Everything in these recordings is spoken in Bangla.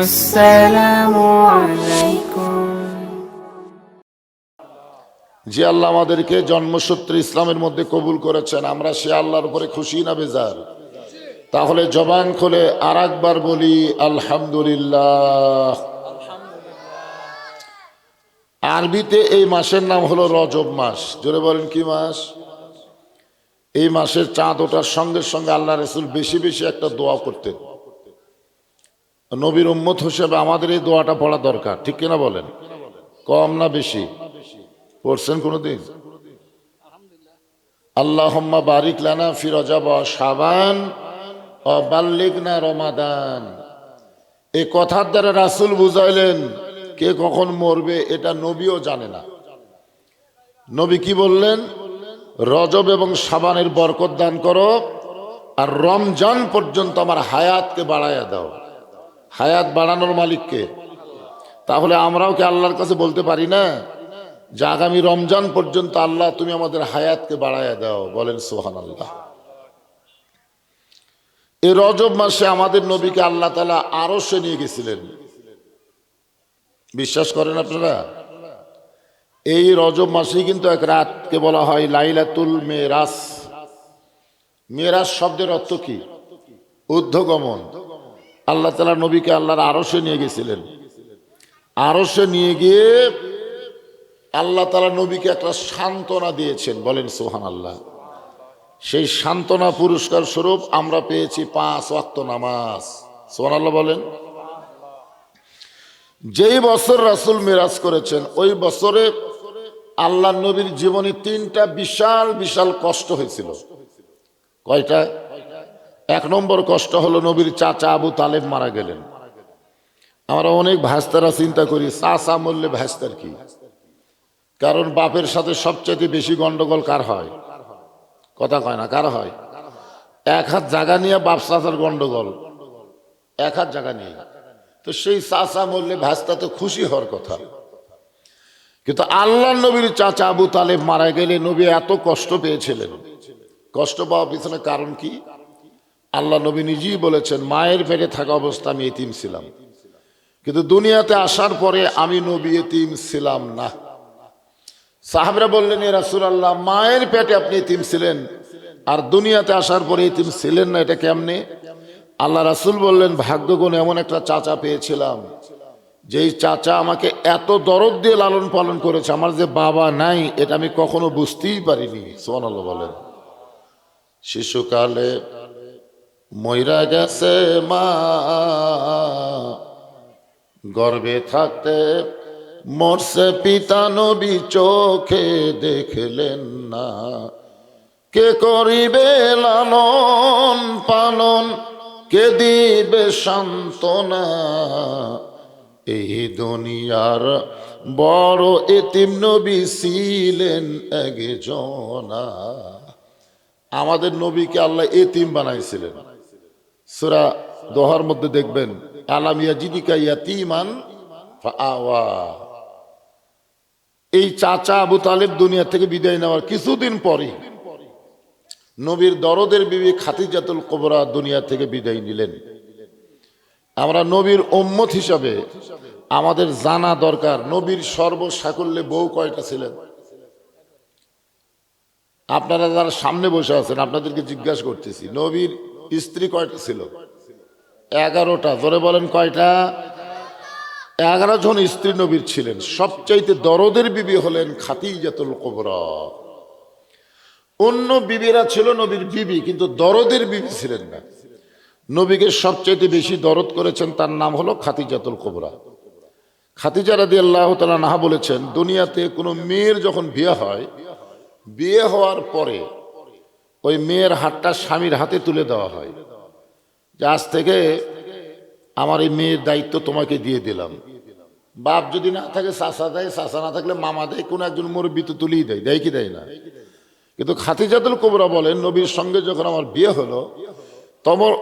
আসসালামু আলাইকুম। যে আল্লাহ আমাদেরকে জন্মসূত্রে ইসলামের মধ্যে কবুল করেছেন, আমরা সে আল্লাহর উপরে খুশি না বেজার? তাহলে জবান খুলে আর একবার বলি আলহামদুলিল্লাহ। আরবিতে এই মাসের নাম হলো রজব মাস। জোরে বলেন কি মাস? এই মাসের চাঁদ ওঠার সঙ্গে সঙ্গে আল্লাহ রসুল বেশি বেশি একটা দোয়া করতেন। নবীর উম্মত হিসেবে আমাদের এই দোয়াটা পড়া দরকার, ঠিক কিনা বলেন? কম না বেশি পড়ছেন কোনোদিন? আল্লাহুম্মা বারিক লানা ফি রজব ওয়া শাবান ওয়া বাল্লিগনা রমাদান। এই কথার দ্বারা রাসূল বুঝাইলেন কে কখন মরবে এটা নবীও জানে না। নবী কি বললেন? রজব এবং শাবানের বরকত দান করো, আর রমজান পর্যন্ত আমার হায়াতকে বাড়াইয়া দাও। হায়াত বাড়ানোর মালিককে। তাহলে আমরাও কি আল্লাহর কাছে বলতে পারি না যে আগামী রমজান পর্যন্ত আল্লাহ তুমি আমাদের হায়াতকে বাড়াইয়া দাও? বলেন সুবহানাল্লাহ। এই রজব মাসে আমাদের নবীকে আল্লাহ তাআলা আরশে নিয়ে গেছিলেন। বিশ্বাস করেন আপনারা? এই রজব মাসেই কিন্তু এক রাতকে বলা হয় লাইলাতুল মেরাজ। মেরাজ শব্দের অর্থ কি? ঊর্ধ্বগমন। আল্লাহ তাআলা নবীকে আল্লাহর আরশে নিয়ে গেছিলেন। আরশে নিয়ে গিয়ে আল্লাহ তাআলা নবীকে একটা সান্ত্বনা দিয়েছেন। বলেন সুবহানাল্লাহ। সেই সান্ত্বনা পুরস্কার স্বরূপ আমরা পেয়েছি 5 ওয়াক্ত নামাজ। সুবহানাল্লাহ বলেন। যেই বছর রাসূল মেরাজ করেছেন ওই বছরে আল্লাহ নবীর জীবনে 3টা বিশাল বিশাল কষ্ট হয়েছিল। কয়টা? 1 নম্বর কষ্ট হলো নবীর চাচা আবু তালেব মারা গেলেন। আমরা অনেক ভাস্তারা চিন্তা করি চাচা মরলে ভাস্তার কি? কারণ বাপের সাথে সবচেয়ে বেশি গন্ডগোল কার হয়? কথা কয় না, কার হয়? 1 হাত জায়গা নিয়ে বাপ চাচার গন্ডগোল, 1 হাত জায়গা নিয়ে। তো সেই চাচা মরলে ভাস্তা তো খুশি হওয়ার কথা। কিন্তু আল্লাহ নবীর চাচা আবু তালেব মারা গেলে নবী এত কষ্ট পেয়েছিলেন। কষ্ট পাওয়ার পিছনে কারণ কি? আল্লাহ নবী নিজেই বলেছেন মায়ের পেটে থাকা অবস্থা আমি এতিম ছিলাম, কিন্তু দুনিয়াতে আসার পরে আমি নবী এতিম ছিলাম না। সাহাবীরা বললেন ইয়া রাসূলুল্লাহ, মায়ের পেটে আপনি এতিম ছিলেন আর দুনিয়াতে আসার পরে এতিম ছিলেন না, এটা কেমনে? আল্লাহ রাসূল বললেন ভাগ্যগুণে এমন একটা চাচা পেয়েছিলাম যেই চাচা আমাকে এত দরদ দিয়ে লালন পালন করেছে, আমার যে বাবা নাই এটা আমি কখনো বুঝতেই পারিনি। সুবহানাল্লাহ বলেন। শিশুকালে মইরা গেছে মা, গর্ভে থাকতে মরছে পিতা, নবী চোখে দেখলেন না। কে করিবে লালন পালন, কে দিবে সান্ত্বনা, এই দুনিয়ার বড় এতিম নবী ছিলেন একজনা। আমাদের নবীকে আল্লাহ এতিম বানাইছিলেন। সূরা দোহার মধ্যে দেখবেন আলাম ইয়াজিদিকা ইয়াতীমান ফাআওয়া। এই চাচা আবু তালেব দুনিয়া থেকে বিদায় নেওয়ার কিছুদিন পরে নবীর দরদের বিবি খাদিজাতুল কুবরা দুনিয়া থেকে বিদায় নিলেন। আমরা নবীর উম্মত হিসাবে আমাদের জানা দরকার নবীর সর্বসাকুল্যে বউ কয়টা ছিলেন? আপনারা যারা সামনে বসে আছেন আপনাদেরকে জিজ্ঞাসা করতেছি, নবীর স্ত্রী কয়টা ছিল? 11টা। জোরে বলেন কয়টা? 11 জন স্ত্রী নবীর ছিলেন। সবচাইতে দরদের বিবি হলেন খাদিজাতুল কুবরা। অন্য বিবিরা ছিল নবীর বিবি, কিন্তু দরদের বিবি ছিলেন না। নবীকে সবচাইতে বেশি দরদ করেছেন তার নাম হলো খাদিজাতুল কুবরা। খাদিজা রাদিয়াল্লাহু তাআলা আনহা বলেছেন দুনিয়াতে কোনো মেয়ের যখন বিয়ে হয়, বিয়ে হওয়ার পরে ওই মেয়ের হাতটা স্বামীর হাতে তুলে দেওয়া হয় যে আজ থেকে আমার এই মেয়ের দায়িত্ব তোমাকে দিয়ে দিলাম। বাপ যদি না থাকে চাচা দেয়, চাচা না থাকলে মামা দেয়, কোনো একজন মুরব্বি তো তুলেই দেয়, দেয় কি দেয় না? কিন্তু খাদিজাতুল কুবরা বলেন নবীর সঙ্গে যখন আমার বিয়ে হলো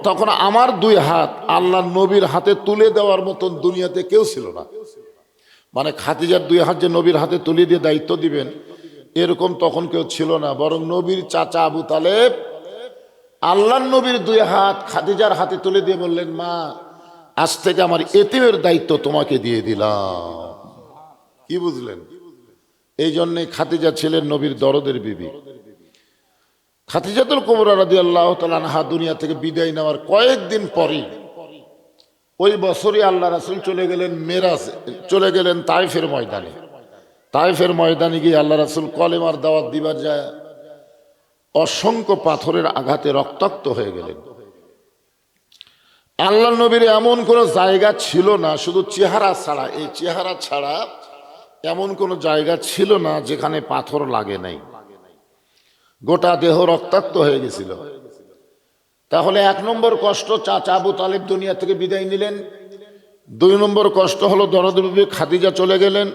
তখন আমার 2 হাত আল্লাহ নবীর হাতে তুলে দেওয়ার মতন দুনিয়াতে কেউ ছিল না। মানে খাদিজার 2 হাত যে নবীর হাতে তুলে দিয়ে দায়িত্ব দিবেন এরকম তখন কেউ ছিল না। বরং নবীর চাচা আবু তালেব আল্লাহর নবীর দুই হাত খাদিজার হাতে তুলে দিয়ে বললেন, মা আজ থেকে আমার এতিমের দায়িত্ব তোমাকে দিয়ে দিলাম। কি বুঝলেন? এই জন্যে খাদিজা ছিলেন নবীর দরদের বিবি। খাদিজাতুল কুবরা রাদিয়াল্লাহু তাআলা আনহা দুনিয়া থেকে বিদায় নেওয়ার কয়েকদিন পরেই ওই বছরই আল্লাহ রাসূল চলে গেলেন মেরাজ, চলে গেলেন তায়েফের ময়দানে। তায়েফের ময়দানে গিয়ে আল্লাহ রাসূল কলেমার দাওয়াত দিবার যায় অসংখ্য পাথরের আঘাতে রক্তাক্ত হয়ে গেলেন। আল্লাহ নবীর এমন কোনো জায়গা ছিল না, শুধু চেহারা ছাড়া, এই চেহারা ছাড়া এমন কোনো জায়গা ছিল না যেখানে পাথর লাগে নাই। গোটা দেহ রক্তাক্ত হয়ে গেছিল। তাহলে এক নম্বর কষ্ট, চাচা আবু তালেব দুনিয়া থেকে বিদায় নিলেন। দুই নম্বর কষ্ট হলো দরদের বিবি খাদিজা চলে গেলেন।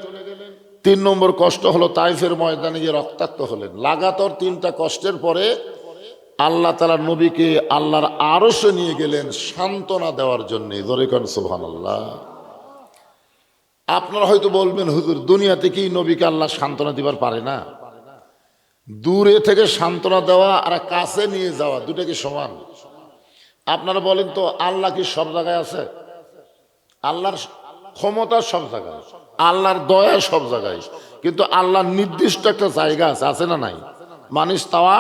তিন নম্বর কষ্ট হলো তায়েফের ময়দানে গিয়ে রক্তাক্ত হলেন। লাগাতার তিনটা কষ্টের পরে আল্লাহ তাআলা নবীকে আল্লাহর আরশে নিয়ে গেলেন সান্ত্বনা দেওয়ার জন্য। জোরে কোন সুবহানাল্লাহ। আপনারা হয়তো বলবেন, হুজুর দুনিয়াতে কি নবীকে আল্লাহ সান্ত্বনা দিবার পারে না? দূরে থেকে সান্ত্বনা দেওয়া আর কাছে নিয়ে যাওয়া দুটা কি সমান? আপনারা বলেন তো, আল্লাহ কি সব জায়গায় আছে? আল্লাহর ক্ষমতা সব জায়গায়, আল্লাহর দয়া সব জায়গায়, কিন্তু আল্লাহর নির্দিষ্ট একটা জায়গা আছে, আছে না নাই? মানিস তাওয়া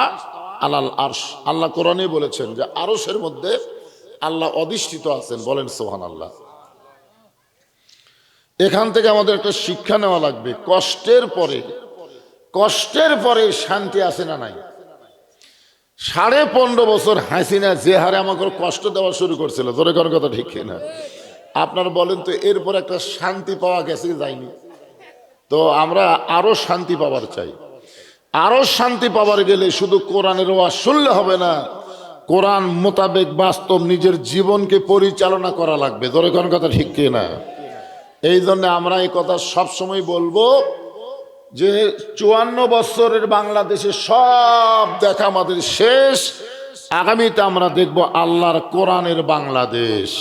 আলাল আরশ। আল্লাহ কোরআনে বলেছেন যে আরশের মধ্যে আল্লাহ অধিষ্ঠিত আছেন। বলেন সুবহানাল্লাহ। এখান থেকে আমাদের একটা শিক্ষা নেওয়া লাগবে, কষ্টের পরে শান্তি আছে না নাই? 15.5 বছর হাসিনা যে হারে আমাকে কষ্ট দেওয়া শুরু করছিল, জোরে কোন কথা ঠিক না? আপনারা বলেন তো, এরপর একটা শান্তি পাওয়া গেছে যায়নি? তো আমরা আরো শান্তি পাওয়ার চাই। আরো শান্তি পাওয়ার গেলে শুধু কোরআনের ওয়াজ শুনলে হবে না, কোরআন মোতাবেক বাস্তব নিজের জীবনকে পরিচালনা করা লাগবে। জোরে কোন কথা ঠিক না? এই জন্য আমরা এই কথা সবসময় বলবো যে 54 বছরের বাংলাদেশে সব দেখা আমাদের শেষ। আগামীতে আমরা দেখব আল্লাহর কোরআনের বাংলাদেশ।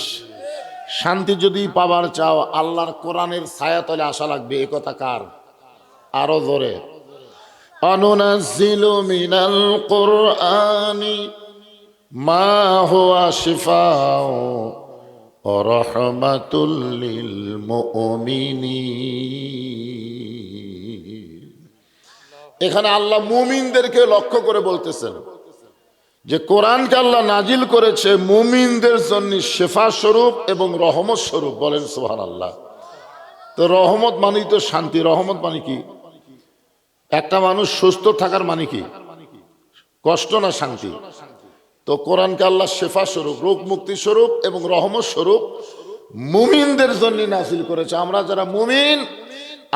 শান্তি যদি পাবার চাও, আল্লাহর কোরআনের ছায়াতলে আসা লাগবে। এ কথা কার? আরো জোরে। অনুনাজ্জিলু মিনাল কুরআনি মা হুয়া শিফাউ ওয়া রাহমাতুল লিল মুমিনিন। এখানে আল্লাহ মুমিনদেরকে লক্ষ্য করে বলতেছেন যে কোরআনকে আল্লাহ নাজিল করেছে মুমিনদের জন্য শেফা স্বরূপ এবং রহমত স্বরূপ। বলেন সুবহানাল্লাহ। তো রহমত মানেই তো শান্তি। রহমত মানে কি? একটা মানুষ সুস্থ থাকার মানে কি? কষ্ট না শান্তি? তো কোরআনকে আল্লাহ শেফা স্বরূপ, রোগ মুক্তি স্বরূপ এবং রহমত স্বরূপ মুমিনদের জন্য নাজিল করেছে। আমরা যারা মুমিন,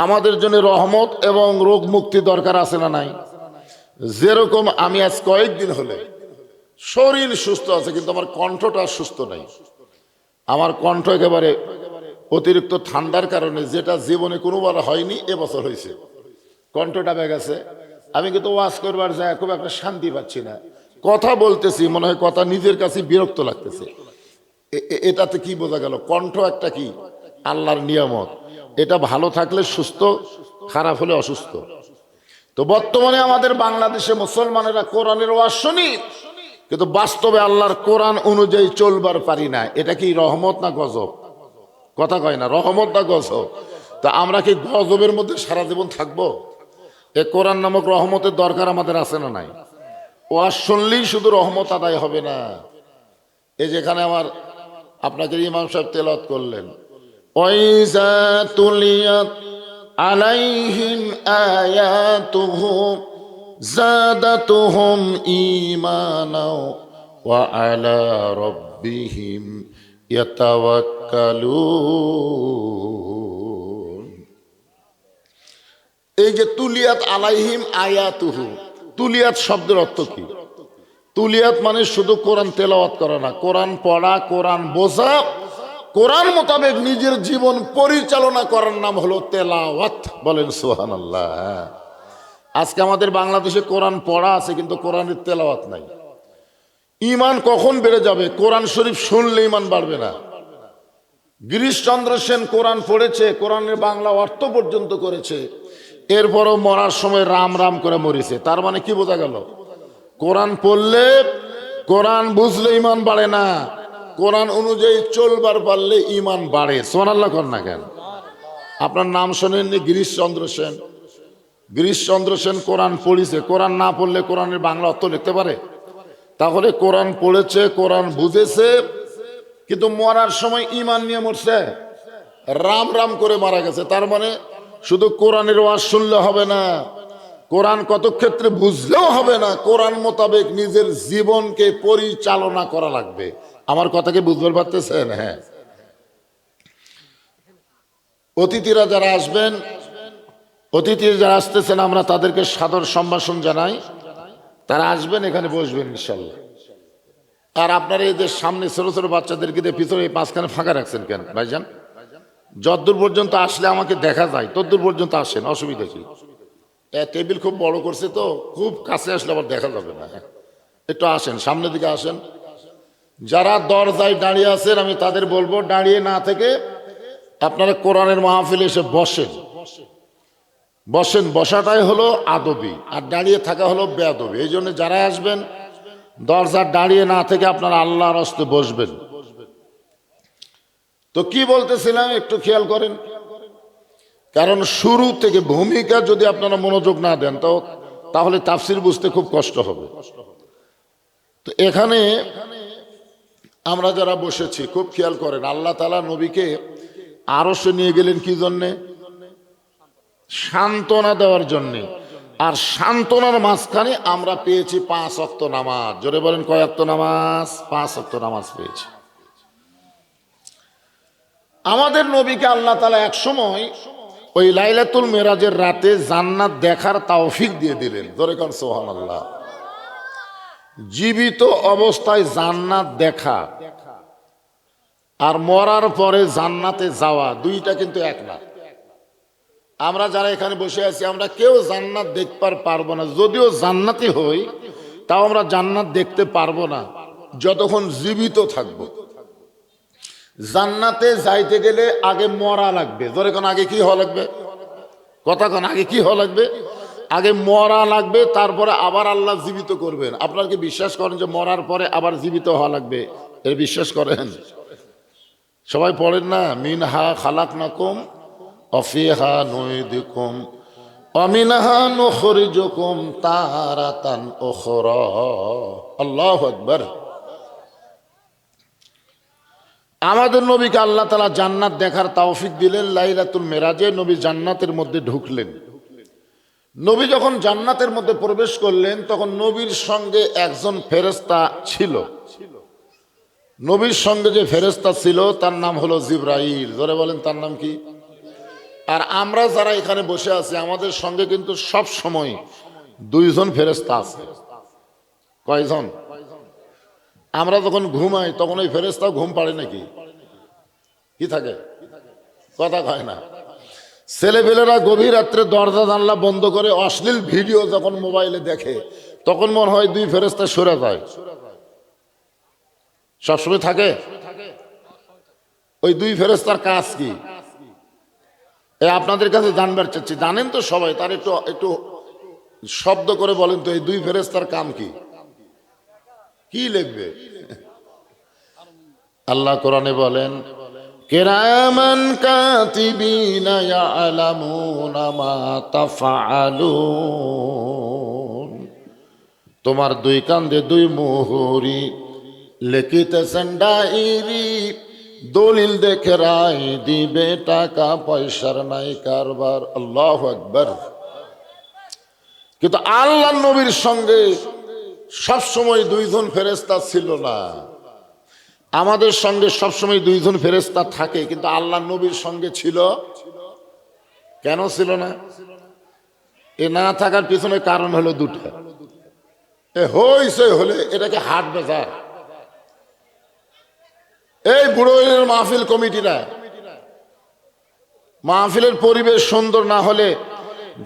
আমাদের জন্য রহমত এবং রোগ মুক্তি দরকার আছে না নাই? যেরকম আমি আজ কয়েকদিন হলে শরীর সুস্থ আছে, কিন্তু আমার কণ্ঠটা সুস্থ নাই। আমার কণ্ঠ একেবারে অতিরিক্ত ঠান্ডার কারণে, যেটা জীবনে কোনোবার হয়নি, এবছর হয়েছে, কণ্ঠটা বেয়ে গেছে। আমি কিন্তু ওয়াজ করবার যায় খুব একটা শান্তি পাচ্ছি না। কথা বলতেছি, মনে হয় কথা নিজের কাছে বিরক্ত লাগতেছে। এটাতে কি বোঝা গেল? কণ্ঠ একটা কি? আল্লাহর নিয়ামত। এটা ভালো থাকলে সুস্থ, খারাপ হলে অসুস্থ। তো বর্তমানে আমাদের বাংলাদেশে মুসলমানেরা কোরআনের ওয়াজ শুনি, কিন্তু বাস্তবে আল্লাহর কোরআন অনুযায়ী চলবার পারি না। এটা কি রহমত না গজব? কথা কয় না, রহমত না গজব? তা আমরা কি গজবের মধ্যে সারা জীবন থাকবো? এ কোরআন নামক রহমতের দরকার আমাদের আছে না নাই? ওয়াজ শুনলেই শুধু রহমত আদায় হবে না। এই যেখানে আমার আপনাকে ইমাম সাহেব তেলাওয়াত করলেন, ওয়াইজা তুলিয়াত আলাইহিম আয়াতুহু যাদাতুহুম ঈমানাও ওয়া আলা রাব্বিহিম ইয়াতাওয়াক্কালুন। এই যে তুলিয়াত আলাইহিম আয়াতুহু, তুলিয়াত শব্দের অর্থ কি? তুলিয়াত মানে শুধু কোরআন তেলাওয়াত করা না, কোরআন পড়া, কোরআন বোঝা, কোরআন মোতাবেক নিজের জীবন পরিচালনা করার নাম হলো তেলাওয়াত। বলেন সুবহানাল্লাহ। আজকে আমাদের বাংলাদেশে কোরআন পড়া আছে, কিন্তু কোরআনের তেলাওয়াত নাই। ঈমান কখন বেড়ে যাবে? কোরআন শরীফ শুনলে ঈমান বাড়বে না। গিরিশচন্দ্র সেন কোরআন পড়েছে, কোরআনের বাংলা অর্থ পর্যন্ত করেছে, এরপরও মরার সময় রাম রাম করে মরেছে। তার মানে কি বোঝা গেল? কোরআন পড়লে কোরআন বুঝলে ইমান বাড়ে না, কোরআন অনুযায়ী চলবার পারলে ইমান বাড়ে। সুবহানাল্লাহ কর না কেন? আপনার নাম শোনেননি গিরিশচন্দ্র সেন? গিরিশচন্দ্র সেন কোরআন পড়িছে, কোরআন না পড়লে কোরআনের বাংলা অর্থ লিখতে পারে? তাহলে কোরআন পড়েছে, কোরআন বুঝেছে, কিন্তু মরার সময় ইমান নিয়ে মরছে, রাম রাম করে মারা গেছে। তার মানে শুধু কোরআনের ওয়াজ শুনলে হবে না, কোরআন কত ক্ষেত্রে বুঝলেও হবে না, কোরআন মোতাবেক নিজের জীবনকে পরিচালনা করা লাগবে। আমার কথাকে বুঝতে পারতেছেন? হ্যাঁ। অতিথিরা যারা আসবেন, অতিথি যারা আসতেছেন, আমরা তাদেরকে সাদর সম্ভাষণ জানাই। তারা আসবেন, এখানে বসবেন ইনশাল্লাহ। আর আপনারা এদের সামনে ছোট ছোট বাচ্চাদেরকে দিয়ে পিছনে এই মাঝখানে ফাঁকা রাখছেন কেন ভাইজান? যতদূর পর্যন্ত আসলে আমাকে দেখা যায় ততদূর পর্যন্ত আসেন, অসুবিধা কি? টেবিল খুব বড় করছে তো, খুব কাছে আসলে আবার দেখা যাবে না। একটু আসেন, সামনের দিকে আসেন। যারা দরজায় দাঁড়িয়ে আছেন আমি তাদের বলবো দাঁড়িয়ে না থেকে আপনারা কোরআনের মাহফিলে এসে বসেন। বসেন, বসাটাই হলো আদবি, আর দাঁড়িয়ে থাকা হলো বেয়াদবি। এই জন্য যারা আসবেন দরজার দাঁড়িয়ে না থেকে আপনারা আল্লাহর হস্তে বসবেন। তো কি বলতেছিলাম একটু খেয়াল করেন, কারণ শুরু থেকে ভূমিকা যদি আপনারা মনোযোগ না দেন তো তাহলে তাফসির বুঝতে খুব কষ্ট হবে। তো এখানে আমরা যারা বসেছি খুব খেয়াল করেন, আল্লাহ তাআলা নবীকে আরশে নিয়ে গেলেন কি জন্যে? সান্ত্বনা দেওয়ার জন্যে। আর সান্ত্বনার মাঝখানে আমরা পেয়েছি 5 ওয়াক্ত নামাজ। জোরে বলেন কয় ওয়াক্ত নামাজ? 5 ওয়াক্ত নামাজ পেয়েছি। আমাদের নবীকে আল্লাহ তাআলা এক সময় ওই লাইলাতুল মেরাজের রাতে জান্নাত দেখার তৌফিক দিয়ে দিলেন। জোরে কোন সুবহানাল্লাহ। জীবিত অবস্থায় জান্নাত দেখা আর মরার পরে জান্নাতে যাওয়া দুইটা কিন্তু এক না। আমরা যারা এখানে বসে আছি আমরা কেউ জান্নাত দেখতে পারবো না, যদিও জান্নাতি হই তাও আমরা জান্নাত দেখতে পারবো না যতক্ষণ জীবিত থাকবো। জান্নাতে যাইতে গেলে আগে মরা লাগবে। ধরে কোন আগে কি হওয়া লাগবে? কথা কোন আগে কি হওয়া লাগবে? আগে মরা লাগবে, তারপরে আবার আল্লাহ জীবিত করবেন। আপনারা কি বিশ্বাস করেন যে মরার পরে আবার জীবিত হওয়া লাগবে? এর বিশ্বাস করেন? সবাই পড়েন না, মিনহা খালাকনাকুম অফিহা নুইদুকুম অমিনহা নুখরিজুকুম তারাতান উখরা। আল্লাহু আকবার। আমাদের নবীকে আল্লাহ তাআলা জান্নাত দেখার তৌফিক দিলেন লাইলাতুল মেরাজে। নবী জান্নাতের মধ্যে ঢুকলেন। নবী যখন জান্নাতের মধ্যে প্রবেশ করলেন তখন নবীর সঙ্গে একজন ফেরেশতা ছিল। নবীর সঙ্গে যে ফেরেশতা ছিল তার নাম হলো জিবরাইল। ধরে বলেন তার নাম কি? আর আমরা যারা এখানে বসে আছি আমাদের সঙ্গে কিন্তু সব সময় 2 জন ফেরেশতা আছে। কয়জন? আমরা যখন ঘুমাই তখন ওই ফেরেশতা ঘুম পাড়ে নাকি? কি থাকে? কথা কয় না। ছেলেপেলেরা গভীর রাত্রে দরজা জানলা বন্ধ করে অশ্লীল ভিডিও যখন মোবাইলে দেখে তখন মনে হয় 2 ফেরেশতা সরে যায়। সবসময় থাকে? ওই 2 ফেরেশতার কাজ কি? আপনাদের কাছে জানবার চাচ্ছি। জানেন তো সবাই, তার একটু একটু শব্দ করে বলেন তো এই 2 ফেরেশতার কাম কি? কি লিখবে? আল্লাহ কোরআনে বলেন কিরামান কাতিবিনা ইয়ালামুনা মা তাফআলুন। তোমার 2 কান্দে 2 মোহরি লিখিতেছেন ডায়েরি, দলিল দেখে রায় দিবে, টাকা পয়সার নাই কারবার। আল্লাহু আকবার। কিন্তু আল্লাহ নবীর সঙ্গে সবসময় 2 জন ফেরেশতা ছিল না। আমাদের সঙ্গে সবসময় 2 জন ফেরেশতা থাকে, কিন্তু আল্লাহ নবীর সঙ্গে ছিল। কেন ছিল না? এ না থাকার পিছনে কারণ হলো 2টা। হইছে হলে এটাকে হাট বাজার। এই বুড়ো মাহফিল কমিটিরা মাহফিলের পরিবেশ সুন্দর না হলে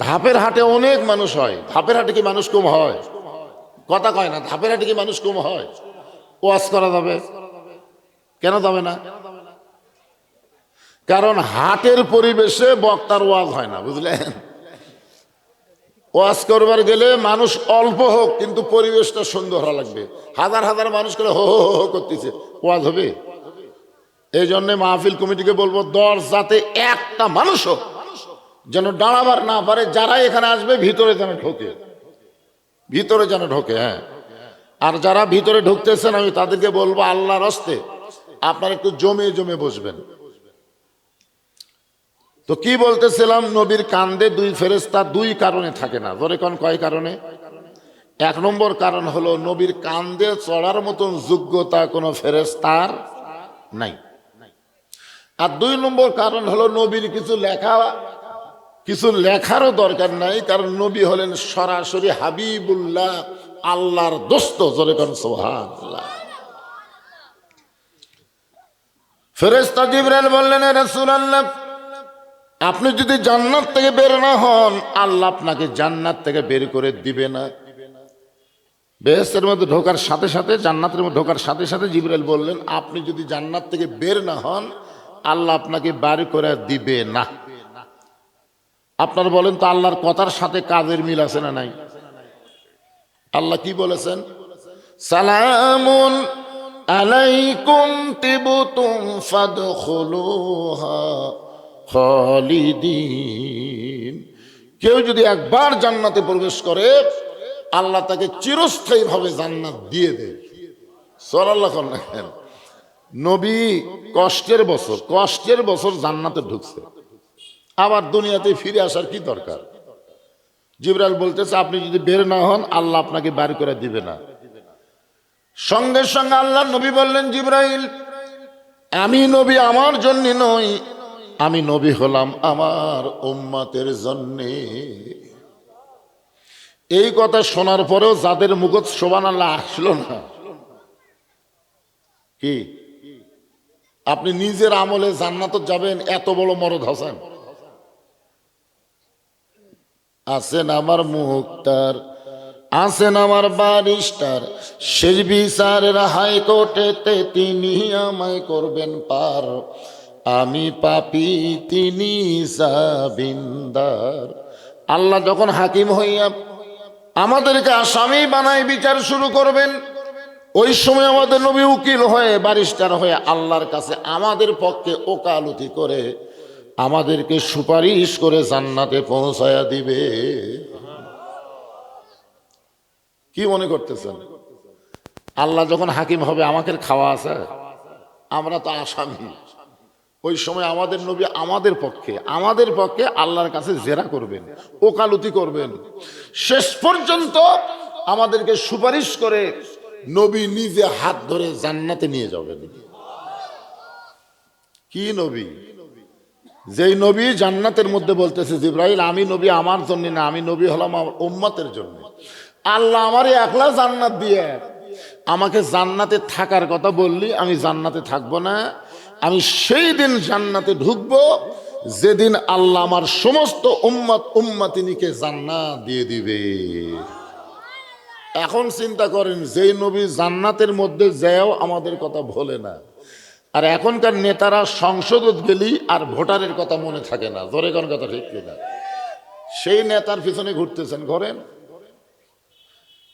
ধাপের হাটে অনেক মানুষ হয়। ধাপের হাটে কি মানুষ কম হয়? কথা কয় না। ধাপের হাটে কি মানুষ কম হয়? ওয়াজ করা যাবে? কেন যাবে না? কারণ হাটের পরিবেশে বক্তার ওয়াজ হয় না, বুঝলেন? ওয়াজ করবার গেলে মানুষ অল্প হোক কিন্তু পরিবেশটা সুন্দর হওয়া লাগবে। হাজার হাজার মানুষ করে হো হো হো করতেছে, ওয়াজ হবে? এই জন্য মাহফিল কমিটিকে বলবো, যাতে একটা মানুষও যেন দাঁড়াবার না পারে। যারা এখানে আসবে ভিতরে যেন ঢোকে, ভিতরে যেন ঢোকে। হ্যাঁ, আর যারা ভিতরে ঢুকতেছেন আমি তাদেরকে বলবো আল্লাহর হস্তে আপনারা একটু জমে জমে বসবেন। তো কি বলতেছিলাম, নবীর কান্দে দুই ফেরেশতা দুই কারণে থাকে না। ধরে কোন কয় কারণে? এক নম্বর কারণ হলো নবীর কান্দে চড়ার মতন যোগ্যতা কোনো ফেরেশতার নাই। আর দুই নম্বর কারণ হলো নবীর কিছু লেখারও দরকার নাই, কারণ নবী হলেন সরাসরি হাবিবুল্লাহ, আল্লাহর দোস্ত। জোরে কোন সুবহানাল্লাহ। ফেরেশতা জিবরাইল বললেন, হে রাসূলুল্লাহ, আপনি যদি জান্নাত থেকে বের না হন, আল্লাহ আপনাকে জান্নাত থেকে বের করে দিবে না। বেহেশতের মধ্যে ঢোকার সাথে সাথে, জান্নাতের মধ্যে ঢোকার সাথে সাথে জিবরাইল বললেন, আপনি যদি জান্নাত থেকে বের না হন, আল্লাহ আপনাকে বের করে দিবে না। আপনারা বলেন তো, আল্লাহর কথার সাথে কাজের মিল আছে না নাই? আল্লাহ কি বলেছেন? সালামুন আলাইকুম তিবতুম ফাদখুলুহা খালিদিন। কেউ যদি একবার জান্নাতে প্রবেশ করে, আল্লাহ তাকে চিরস্থায়ী ভাবে জান্নাত দিয়ে দেয়। সুবহানাল্লাহ। নবী কষ্টের বছর জান্নাতে ঢুকছে, আবার দুনিয়াতে ফিরে আসার কি দরকার? জিবরাইল বলতেছে, আপনি যদি বের না হন, আল্লাহ আপনাকে বের করে দিবে না। সঙ্গে সঙ্গে আল্লাহ নবী বললেন, জিবরাইল, আমি নবী আমার জন্য নই, আমি নবী হলাম আমার উম্মতের জন্যে। এই কথা শোনার পরেও যাদের মুখত সুবহানাল্লাহ আসলো না, কি আপনি নিজের আমলে জান্নাত যাবেন? এত বড় মরদ হোসেন আছেন, আমার মুক্তার আছেন, আমার বারিস্টার, শেষ বিচারের হাইকোর্টেতে তিনি আমায় করবেন পার। আমি পাপী, তিনি জামিনদার। আল্লাহ যখন হাকিম হইয়া আমাদেরকে আসামি বানায় বিচার শুরু করবেন, ওই সময় আমাদের নবী উকিল হয়ে, বারিস্টার হয়ে আল্লাহর কাছে আমাদের পক্ষে ওকালতি করে আমাদেরকে সুপারিশ করে জান্নাতে পৌঁছায়া দিবে। কি মনে করতেছেন? আল্লাহ যখন হাকিম হবে, আমাদের খাওয়া আছে? আমরা তো আসামি। ওই সময় আমাদের নবী আমাদের পক্ষে আল্লাহর কাছে জেরা করবেন, ওকালতি করবেন, শেষ পর্যন্ত আমাদেরকে সুপারিশ করে নবী নিজে হাত ধরে জান্নাতে নিয়ে যাবেন। কি নবী? যেই নবী জান্নাতের মধ্যে বলতেছে, জিবরাইল, আমি নবী আমার জন্য না, আমি নবী হলাম আমার উম্মতের জন্য। আল্লাহ আমার একলা জান্নাত দিয়ে আমাকে জান্নাতে থাকার কথা বললি, আমি জান্নাতে থাকবো না। আমি সেই দিন জান্নাতে ঢুকবো যেদিন আল্লাহ আমার সমস্ত উম্মতিনীকে জান্নাত দিয়ে দিবে। এখন চিন্তা করেন, যেই নবী জান্নাতের মধ্যে যাও আমাদের কথা ভোলে না, আর এখনকার নেতারা সংসদত গেলি আর ভোটারের কথা মনে থাকে না। ধরে কোন কথা ঠিক কিনা? সেই নেতার পিছনে ঘুরতেছেন। ঘরেন,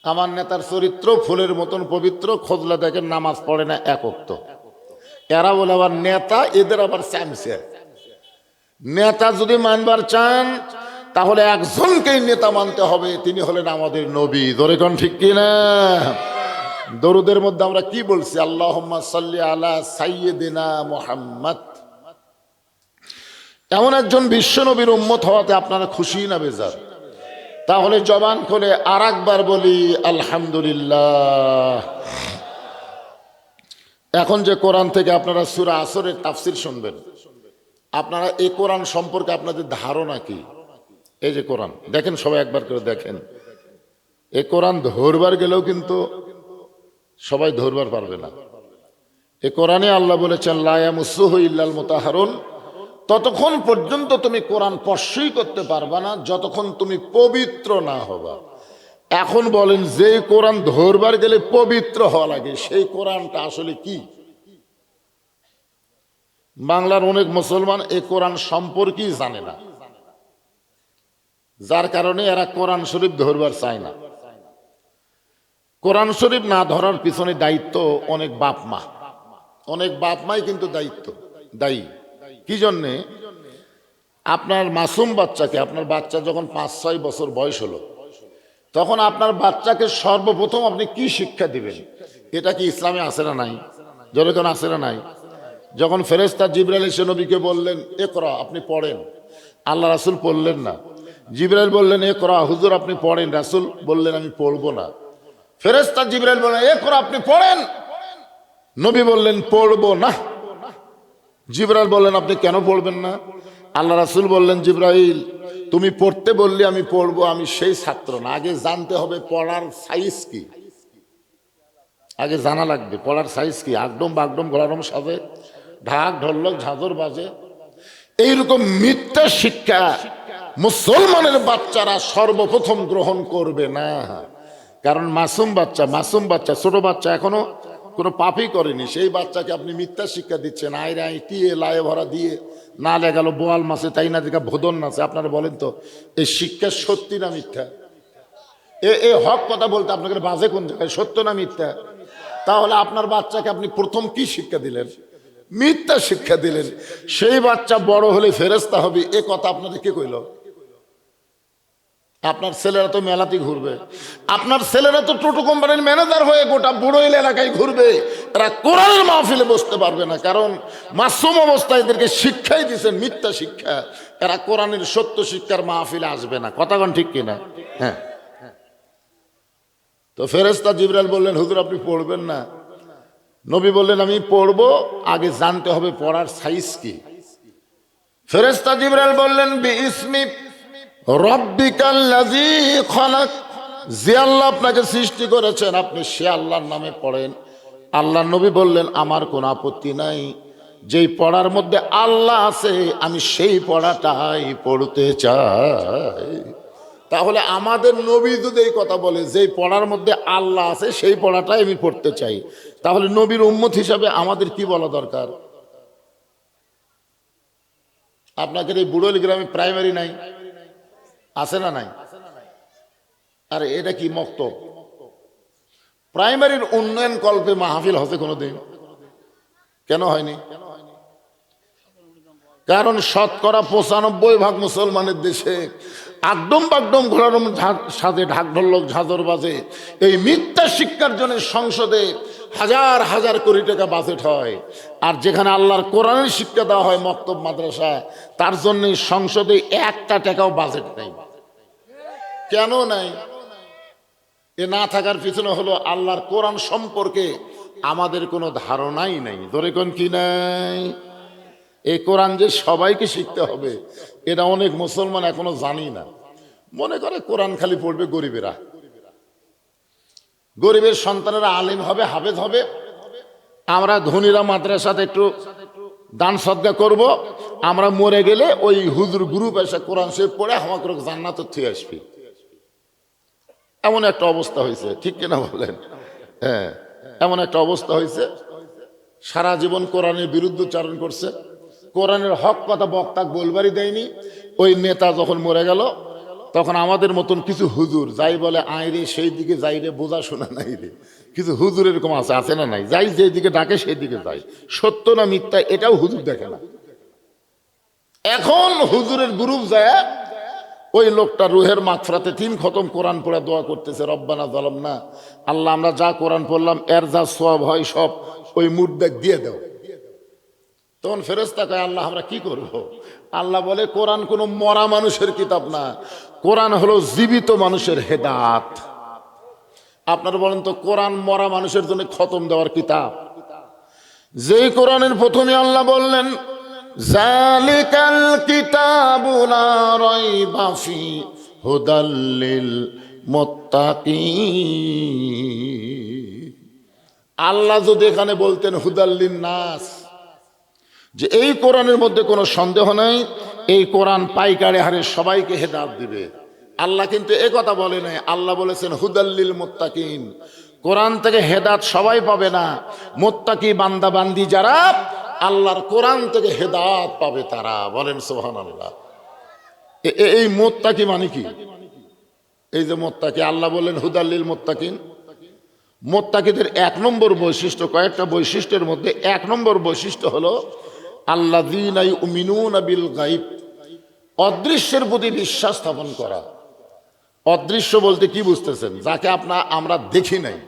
আমার নেতার চরিত্র ফুলের মতন পবিত্র, খোঁজলা দেখেন নামাজ পড়ে না এক ওয়াক্ত। এরা বলে আবার নেতা, এদের আবার চামচে। নেতা যদি মানবার চান তাহলে একজনকেই নেতা মানতে হবে, তিনি হলেন আমাদের নবী। ধরে কোন ঠিক কিনা? দরুদের মধ্যে আমরা কি বলছি? আল্লাহুম্মা সাল্লি আলা সাইয়্যিদিনা মুহাম্মদ। এমন একজন বিশ্ব নবীর উম্মত হওয়াতে আপনারা খুশি না বেজার? তাহলে জবান খুলে আর একবার বলি আলহামদুলিল্লাহ। এখন যে কোরআন থেকে আপনারা সূরা আসরের তাফসীর শুনবেন, আপনারা এই কোরআন সম্পর্কে আপনাদের ধারণা কি? এই যে কোরআন দেখেন, সবাই একবার করে দেখেন। এই কোরআন ধরবার গেলেও কিন্তু সবাই ধরবার পারবে না। এই কোরআনে আল্লাহ বলেছেন, লা ইয়ামাসসুহু ইল্লাল মুতাহহারুন। ততক্ষণ পর্যন্ত তুমি কোরআন স্পর্শই করতে পারবা না যতক্ষণ তুমি পবিত্র না হবা। এখন বলেন, যে কোরআন ধরবার গেলে পবিত্র হওয়া লাগে, সেই কোরআনটা আসলে কি? বাংলার অনেক মুসলমান এই কোরআন সম্পর্কেই জানে না। যার কারণে এরা কোরআন শরীফ ধরবার চায় না। কোরআন শরীফ না ধরার পিছনে দায়িত্ব অনেক বাপ মা, অনেক বাপ মাই কিন্তু দায়ী। কি জন্যে? আপনার মাসুম বাচ্চাকে, আপনার বাচ্চা যখন 5-6 বছর বয়স হলো, তখন আপনার বাচ্চাকে সর্বপ্রথম আপনি কি শিক্ষা দিবেন? এটা কি ইসলামে আছে না নাই? যখন আছে না নাই? যখন ফেরেশতা জিবরাইল এসে নবীকে বললেন ইকরা, আপনি পড়েন, আল্লাহ রাসূল পড়লেন না। জিবরাইল বললেন ইকরা, হুজুর আপনি পড়েন। রাসূল বললেন আমি পড়বো না। ফেরেশতা জিবরাইল বললেন ইকরা, আপনি পড়েন। নবী বললেন পড়বো না। জিবরাইল বললেন আপনি কেন পড়বেন না? আল্লাহ রাসূল বললেন জিবরাইল, তুমি পড়তে বললে আমি পড়বো, আমি সেই ছাত্র না। আগে জানতে হবে পড়ার সাইজ কি, আগে জানা লাগবে পড়ার সাইজ কি। আগডম বাগডম গলারম সাজে, ঢাক ঢোলক ঝাঁঝর বাজে, এইরকম মিথ্যা শিক্ষা মুসলমানের বাচ্চারা সর্বপ্রথম গ্রহণ করবে না। কারণ মাসুম বাচ্চা ছোট বাচ্চা, এখনো কোনো পাপই করেনি, সেই বাচ্চাকে আপনি মিথ্যা শিক্ষা দিচ্ছেন। আইরে টিয়ে লায়ে ভরা দিয়ে না লেগাল বোয়াল মাছে তাই না দেখা ভোদন নাচে। আপনারা বলেন তো এই শিক্ষা সত্যি না মিথ্যা? এ হক কথা বলতে আপনাকে বাজে কোন জায়গায়, সত্য না মিথ্যা? তাহলে আপনার বাচ্চাকে আপনি প্রথম কি শিক্ষা দিলেন? মিথ্যা শিক্ষা দিলেন। সেই বাচ্চা বড় হলে ফেরেশতা হবে, এ কথা আপনাদের কে কইল? আপনার ছেলেরা তো মেলাতে ঘুরবে, আপনার ছেলেরা তো টোটো কোম্পানির ম্যানেজার হয়ে গোটা বুড়োইল এলাকায় ঘুরবে। এরা কোরআনের মাহফিলে বসতে পারবে না, কারণ মাসুম অবস্থায় এদেরকে শিক্ষাই দিয়েছেন মিথ্যা শিক্ষা। এরা কোরআনের সত্য শিক্ষার মাহফিলে আসবে না। কথাগণ ঠিক কিনা? হ্যাঁ। তো ফেরেশতা জিবরাইল বললেন হুজুর আপনি পড়বেন না। নবী বললেন আমি পড়বো, আগে জানতে হবে পড়ার সাইজ কি। ফেরেশতা জিবরাইল বললেন বিইসমি রব্বিকাল্লাযী খলাক, যে আল্লাহ আপনাকে সৃষ্টি করেছেন আপনি সে আল্লাহর নামে পড়েন। আল্লাহ নবী বললেন আমার কোনো আপত্তি নাই, যেই পড়ার মধ্যে আল্লাহ আছে আমি সেই পড়াটাই পড়তে চাই। তাহলে আমাদের নবী যদি এই কথা বলে যেই পড়ার মধ্যে আল্লাহ আছে সেই পড়াটাই আমি পড়তে চাই, তাহলে নবীর উম্মত হিসাবে আমাদের কি বলা দরকার? আপনাদের এই বুড়োল গ্রামে প্রাইমারি নাই, আছে না নাই? আরে এটা কি মক্তব? প্রাইমারির উন্নয়ন কল্পে মাহফিল হতে কোনোদিন কেন হয়নি? কারণ 95% মুসলমানের দেশে আগডম বাগডম ঘোরারম সাজে ঢাক ঢোলক ঝাঁঝর বাজে। এই মিথ্যা শিক্ষার জন্য সংসদে হাজার হাজার কোটি টাকা বাজেট হয়, আর যেখানে আল্লাহর কোরআনের শিক্ষা দেওয়া হয় মক্তব মাদ্রাসা, তার জন্য সংসদে 1 টাকাও বাজেট নেই। কেন নাই? এ না থাকার পিছনে হলো আল্লাহর কোরআন সম্পর্কে আমাদের কোনো ধারণাই নাই। ধরে কোন কি নাই? এই কোরআন যে সবাইকে শিখতে হবে এটা অনেক মুসলমান এখনো জানি না। মনে করে কোরআন খালি পড়বে গরিবেরা, গরিবের সন্তানেরা আলেম হবে, হাফেজ হবে, আমরা ধনীরা মাদ্রাসাতে একটু দান সদকা করব, আমরা মরে গেলে ওই হুজুর গ্রুপ এসে কোরআন শরীফ পড়ে আমাকে জান্নাত থেকে আসবে। এমন একটা অবস্থা হয়েছে, ঠিক কিনা বলেন? হ্যাঁ, এমন একটা অবস্থা হয়েছে। সারা জীবন কোরআনের বিরুদ্ধচারণ করছে, কোরআনের হক কথা বক্তা বলবারই দেয়নি। ওই নেতা যখন মরে গেল তখন আমাদের মতন কিছু হুজুর যাই বলে আয় রে সেই দিকে যাই রে, বোঝা শোনা নাই রে। কিছু হুজুর এরকম আছে না নাই? যাই যেই দিকে ডাকে সেই দিকে যাই, সত্য না মিথ্যা এটাও হুজুর দেখে না। এখন হুজুরের গ্রুপ যায়, ওই লোকটা রুহের মাগফিরাতে 3 খতম কোরআন পড়ে দোয়া করতেছে, রব্বানা যালামনা, আল্লাহ আমরা যা কোরআন পড়লাম এর যা সওয়াব হয় সব ওই মুর্দাক দিয়ে দাও। তখন ফেরেশতা কয় আল্লাহ আমরা কি করব? আল্লাহ বলে কোরআন কোনো মরা মানুষের কিতাব না, কোরআন হলো জীবিত মানুষের হেদায়েত। আপনারা বলেন তো কোরআন মরা মানুষের জন্য খতম দেওয়ার কিতাব? যেই কোরআনের প্রথমে আল্লাহ বললেন জালিকাল কিতাবু লা রাইবা ফি হুদাল লিল মুত্তাকিন। আল্লাহ যদি এখানে বলতেন হুদাল্লিন নাস, যে এই কোরআনের মধ্যে কোনো সন্দেহ নাই, এই কোরআন পাইকারি হারে সবাইকে হেদায়েত দিবে, আল্লাহ কিন্তু এ কথা বলে নাই। আল্লাহ বলেছেন হুদাল্লিল মুত্তাকিন, কোরআন থেকে হেদায়েত সবাই পাবে না, মুত্তাকি বান্দা বান্দি যারা আল্লাহর কোরআন থেকে হেদায়েত পাবে তারা। বলেন সুবহানাল্লাহ। এই মোত্তাকি মানে কি? এই যে মোত্তাকি, আল্লাহ বললেন হুদাল্লিল মোত্তাকিন। মোত্তাকিদের এক নম্বর বৈশিষ্ট্য, কয়েকটা বৈশিষ্ট্যের মধ্যে এক নম্বর বৈশিষ্ট্য হলো আল্লাযীনা ইউমিনুনা বিল গায়ব, অদৃশ্যের প্রতি বিশ্বাস স্থাপন করা। অদৃশ্য বলতে কি বুঝতেছেন? যাকে আমরা দেখি নাই।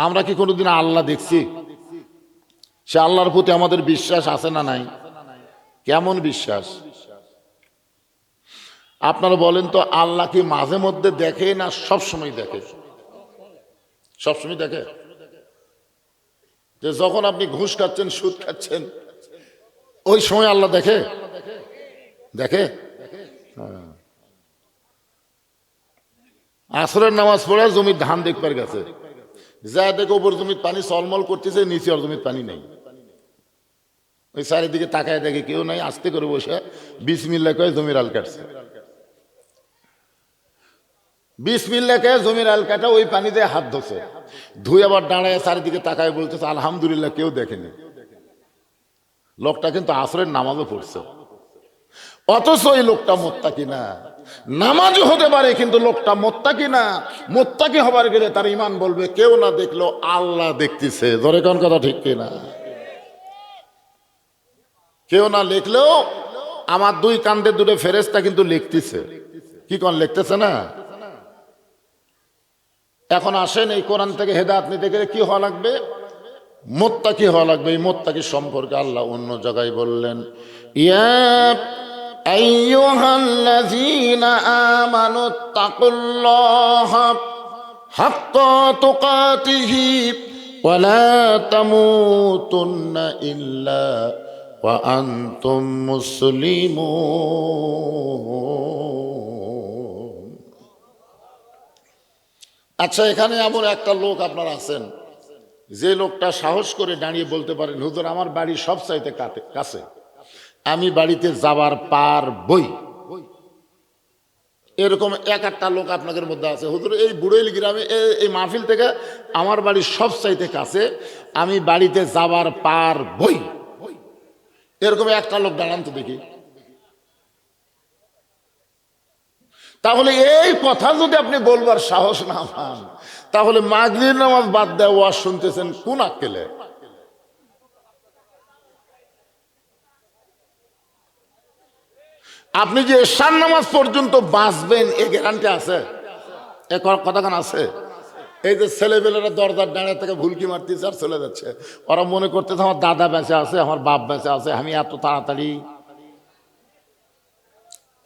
আমরা কি কোনোদিন আল্লাহ দেখছি? সে আল্লাহর প্রতি আমাদের বিশ্বাস আছে না নাই? কেমন বিশ্বাস? আপনারা বলেন তো, আল্লাহ কি মাঝে মধ্যে দেখে না সব সময় দেখে? সব সময় দেখে। যে যখন আপনি ঘুষ খাচ্ছেন, সুদ খাচ্ছেন, ওই সময় আল্লাহ দেখে? দেখে। আসরের নামাজ পড়ে জমির ধান দেখবার গেছে, যা দেখে ওপর জমির পানি চলমল করতেছে, নিচে আর জমির পানি নেই। ওই চারিদিকে তাকায় দেখে কেউ নাই, আস্তে করে বসে বিসমিল্লাহ কয়ে জমির আল কাটছে। বিসমিল্লাহ কয়ে জমির আল কাটা, ওই পানিতে হাত ধোছে, ধুয়ে আবার দাঁড়ায় চারিদিকে তাকায় বলতেছে আলহামদুলিল্লাহ, কেউ দেখেনি। লোকটা কিন্তু আসরের নামাজও পড়ছে, অথচ এই লোকটা মোত্তাকি না। নামাজও হতে পারে কিন্তু লোকটা মোত্তাকি না। মোত্তাকি হবার গেলে তার ঈমান বলবে কেউ না দেখলো আল্লাহ দেখতেছে। ধরে কোন কথা ঠিক কিনা? কেউ না লিখলেও আমার দুই কান্দে দুটো ফেরেশতা কিন্তু লিখতেছে। কি কোন লিখতেছে না? এখন আসেন, এই কোরআন থেকে হেদায়েত নিতে গেলে কি হওয়া লাগবে? মোত্তাকি হওয়া লাগবে। এই মোত্তাকি সম্পর্কে আল্লাহ অন্য জায়গায় বললেন, ইয়া আইয়ুহাল্লাযীনা আমানুত্তাকুল্লাহা হাক্কা তুকাতিহি ওয়া লা তামুতুন্না ইল্লা ওয়া আনতুম মুসলিমুন। আচ্ছা, এখানে এমন একটা লোক আপনারা আছেন, যে লোকটা সাহস করে দাঁড়িয়ে বলতে পারেন হুজুর আমার বাড়ি সব চাইতে কাছে, আমি বাড়িতে যাবার পারবই। এরকম এক একটা লোক আপনাদের মধ্যে আছে, হুজুর এই বুড়ৈল গ্রামে এই মাহফিল থেকে আমার বাড়ি সব চাইতে কাছে, আমি বাড়িতে যাবার পারবই। এরকম একটা লোক দাঁড়ান তো দেখি। তাহলে এই কথা যদি আপনি বলবার সাহস না পান, তাহলে মাগরিব নামাজ বাদ দেওয়া ওয়াজ শুনতেছেন কোন আক্কেলে? আপনি যে এশার নামাজ পর্যন্ত বাঁচবেন এ গ্যারান্টি আছে? এ কথাখান আছে? এই যে ছেলেবেলেরা দরজার দাঁড়িয়ে থেকে ভুলকি মারতেছে আর চলে যাচ্ছে, ওরা মনে করতেছে আমার দাদা বেঁচে আছে, আমার বাপ বেঁচে আছে, আমি এত তাড়াতাড়ি।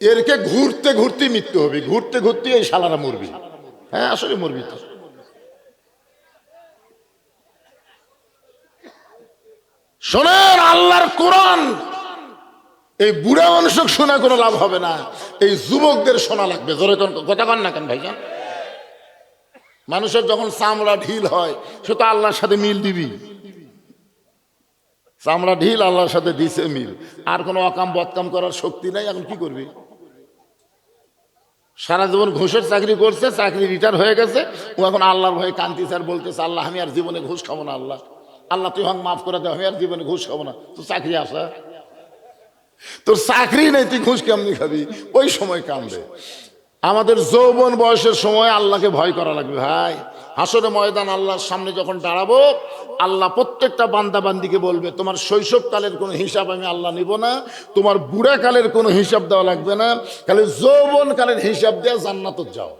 এরকে ঘুরতে ঘুরতে মৃত্যু হবে, ঘুরতে ঘুরতে এই শালারা মরবি। হ্যাঁ আসলে মরবি তো। শোনেন, আল্লাহর কোরআন এই বুড়া মানুষকে শোনা কোনো লাভ হবে না, এই যুবকদের শোনা লাগবে। জোরে কথা কন না কেন ভাইজান? মানুষের যখন চামড়া ঢিল হয় সে তো আল্লাহর সাথে মিল দিবি। চামড়া ঢিল আল্লাহর সাথে দিছে মিল, আর কোনো অকাম বদকাম করার শক্তি নাই। এখন কি করবি? সারা জীবন ঘুষের চাকরি করছে, চাকরি রিটায়ার হয়ে গেছে, ও এখন আল্লাহর ভয়ে কান্দিছে আর বলতেছে আল্লাহ আমি আর জীবনে ঘুষ খাবো না, আল্লাহ আল্লাহ তুই আমাকে মাফ করে দে, আমি আর জীবনে ঘুষ খাবো না। তো চাকরি আসা, তোর চাকরি নেই, তুই ঘুষ কেমনি খাবি? ওই সময় কান্দে। আমাদের যৌবন বয়সের সময় আল্লাহকে ভয় করা লাগবে ভাই। হাসরের ময়দান আল্লাহর সামনে যখন দাঁড়াবো, আল্লাহ প্রত্যেকটা বান্দা বান্দিকে বলবে তোমার শৈশবকালের কোনো হিসাব আমি আল্লাহ নিব না, তোমার বুড়াকালের কোনো হিসাব দেওয়া লাগবে না, খালি যৌবনকালের হিসাব দেওয়া জান্নাত যাও।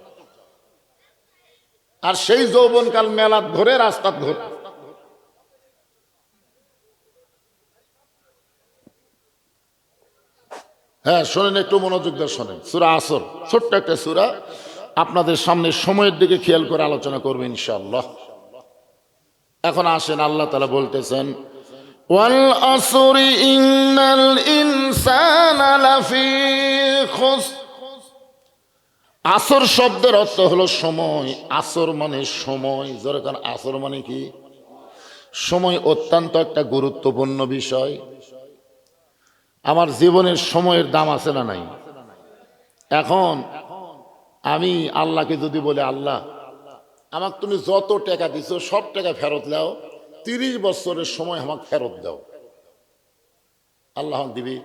আর সেই যৌবনকাল মেলাত ঘরে, রাস্তাত ঘরে। হ্যাঁ শোনেন, একটু মনোযোগ দিয়ে শোনেন। সূরা আসর, ছোট্ট একটা সূরা, আপনাদের সামনে সময়ের দিকে খেয়াল করে আলোচনা করবে ইনশাআল্লাহ। এখন আসেন, আল্লাহ তাআলা বলতেছেন ওয়াল আসরি ইন্নাল ইনসানা লাফি খুসর। আসর শব্দের অর্থ হলো সময়। আসর মানে সময়। জোরে কারণ আসর মানে কি? সময় অত্যন্ত একটা গুরুত্বপূর্ণ বিষয়। আমার জীবনের সময়ের দাম আছে না নাই? এখন আমি আল্লাহকে যদি বলি আল্লাহ আমাকে তুমি যত টাকা দিছো সব টাকা ফেরত দাও, 30 বছরের সময় আমাকে ফেরত দাও, আল্লাহ দিবি?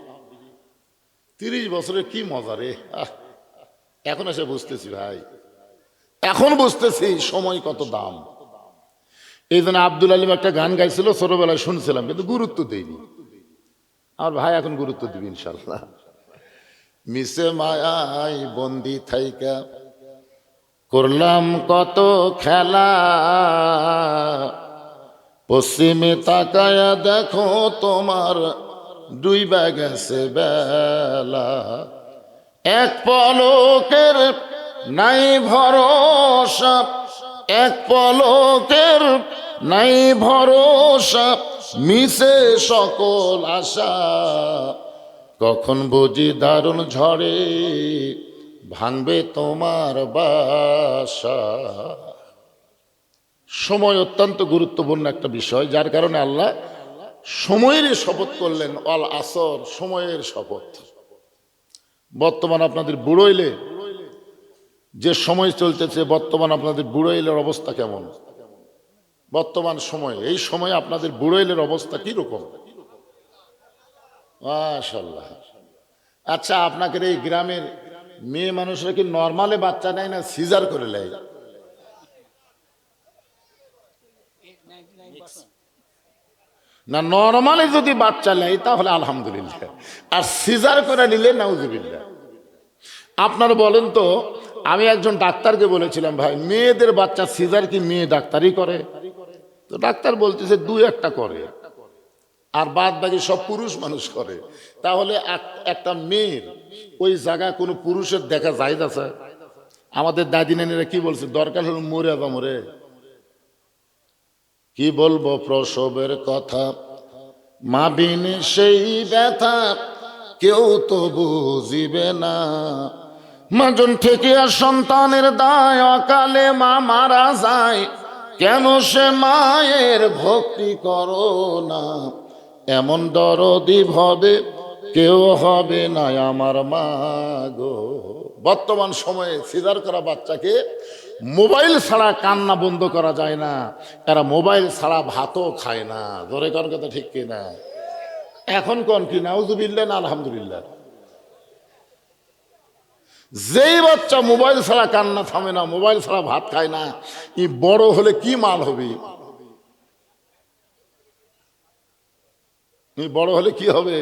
30 বছরের কি মজা রে। এখন এসে বুঝতেছি ভাই, এখন বুঝতেছি সময় কত দাম। এই জন্য আব্দুল আলিম একটা গান গাইছিল, ছোটবেলায় শুনছিলাম কিন্তু গুরুত্ব দেইনি। আমার ভাই এখন গুরুত্ব দিবি ইনশাল্লাহ। মিশে মায়াই বন্দি থাইকা করলাম কত খেলা, পশ্চিমে তাকায়া দেখো তোমার ডুইবা গেছে বেলা, এক পলকের নাই ভরসা, এক পলকের নাই ভরসা, মিশে সকল আশা, কখন বুঝি দারুণ ঝড়ে ভাঙবে তোমার বাসা। সময় অত্যন্ত গুরুত্বপূর্ণ একটা বিষয়, যার কারণে আল্লাহ সময়ের শপথ করলেন, অল আসর, সময়ের শপথ। বর্তমান আপনাদের বুড়োইলে যে সময় চলতেছে, বর্তমান আপনাদের বুড়োইলের অবস্থা কেমন? বর্তমান সময়, এই সময় আপনাদের বুড়োইলের অবস্থা কি রকম? মাশাআল্লাহ। আচ্ছা, আপনাদের এই গ্রামের মেয়ে মানুষরা কি নর্মালে বাচ্চা নেয় না সিজার করে নেয়? না, নর্মালি যদি বাচ্চা নেয় তাহলে আলহামদুলিল্লাহ, আর সিজার করে নিলে নাউজুবিল্লাহ। আপনারা বলেন তো, আমি একজন ডাক্তারকে বলেছিলাম, ভাই মেয়েদের বাচ্চা সিজার কি মেয়ে ডাক্তারই করে? তো ডাক্তার বলতেছে 2-1টা করে, আর বাদ বাকি সব পুরুষ মানুষ করে। তাহলে একটা মেয়ের ওই জায়গায় কোনো পুরুষের দেখা যায় আছে? আমাদের দাদি নানিরা কি বলছে, দরকার হলো মরে বা মরে। কি বলবো প্রসবের কথা, মা বিন সেই ব্যথা কেউ তো বুঝিবে না, মাজন থেকে আর সন্তানের দায়, অকালে মা মারা যায়, কেন সে মায়ের ভক্তি করো না, এমন দরদি ভবে কেউ হবে না আমার মা গো। বর্তমান সময়ে সিজার করা বাচ্চাকে মোবাইল ছাড়া কান্না বন্ধ করা যায় না, এরা মোবাইল ছাড়া ভাতও খায় না। ধরে কর কথা ঠিক কিনা? এখন কোন কি নাউজুবিল্লাহ না আলহামদুলিল্লাহ? যেই বাচ্চা মোবাইল ছাড়া কান্না থামে না, মোবাইল ছাড়া ভাত খায় না, ই বড় হলে কি মাল হবে? বড় হলে কি হবে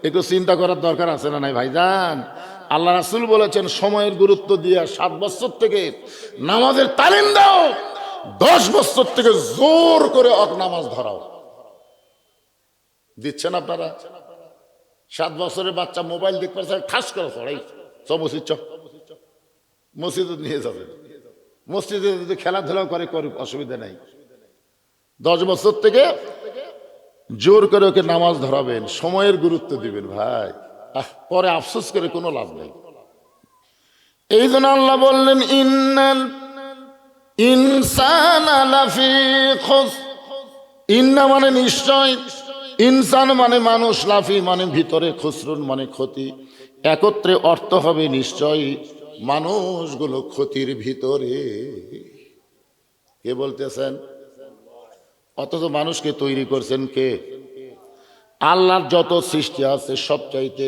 একটু চিন্তা করার দরকার আছে না নাই ভাইজান? আল্লাহ রাসূল বলেছেন, সময়ের গুরুত্ব দিয়ে 7 বছর থেকে নামাজের তালিম দাও, 10 বছর থেকে জোর করে নামাজ ধরাও। দিচ্ছেন আপনারা? 7 বছরের বাচ্চা মোবাইল দেখতে পারছে, ঠাস করে চড়াই সব মসজিদে নিয়ে যাবেন, মসজিদে যদি খেলাধুলাও করে করুক, অসুবিধা নাই। 10 বছর থেকে জোর করে ওকে নামাজ ধরাবেন, সময়ের গুরুত্ব দিবেন ভাই। পরে আফসোস করে কোনো লাভ নেই। এই জন্য আল্লাহ বললেন, ইন্নাল ইনসানা লাফি খুসর, ইন্না মানে নিশ্চয়, ইনসান মানে মানুষ, লাফি মানে ভিতরে, খুসরুন মানে ক্ষতি। একত্রে অর্থ হবে নিশ্চয় মানুষগুলো ক্ষতির ভিতরে। কে বলতেছেন? অথচ মানুষকে তৈরি করছেন কে? আল্লাহর যত সৃষ্টি আছে সবচাইতে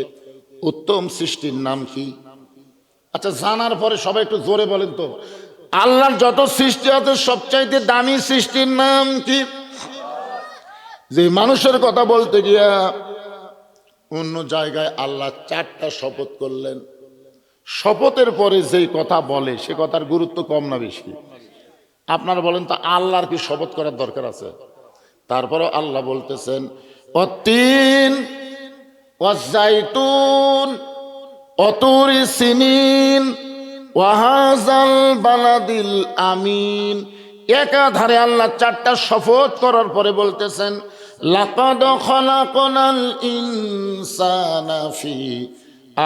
উত্তম সৃষ্টির নাম কি? আচ্ছা, জানার পরে সবাই একটু জোরে বলেন তো, আল্লাহর যত সৃষ্টি আছে সবচাইতে দামি সৃষ্টির নাম কি? যে মানুষের কথা বলতে গিয়া অন্য জায়গায় আল্লাহ 4টা শপথ করলেন, শপথের পরে যেই কথা বলে সে কথার গুরুত্ব কম না বেশি? আপনারা বলেন তো, আল্লাহর কি শপথ করার দরকার আছে? তারপরে আল্লাহ বলতেছেন, অতীন ওয়াজাইতুন অতুরি সিনিন ওয়াহাজাল বালাদিল আমিন। একাধারে আল্লাহ 4টা শপথ করার পরে বলতেছেন, লাকাদ খলাকনাল ইনসানা ফি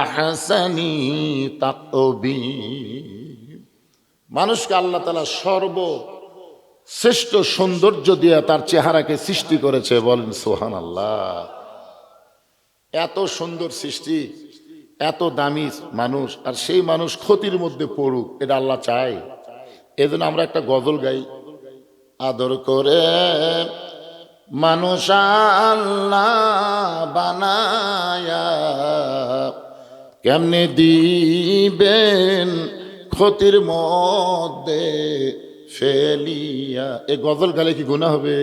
আহসানি তাকবীর। মানুষকে আল্লাহ তাআলা সর্বশ্রেষ্ঠ সৌন্দর্য দিয়ে তার চেহারাকে সৃষ্টি করেছে। বলেন সুবহানাল্লাহ। এত সুন্দর সৃষ্টি, এত দামি মানুষ, আর সেই মানুষ ক্ষতির মধ্যে পড়ুক, এটা আল্লাহ চায়? এজন্য আমরা একটা গজল গাই, আদর করে মানুষ আল্লাহ বানায়া কেমনে দিবেন ক্ষতির মধ্যে ফেলিয়া। এই গজল গালে কি গুনাহ হবে?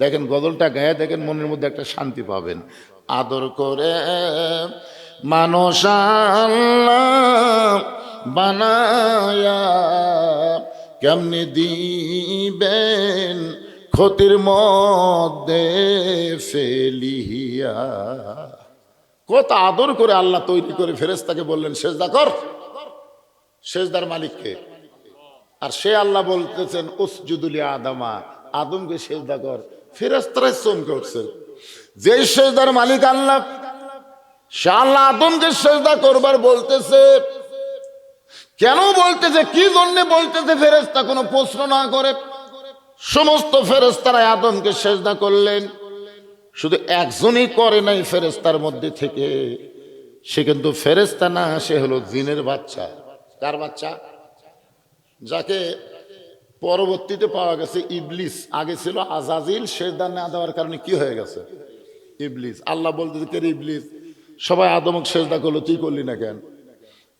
দেখেন গজলটা গায়ে দেখেন, মনের মধ্যে একটা শান্তি পাবেন। আদর করে মানুষ আল্লাহ বানায়া কেমনে দিবেন ক্ষতির মধ্যে ফেলিয়া। কত আদর করে আল্লাহ তৈরি করে ফেরেশতাকে বললেন সেজদা কর। সেজদার মালিককে। আর সে আল্লাহ বলতেছেন উসজুদুলি আদামা, আদমকে সেজদা কর। ফেরেশতারা চমকে উঠছেন। যে সেজদার মালিক আল্লাহ, সে আল্লাহ আদমকে সেজদা করবার বলতেছে। কেন বলতেছে, কি জন্য বলতেছে? ফেরেশতা কোনো প্রশ্ন না করে সমস্ত ফেরেশতারা আদমকে সেজদা করলেন। শুধু একজনই করে নাই ফেরেশতার মধ্যে থেকে, সে কিন্তু ফেরেশতা না, সে হলো জিনের বাচ্চা। কার বাচ্চা? যাকে পরবর্তীতে পাওয়া গেছে ইবলিস। আগে ছিল আজাজিল, সেজদা না দেওয়ার কারণে কি হয়ে গেছে? ইবলিস। আল্লাহ বলতেছে কে রে ইবলিস? সবাই আদমকে সেজদা করলো, তুই করলি না কেন?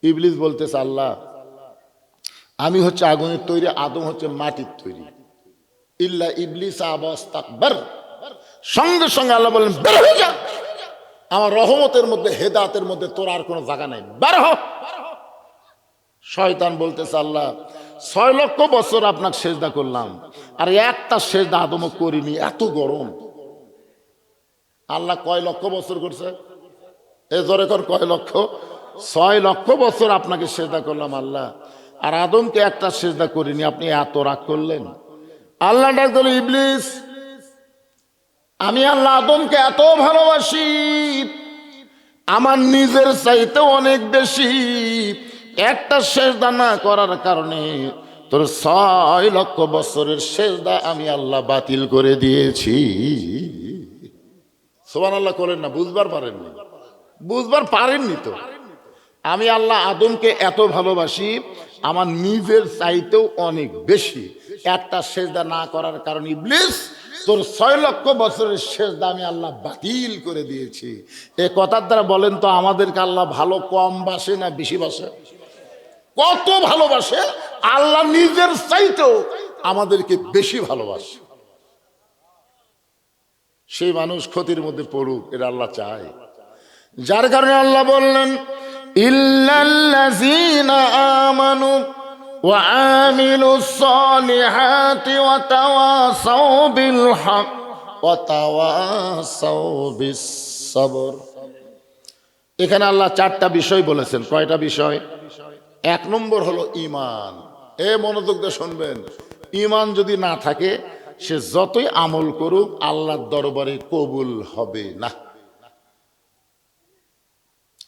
ইবলিস বলতেছে আল্লাহ আমি হচ্ছে আগুনের তৈরি, আদম হচ্ছে মাটির তৈরি। ইল্লা ইবলিস আবা ইস্তাকবার। সঙ্গে সঙ্গে আল্লাহ বললেন বের হয়ে যা, আমার রহমতের মধ্যে হেদায়েতের মধ্যে তোর আর কোনো জায়গা নাই, বের হ। শয়তান বলতেছে আল্লাহ 6 লক্ষ বছর আপনাকে সেজদা করলাম, আর একটা সেজদা আদমও করিনি, এত গরম। আল্লাহ কয় লক্ষ বছর করছে? এ জোরে কর, কয় লক্ষ? 6 লক্ষ বছর আপনাকে সেজদা করলাম আল্লাহ, আর আদমকে একটা সেজদা করিনি, আপনি এত রাগ করলেন। আল্লাহ ডাক দিল ইবলিস, আমি আল্লাহ আদমকে এত ভালোবাসি, আমার নিজের চাইতে অনেক বেশি। একটা সেজদা না করার কারণে তোর 6 লক্ষ বছরের সেজদা আমি আল্লাহ বাতিল করে দিয়েছি। সুবহানাল্লাহ করেন না? বুঝবার পারেননি? বুঝবার পারেননি তো? আমি আল্লাহ আদমকে এত ভালোবাসি, আমার নিজের চাইতেও অনেক বেশি। একটা সেজদা না করার কারণে ইবলিস তোর 6 লক্ষ বছরের সেজদা আমি আল্লাহ বাতিল করে দিয়েছি। এ কথার দ্বারা বলেন তো আমাদেরকে আল্লাহ ভালো কম বাসে না বেশি বাসে? কত ভালোবাসে! আল্লাহ নিজের চাইতেও আমাদেরকে বেশি ভালোবাসে। সেই মানুষ ক্ষতির মধ্যে পড়ুক, এটা আল্লাহ চায়। যার কারণে আল্লাহ বললেন ইল্লাল্লাযীনা আমানু ওয়া আমিলুস সালিহাতি ওয়া তাওয়াসাউ বিল হক ওয়া তাওয়াসাউ বিস সবর। এখানে আল্লাহ 4টা বিষয় বলেছেন। কয়টা বিষয়? 1 নম্বর হলো ঈমান। এ মনোযোগ দিয়ে শুনবেন। ঈমান যদি না থাকে, সে যতই আমল করুক আল্লাহর দরবারে কবুল হবে না।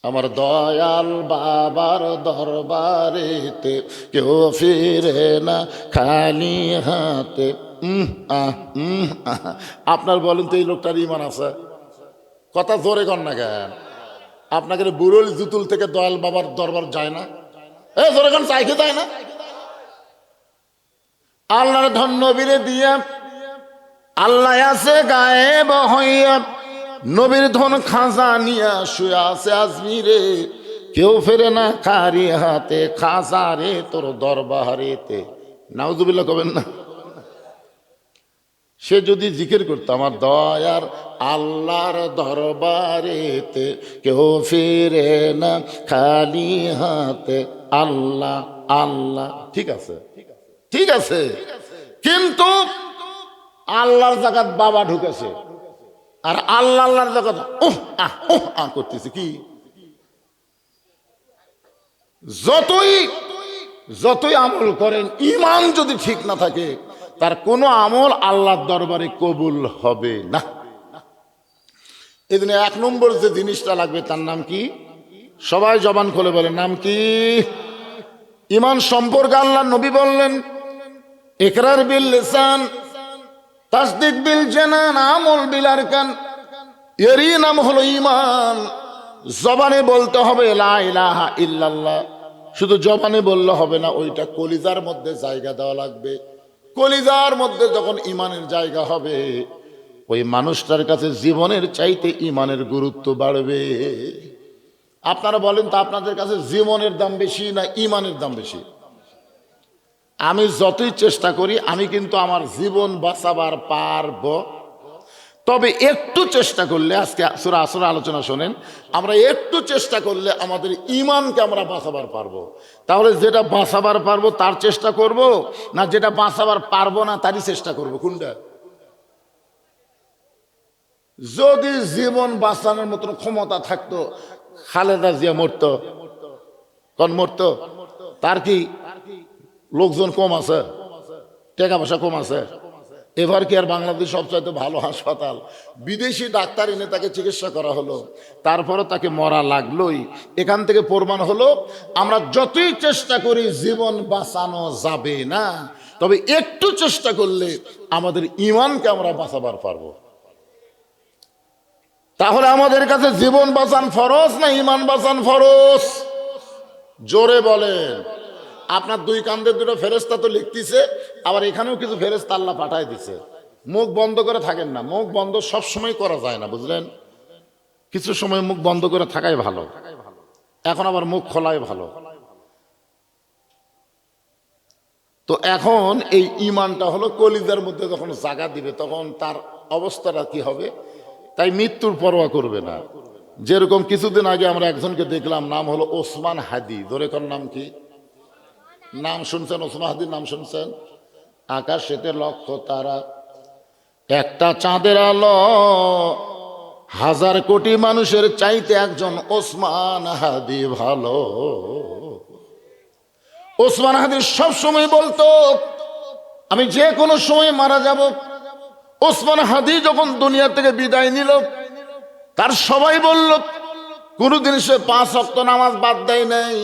আমার দয়াল বাবার দরবারেতে কেউ ফিরে না খালি হাতে। আপনার বলেন তো এই লোকটার ঈমান আছে? কথা জোরে কর না কেন? আপনাকে বুড়োল জুতুল থেকে দয়াল বাবার দরবার যায় না? এ জোরে কন, চাইকে যায় না? আল্লাহর ধন নবীরে দিয়া আল্লাহ আছে গায়েব হইয়া, নবীর ধন খাজা নিয়া শুয়ে আছে আজমিরে, কেউ ফেরে না খারি হাতে, খাজা রে তোর দরবারেতে। নাউজুবিল্লাহ কবেন না? সে যদি জিকির করতো আমার দয়ার আল্লাহর দরবারেতে কেউ ফিরে না খালি হাতে, আল্লাহ আল্লাহ, ঠিক আছে, ঠিক আছে। কিন্তু আল্লাহর জাকাত বাবা ঢুকেছে, আর আল্লাহর জাকাত করতেছে কি? যতই আমল করেন, ঈমান যদি ঠিক না থাকে, তার কোনো আমল আল্লাহর দরবারে কবুল হবে না। এই জন্য 1 নম্বর যে জিনিসটা লাগবে তার নাম কি? সবাই জবান খুলে বলে, নাম কি? ঈমান সম্পর্কে আল্লাহ নবী বললেন ইকরার বিল লিসান, তাসদিক বিল জানান, আমল বিল আরকান। এরই নাম হলো ঈমান। জবানে বলতে হবে লা ইলাহা ইল্লাল্লাহ, শুধু জবানে বললে হবে না, ওইটা কলিজার মধ্যে জায়গা দেওয়া লাগবে। কলিজার মধ্যে যখন ঈমানের জায়গা হবে, ওই মানুষটার কাছে জীবনের চাইতে ঈমানের গুরুত্ব বাড়বে। আপনারা বলেন তো আপনাদের কাছে জীবনের দাম বেশি না ইমানের দাম বেশি? আমি যতই চেষ্টা করি আমি কিন্তু আমার জীবন বাঁচাবার পারবো, তবে একটু চেষ্টা করলে, আজকে সূরা আসরের আলোচনা শোনেন, আমরা একটু চেষ্টা করলে আমাদের ইমানকে আমরা বাঁচাবার পারবো। তাহলে যেটা বাঁচাবার পারবো তার চেষ্টা করব, না যেটা বাঁচাবার পারবো না তারই চেষ্টা করব? কোনটা? যদি জীবন বাঁচানোর মতো ক্ষমতা থাকতো, খালেদা জিয়া মরতো, কোন মরতো? তার কি লোকজন কম আছে, টাকা পয়সা কম আছে? এবার কি আর বাংলাদেশ সবচাইতে ভালো হাসপাতাল, বিদেশি ডাক্তার এনে তাকে চিকিৎসা করা হলো, তারপরও তাকে মরা লাগলোই। এখান থেকে প্রমাণ হলো আমরা যতই চেষ্টা করি জীবন বাঁচানো যাবে না, তবে একটু চেষ্টা করলে আমাদের ইমানকে আমরা বাঁচাবার পারবো। তাহলে আমাদের কাছে জীবন বাঁচান ফরজ না ইমান বাঁচান ফরজ? জোরে বলেন। আপনার দুই কান্দের দুটো ফেরেশতা তো লিখতেছে, আবার এখানেও কিছু ফেরেশতা আল্লাহ পাঠায় দিছে। মুখ বন্ধ করে থাকেন না, মুখ বন্ধ সব সময় করা যায় না, বুঝলেন? কিছু সময় মুখ বন্ধ করে থাকাই ভালো, এখন আবার মুখ খোলাই ভালো। তো এখন এই ইমানটা হলো কলিজার মধ্যে যখন জায়গা দিবে তখন তার অবস্থাটা কি হবে? তাই মৃত্যুর পরোয়া করবে না। যেরকম কিছুদিন আগে আমরা একজনকে দেখলাম, নাম হলো ওসমান হাদি। ধরে কোন নাম কি? নাম শুনছেন? ওসমান হাদির নাম শুনছেন? আকাশেতে লক্ষ তারা, একটা চাঁদের আলো, হাজার কোটি মানুষের চাইতে একজন ওসমান হাদি ভালো। ওসমান হাদি সব সময় বলতো আমি যে কোনো সময় মারা যাব। ওসমান হাদি যখন দুনিয়া থেকে বিদায় নিল, তার সবাই বলল, কোনোদিন সে 5 ওয়াক্ত নামাজ বাদ দেয় নাই,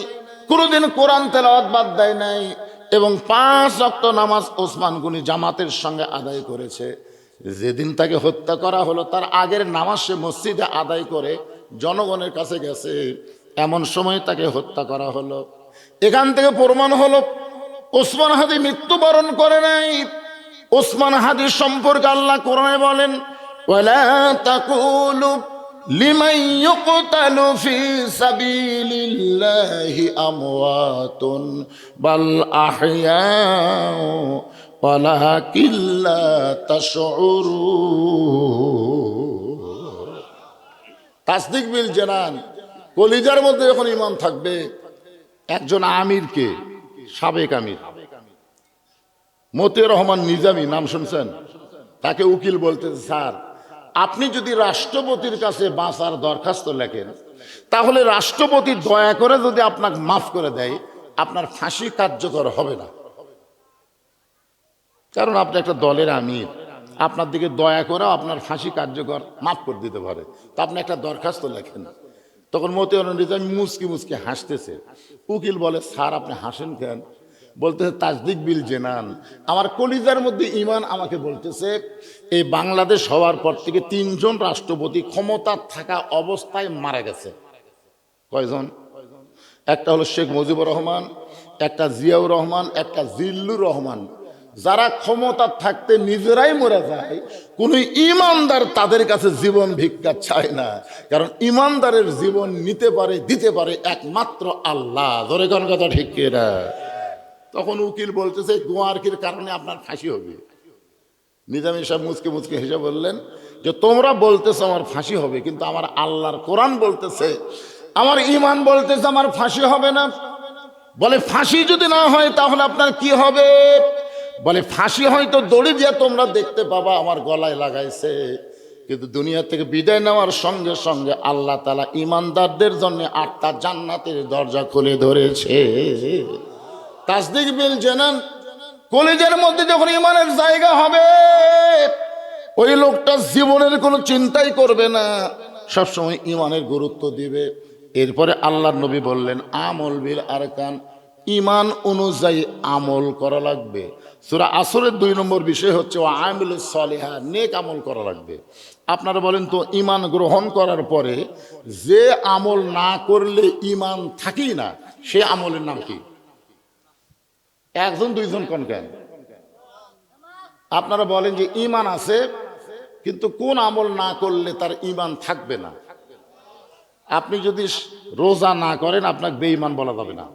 কোনোদিন কোরআন তেলাওয়াত বাদ দেয় নাই, এবং 5 ওয়াক্ত নামাজ ওসমান গনি জামাতের সঙ্গে আদায় করেছে। যেদিন তাকে হত্যা করা হলো তার আগের নামাজ সে মসজিদে আদায় করে জনগণের কাছে গেছে, এমন সময় তাকে হত্যা করা হলো। এখান থেকে প্রমাণ হলো ওসমান হাদি মৃত্যুবরণ করে নাই। ওসমান হাদি সম্পর্কে আল্লাহ কোরআনে বলেন, ওয়ালা তাকুলু লিমান ইউকতালু ফি সাবিলিল্লাহি আমওয়াতুন বাল আহইয়াউ ওয়ালাকিন লা তাশউরুন। তাসদিক বিল জানান, কলিজার মধ্যে যখন ঈমান থাকবে। একজন আমিরকে, সাবেক আমির মতিউর রহমান নিজামী, নাম শুনছেন? তাকে উকিল বলতেছে, স্যার আপনি যদি রাষ্ট্রপতির কাছে বাঁচার দরখাস্ত লেখেন, তাহলে রাষ্ট্রপতি দয়া করে যদি আপনাকে মাফ করে দেয়, আপনার ফাঁসি কার্যকর হবে না, কারণ আপনি একটা দলের আমির, আপনার দিকে দয়া করে আপনার ফাঁসি কার্যকর মাফ করে দিতে পারে, তো আপনি একটা দরখাস্ত লেখেন। তখন মতিউর রহমান নিজামী মুচকি মুচকি হাসতেছে। উকিল বলে, স্যার আপনি হাসেন কেন? বলতেছে, তাসদিক বিল জেনান, আমার কলিজার মধ্যে ঈমান আমাকে বলতেছে এই বাংলাদেশ হওয়ার পর থেকে 3 জন রাষ্ট্রপতি ক্ষমতা থাকা অবস্থায় মারা গেছে। কয়জন? একটা হলো শেখ মুজিবুর রহমান, একটা জিয়াউর রহমান, একটা জিল্লুর রহমান। যারা ক্ষমতা থাকতে নিজেরাই মরে যায়, কোন ইমানদার তাদের কাছে জীবন ভিক্ষা চায় না, কারণ ইমানদারের জীবন নিতে পারে, দিতে পারে একমাত্র আল্লাহ। ধরে কোন কথা ঠিক কিনা? তখন উকিল বলতেছে, গোয়ারকির কারণে আপনার ফাঁসি হবে। নিজামী সাহেব মুচকে মুচকে হেসে বললেন যে, তোমরা বলতেছো আমার ফাঁসি হবে, কিন্তু আমার আল্লাহর কোরআন বলতেছে, আমার ঈমান বলতেছে আমার ফাঁসি হবে না। বলে, ফাঁসি যদি না হয় তাহলে আপনার কি হবে? বলে, ফাঁসি হয়তো দড়ি দিয়ে তোমরা দেখতে পাবা আমার গলায় লাগাইছে, কিন্তু দুনিয়া থেকে বিদায় নেওয়ার সঙ্গে সঙ্গে আল্লাহ তাআলা ঈমানদারদের জন্য 8টা জান্নাতের দরজা খুলে ধরেছে। তাসদিক বিল জানান, কলিজার মধ্যে যখন ঈমানের জায়গা হবে, ওই লোকটা জীবনের কোনো চিন্তাই করবে না, সবসময় ঈমানের গুরুত্ব দিবে। এরপরে আল্লাহর নবী বললেন, আমল বিল আরকান, ঈমান অনুযায়ী আমল করা লাগবে। সূরা আসরের 2 নম্বর বিষয় হচ্ছে ওয়া আমিলুস সলিহা, নেক আমল করা লাগবে। আপনারা বলেন তো, ঈমান গ্রহণ করার পরে যে আমল না করলে ঈমান থাকেই না, সে আমলের নাম কি? 1 জন 2 জন কোন কেন? আপনারা বলেন যে ঈমান আছে, কিন্তু কোন আমল না করলে তার ঈমান থাকবে না? আপনি যদি রোজা না করেন আপনাকে বেঈমান বলা যাবে না।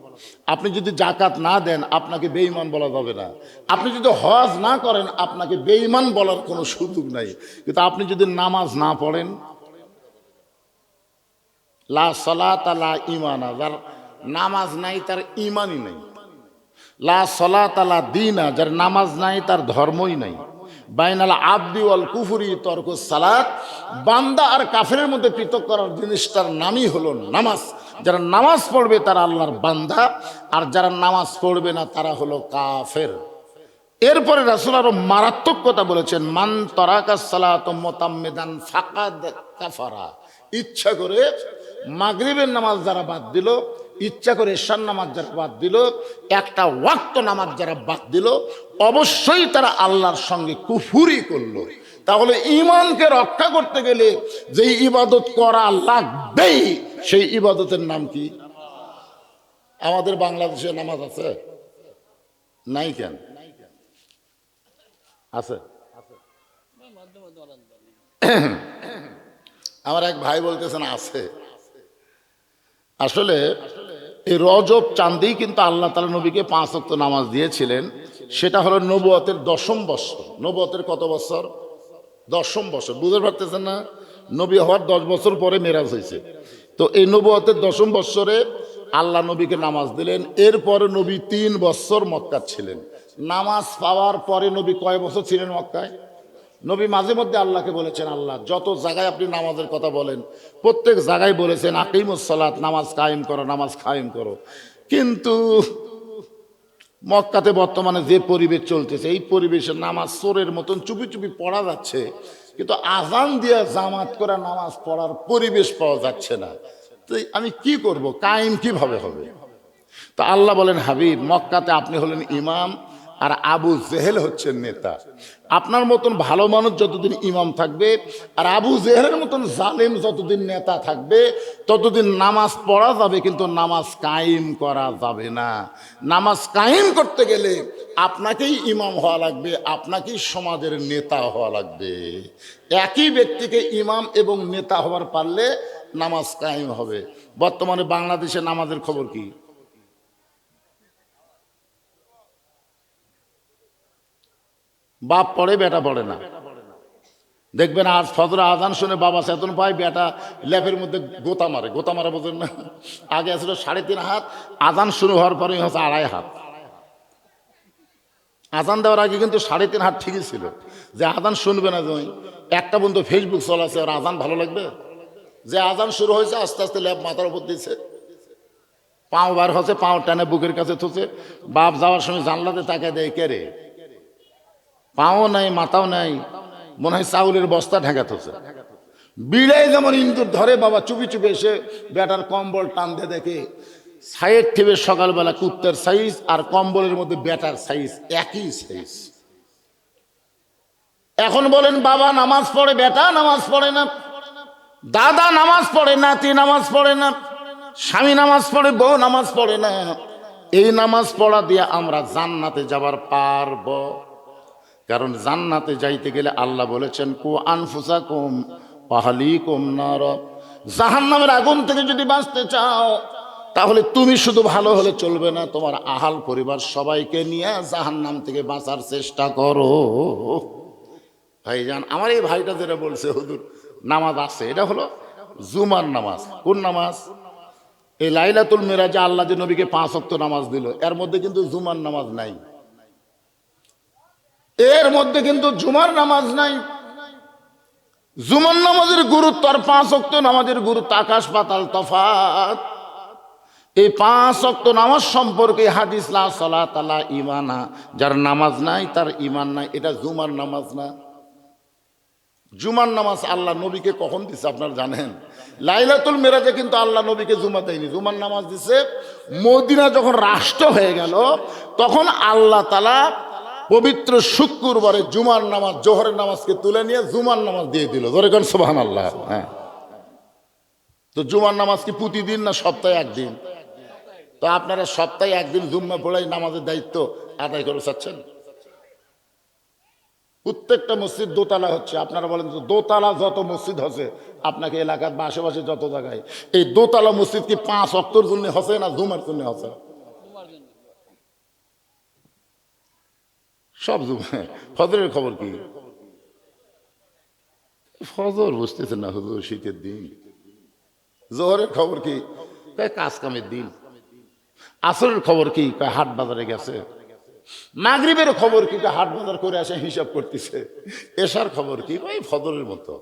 আপনি যদি জাকাত না দেন আপনাকে বেঈমান বলা যাবে না। আপনি যদি হজ না করেন আপনাকে বেঈমান বলার কোনো সুযোগ নাই। কিন্তু আপনি যদি নামাজ না পড়েন, লা সালাতা লা ঈমানা, যার নামাজ নাই তার ঈমানই নাই। লা সালাতা লা দীনা, যার নামাজ নাই তার ধর্মই নাই। বাইনাল আবদি ওয়াল কুফরি তরকুস সালাত, বান্দা আর কাফেরের মধ্যে পৃথক করার জিনিসটার নামই হলো নামাজ। যারা নামাজ পড়বে তারা আল্লাহর বান্দা, আর যারা নামাজ পড়বে না তারা হলো কাফের। এরপরে রাসূল আরো মারাত্মক কথা বলেছেন, মান তারাকাস সালাত মুতাম্মিদান ফাকাদ কাফারা। ইচ্ছা করে মাগরিবের নামাজ যারা বাদ দিল, ইচ্ছা করে এশার নামাজ যারা বাদ দিল, একটা ওয়াক্ত নামাজ যারা বাদ দিল, অবশ্যই তারা আল্লাহর সঙ্গে কুফরি করলো। তাহলে ঈমানকে রক্ষা করতে গেলে যেই ইবাদত করা লাগবেই, সেই ইবাদতের নাম কি? আমাদের বাংলাদেশে নামাজ আছে? নাই কেন? আছে। আমার এক ভাই বলতেছেন আছে। আসলে এই রজব চাঁদেই কিন্তু আল্লাহ তাআলা নবীকে 5 ওয়াক্ত নামাজ দিয়েছিলেন। সেটা হলো নবুয়তের 10ম বছর। নবুয়তের কত বছর? 10ম বছর। বুঝতে পারতেছেন না? নবী হওয়ার 10 বছর পরে মেরাজ হয়েছে। তো এই নবুয়তের 10ম বছরে আল্লাহ নবীকে নামাজ দিলেন। এরপরে নবী 3 বছর মক্কা ছিলেন। নামাজ পাওয়ার পরে নবী কয় বছর ছিলেন মক্কায়? নবী মাঝে মধ্যে আল্লাহকে বলেছেন, আল্লাহ যত জায়গায় আপনি নামাজের কথা বলেন প্রত্যেক জায়গায় বলেছেন আকিমুস সালাত, নামাজ কায়েম করো, নামাজ কায়েম করো। কিন্তু মক্কাতে বর্তমানে যে পরিবেশ চলতেছে, এই পরিবেশে নামাজ চোরের মতন চুপি চুপি পড়া যাচ্ছে, কিন্তু আজান দিয়ে জামাত করে নামাজ পড়ার পরিবেশ পাওয়া যাচ্ছে না। তো আমি কি করব? কায়েম কিভাবে হবে? তো আল্লাহ বলেন, হাবিব মক্কাতে আপনি হলেন ইমাম, আর আবু জেহেল হচ্ছেন নেতা। আপনার মতন ভালো মানুষ যতদিন ইমাম থাকবে, আর আবু জেহেলের মতন জালেম যতদিন নেতা থাকবে, ততদিন নামাজ পড়া যাবে কিন্তু নামাজ কায়েম করা যাবে না। নামাজ কায়েম করতে গেলে আপনাকেই ইমাম হওয়া লাগবে, আপনাকেই সমাজের নেতা হওয়া লাগবে। একই ব্যক্তিকে ইমাম এবং নেতা হওয়ার পারলে নামাজ কায়েম হবে। বর্তমানে বাংলাদেশে নামাজের খবর কি? বাপ পড়ে, বেটা পড়ে না। দেখবেন আজ ফজর আজান শুনে বাবা চেতন পায়, বেটা ল্যাপের মধ্যে গোতা মারে। গোতা মারা বোঝেন না? আগে আসলে 3.5 হাত, আজান শুরু হওয়ার পরে হচ্ছে 2.5 হাত। আজান দেওয়ার আগে কিন্তু 3.5 হাত ঠিকই ছিল। যে আজান শুনবে না, যে একটা বন্ধু ফেসবুক চলাছে, আর আজান ভালো লাগবে? যে আজান শুরু হয়েছে আস্তে আস্তে ল্যাপ মাথার উপর দিচ্ছে, পাও বার হচ্ছে, পাও টানে বুকের কাছে থুছে। বাপ যাওয়ার সময় জানলাতে তাকে দেয়, কে রে? পাও নাই, মাথাও নাই, মনে হয় চাউলের বস্তা ঢাকাত হচ্ছে। বিড়াই যেমন ইন্দুর ধরে, বাবা চুপি চুপি এসে বেটার কম্বল টান দিয়ে দেখে সাইড থেকে সকালবেলা কুত্তার সাইজ আর কম্বলের মধ্যে বেটার সাইজ একই সাইজ। এখন বলেন বাবা নামাজ পড়ে, বেটা নামাজ পড়ে না, দাদা নামাজ পড়ে, নাতি নামাজ পড়ে না, স্বামী নামাজ পড়ে, বউ নামাজ পড়ে না। এই নামাজ পড়া দিয়ে আমরা জান্নাতে যাবার পারবো? কারণ জান্নাতে যাইতে গেলে আল্লাহ বলেছেন, কু আনফুসাকুম ওয়া আহলিকুম নার। জাহান্নামের আগুন থেকে যদি বাঁচতে চাও তাহলে তুমি শুধু ভালো হলে চলবে না, তোমার আহাল পরিবার সবাইকে নিয়ে জাহান্নাম থেকে বাঁচার চেষ্টা করো। ভাইজান, আমার এই ভাইটা যেটা বলছে হুজুর নামাজ আছে, এটা হলো জুমার নামাজ। কোন নামাজ? এই লাইলাতুল মিরাজে আল্লাহ যে নবীকে 5 ওয়াক্ত নামাজ দিল, এর মধ্যে কিন্তু জুমার নামাজ নাই। এর মধ্যে কিন্তু জুমার নামাজ নাই। জুমার নামাজের গুরুত্ব আর 5 ওয়াক্ত নামাজের গুরুত্ব আকাশ পাতাল তফাৎ। এই 5 ওয়াক্ত নামাজ সম্পর্কে হাদিস, লা সালাতা লা ঈমানা, যার নামাজ নাই তার ঈমান নাই। এটা জুমার নামাজ না। জুমার নামাজ আল্লাহ নবীকে কখন দিছে আপনারা জানেন? লাইলাতুল মিরাজে কিন্তু আল্লাহ নবীকে জুমা দেয়নি, জুমার নামাজ দিছে মদিনা যখন রাষ্ট্র হয়ে গেল, তখন আল্লাহ তাআলা পবিত্র শুক্রবারে জুমার নামাজ, জোহরের নামাজকে তুলে নিয়ে জুমার নামাজ দিয়ে দিল। ধরে করেন সুবহানাল্লাহ। হ্যাঁ, তো জুমার নামাজ কি প্রতিদিন না সপ্তাহে একদিন? তো আপনারা সপ্তাহে একদিন জুম্মা পড়াই নামাজের দায়িত্ব আদায় করে চাচ্ছেন? প্রত্যেকটা মসজিদ দোতলা হচ্ছে। আপনারা বলেন তো দোতলা যত মসজিদ হচ্ছে আপনাকে এলাকার বা আশেপাশে যত জায়গায়, এই দোতলা মসজিদ কি 5 ওয়াক্তের জন্য হচ্ছে না জুমার জন্য হচ্ছে? সব জুমা। ফজরের খবর কি? ফজর বুঝতেছেন না হুজুর, শীতের দিন। জোহরের খবর কি? কাজ কামের দিন। আসরের খবর কি? হাট বাজারে গেছে। মাগরিবের খবর কি? হাট বাজার করে আসে হিসাব করতেছে। এশার খবর কি? ওই ফজরের মতো।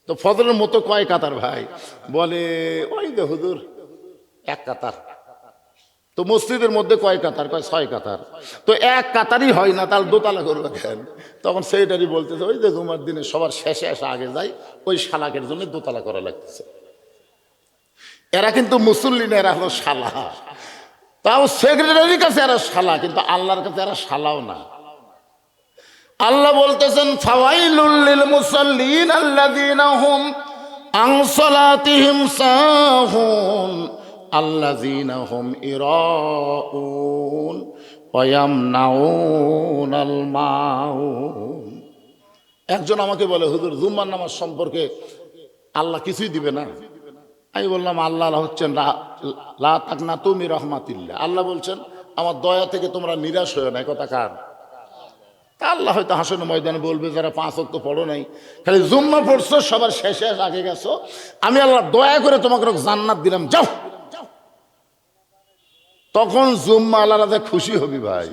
তো ফজরের মতো কয় কাতার ভাই? বলে ওই যে হুজুর 1 কাতার। তো মসজিদের মধ্যে কয় কাতার? কয় 6 কাতার। তো 1 কাতারই হয় না, তার দোতলা করবে কেন? তখন সেইটারই বলতেছে ওই যে জুমার দিনে সবার শেষে এসে আগে যায়, ওই শালাকের জন্য দোতলা করা লাগতেছে। এরা কিন্তু মুসল্লি না, এরা হলো শালা। তাও সেক্রেটারির কাছে এরা শালা, কিন্তু আল্লাহর কাছে এরা শালাও না। আল্লাহ বলতেছেন ফাওয়াইলুল লিল মুসাল্লিন আল্লাযীনা হুম আন সালাতিহিম সাহুন আল্লাযীনা হুম ইরাউন ওয়া ইয়ামনাউনাল মাউন। একজন আমাকে বলে হুজুর জুম্মার নামাজ সম্পর্কে আল্লাহ কিছুই দিবে না। আমি বললাম আল্লাহ হচ্ছেন লা তাকনাতু মির রাহমাতিল্লাহ। আল্লাহ বলছেন আমার দয়া থেকে তোমরা নিরাশ হয়ো না। কথা কার? তা আল্লাহ হয়তো হাসন ময়দানে বলবে যারা 5 ওয়াক্ত পড়ো নাই, খালি জুম্মা পড়ছো, সবার শেষে আগে গেছো, আমি আল্লাহ দয়া করে তোমাকে জান্নাত দিলাম, যাও। তখন জুম্মা আল্লাহরা খুশি হবি ভাই।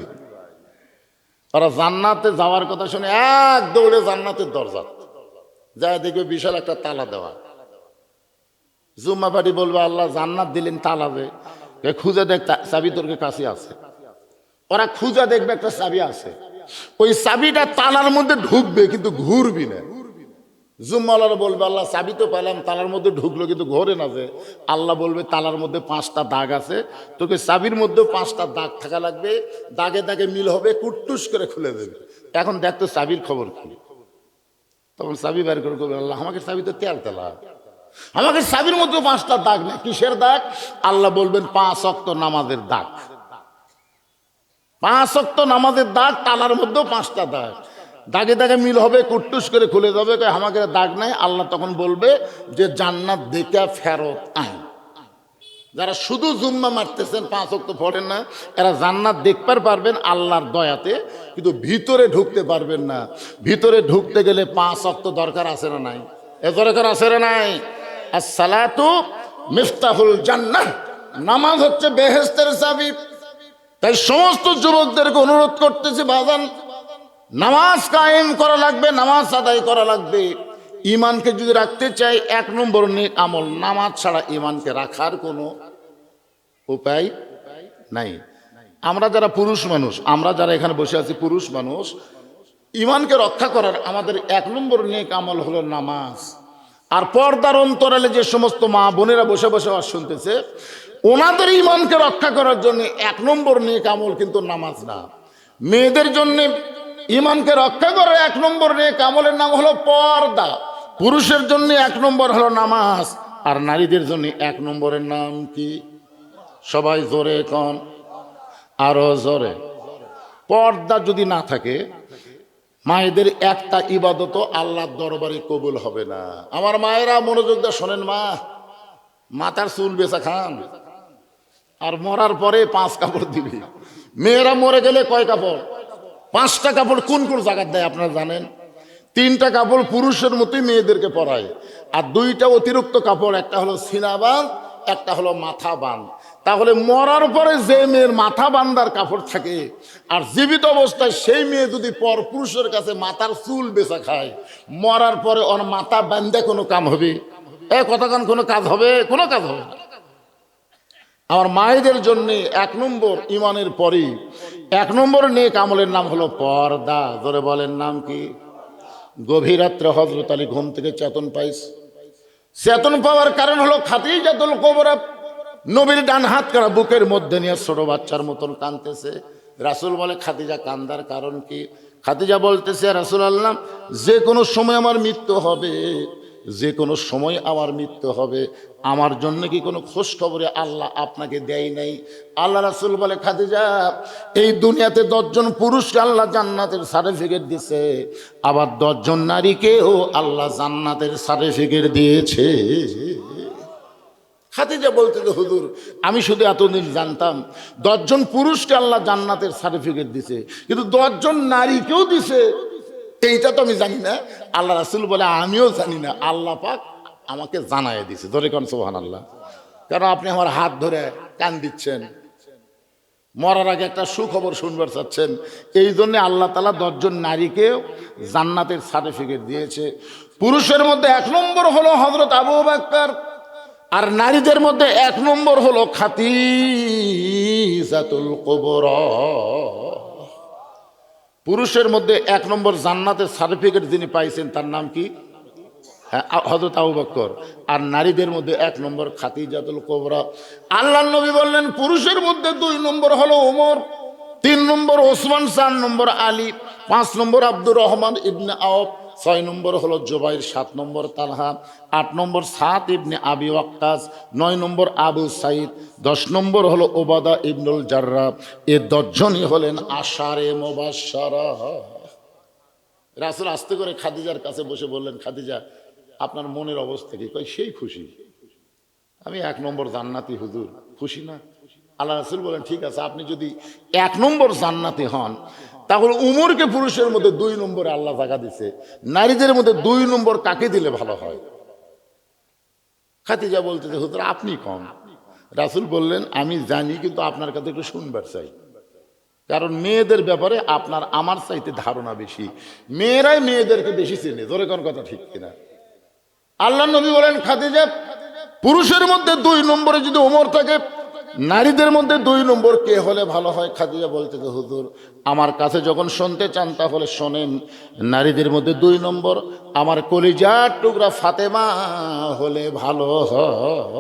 তারা জান্নাতে যাওয়ার কথা শুনে এক দৌড়ে জান্নাতের দরজা যায়, দেখবে বিশাল একটা তালা দেওয়া। জুম্মা পাটি বলবে আল্লাহ জান্নাত দিলেন, তালা দে, খুঁজে দেখ চাবি তোর কাছে আছে। ওরা খুঁজে দেখবে একটা চাবি আছে, ওই চাবিটা তালার মধ্যে ঢুকবে কিন্তু ঘুরবি না। জুম্মাওয়ালারা বলবে আল্লাহ চাবি তো পেলাম, তালার মধ্যে ঢুকলো কিন্তু ঘোরে না যে। আল্লাহ বলবে তালার মধ্যে 5টা দাগ আছে, তোকে চাবির মধ্যেও 5টা দাগ থাকা লাগবে, দাগে দাগে মিল হবে, কুট্টুস করে খুলে দেবে। এখন দেখ তো চাবির খবর কি? তখন চাবি বের করে করবে আল্লাহ আমাকে চাবি তো তেলা, আমাকে চাবির মধ্যে 5টা দাগ নেই। কিসের দাগ? আল্লাহ বলবেন 5 ওয়াক্ত নামাজের দাগ। 5 ওয়াক্ত নামাজের দাগ, তালার মধ্যেও 5টা দাগ, দাগে দাগে মিল হবে, কুট্টুস করে খুলে যাবে। আমাকে দাগ নাই। আল্লাহ তখন বলবে যে জান্নাত দেখে ফেরত আয়। যারা শুধু জুম্মা মারতেছেন 5 ওয়াক্ত পড়েন না, এরা জান্নাত দেখতে পারবেন আল্লাহর দয়াতে, কিন্তু ভিতরে ঢুকতে পারবেন না। ভিতরে ঢুকতে গেলে 5 ওয়াক্ত দরকার আছে না নাই? এ দরকার আছে না নাই? আসসালাতু মিফতাহুল জান্নাহ, নামাজ হচ্ছে বেহেশতের চাবি। তাই সমস্ত যুবকদেরকে অনুরোধ করতেছি বাজান, নামাজ কায়েম করা লাগবে, নামাজ আদায় করা লাগবে। ইমানকে যদি রাখতে চাই 1 নম্বর নেক আমল। নামাজ ছাড়া ইমানকে রাখার কোনো উপায় নাই। আমরা যারা পুরুষ মানুষ, আমরা যারা এখানে বসে আছি পুরুষ মানুষ, ইমানকে রক্ষা করার আমাদের 1 নম্বর নেক আমল হলো নামাজ। আর পর্দার অন্তরালে যে সমস্ত মা বোনেরা বসে বসে আওয়াজ শুনতেছে, ওনাদের ইমানকে রক্ষা করার জন্য 1 নম্বর নেক আমল কিন্তু নামাজ না। মেয়েদের জন্য ইমানকে রক্ষা করার 1 নম্বর নেক আমলের নাম হলো পর্দা। পুরুষের জন্য 1 নম্বর হলো নামাজ, আর নারীদের জন্য 1 নম্বরের নাম কি? সবাই জোরে কোন, আরো জোরে। পর্দা যদি না থাকে, মায়েদের একটা ইবাদত আল্লাহর দরবারে কবুল হবে না। আমার মায়েরা মনোযোগ দিয়ে শোনেন, মা মাথার চুল বেচা খান, আর মরার পরে 5 কাপড় দিবি। মেয়েরা মরে গেলে কয় কাপড়? 5টা কাপড় কোন কোন জায়গায় দেয় আপনারা জানেন? 3টা কাপড় পুরুষের মতোই মেয়েদেরকে পরায়, আর 2টা অতিরিক্ত কাপড়, একটা হলো সিনা বাঁধ, একটা হলো মাথা বাঁধ। তাহলে মরার পরে যে মেয়ের মাথা বান্ধার কাপড় থাকে, আর জীবিত অবস্থায় সেই মেয়ে যদি পর পুরুষের কাছে মাথার চুল বেচা খায়, মরার পরে ওর মাথা বান্ধে কোনো কাম হবে? কতক্ষণ কোনো কাজ হবে? কোনো কাজ হবে না। আমার মায়েদের জন্য 1 নম্বর ইমানের পরেই 1 নম্বর নেক আমলের নাম হলো পর্দা। ধরে বলেন নাম কি? গভীর রাত্রে হযরত আলী ঘুম থেকে চেতন পাইছে। চেতন পাওয়ার কারণ হলো খাদিজাতুল কুবরা নবীর ডান হাত কাটা বুকের মধ্যে নিয়ে ছোট বাচ্চার মতন কাঁদতেছে। রাসূল বলে খাদিজা কান্দার কারণ কি? খাদিজা বলতেছে রাসূলুল্লাহ, যে কোনো সময় আমার মৃত্যু হবে, যে কোনো সময় আমার মৃত্যু হবে, আমার জন্য কি কোনো খোঁজ খবরে আল্লাহ আপনাকে দেয় নাই? আল্লাহ রাসূল বলে, খাদিজা, এই দুনিয়াতে 10 জন পুরুষকে আল্লাহ জান্নাতের সার্টিফিকেট দিছে, আবার 10 জন নারীকেও আল্লাহ জান্নাতের সার্টিফিকেট দিয়েছে। খাদিজা বলতে, হুজুর আমি শুধু এতদিন জানতাম 10 জন পুরুষকে আল্লাহ জান্নাতের সার্টিফিকেট দিছে, কিন্তু 10 জন নারীকেও দিছে এইটা তো আমি জানি না। আল্লাহ রাসূল বলে, আমিও জানি না, আল্লাহ পাক আমাকে জানায় দিছে। ধরে কোন সুবহানাল্লাহ। কারণ আপনি আমার হাত ধরে কান দিচ্ছেন, মরার আগে একটা সুখবর শুনবার চাচ্ছেন, এই জন্য আল্লাহ তাআলা 10 জন নারীকে জান্নাতের সার্টিফিকেট দিয়েছে। পুরুষের মধ্যে 1 নম্বর হলো হযরত আবু বকর, আর নারীদের মধ্যে 1 নম্বর হলো খাদিজাতুল কুবরা। পুরুষের মধ্যে 1 নম্বর জান্নাতের সার্টিফিকেট যিনি পাইছেন তার নাম কি? হযরত আবু বকর। আর নারীদের মধ্যে 1 নম্বর খাদিজাতুল কুবরা। আল্লাহর নবী বললেন, পুরুষের মধ্যে 2 নম্বর হলো ওমর, 3 নম্বর ওসমান, 4 নম্বর আলী, 5 নম্বর আব্দুর রহমান ইবনে আওফ, 6 নম্বর হলো জুবাইর, 7 নম্বর তালহা, 8 নম্বর সাদ ইবনে আবি ওয়াক্কাস, 9 নম্বর আবু সাইদ, 10 নম্বর হলো ওবাদা ইবনুল জাররাহ। এই 10 জনই হলেন আশারে মুবাশশারা। রাসূল আস্তে করে খাদিজার কাছে বসে বললেন, খাদিজা আপনার মনের অবস্থা কি? কই সেই খুশি, আমি 1 নম্বর জান্নাতি হুজুর, খুশি না? আল্লাহ রাসূল বলেন, ঠিক আছে, আপনি যদি 1 নম্বর জান্নাতি হন, তাহলে উমরকে পুরুষের মধ্যে 2 নম্বরে আল্লাহ জায়গা দিছে, নারীদের মধ্যে 2 নম্বর কাকে দিলে ভালো হয়? খাদিজা বলতেছে, হুজুর আপনি কম। রাসূল বললেন, আমি জানি, কিন্তু আপনার কাছে একটু শুনবার চাই, কারণ মেয়েদের ব্যাপারে আপনার আমার চাইতে ধারণা বেশি, মেয়েরাই মেয়েদেরকে বেশি চেনে। জোরে কোন কথা ঠিক কিনা? আল্লাহ নবী বলেন, খাদিজা পুরুষের মধ্যে 2 নম্বরে যদি ওমর থাকে, নারীদের মধ্যে 2 নম্বর কে হলে ভালো হয়? খাদিজা বলতে, হুজুর আমার কাছে যখন শুনতে চান তাহলে শোনেন, নারীদের মধ্যে 2 নম্বর আমার কলিজার টুকরা ফাতেমা হলে ভালো হয়।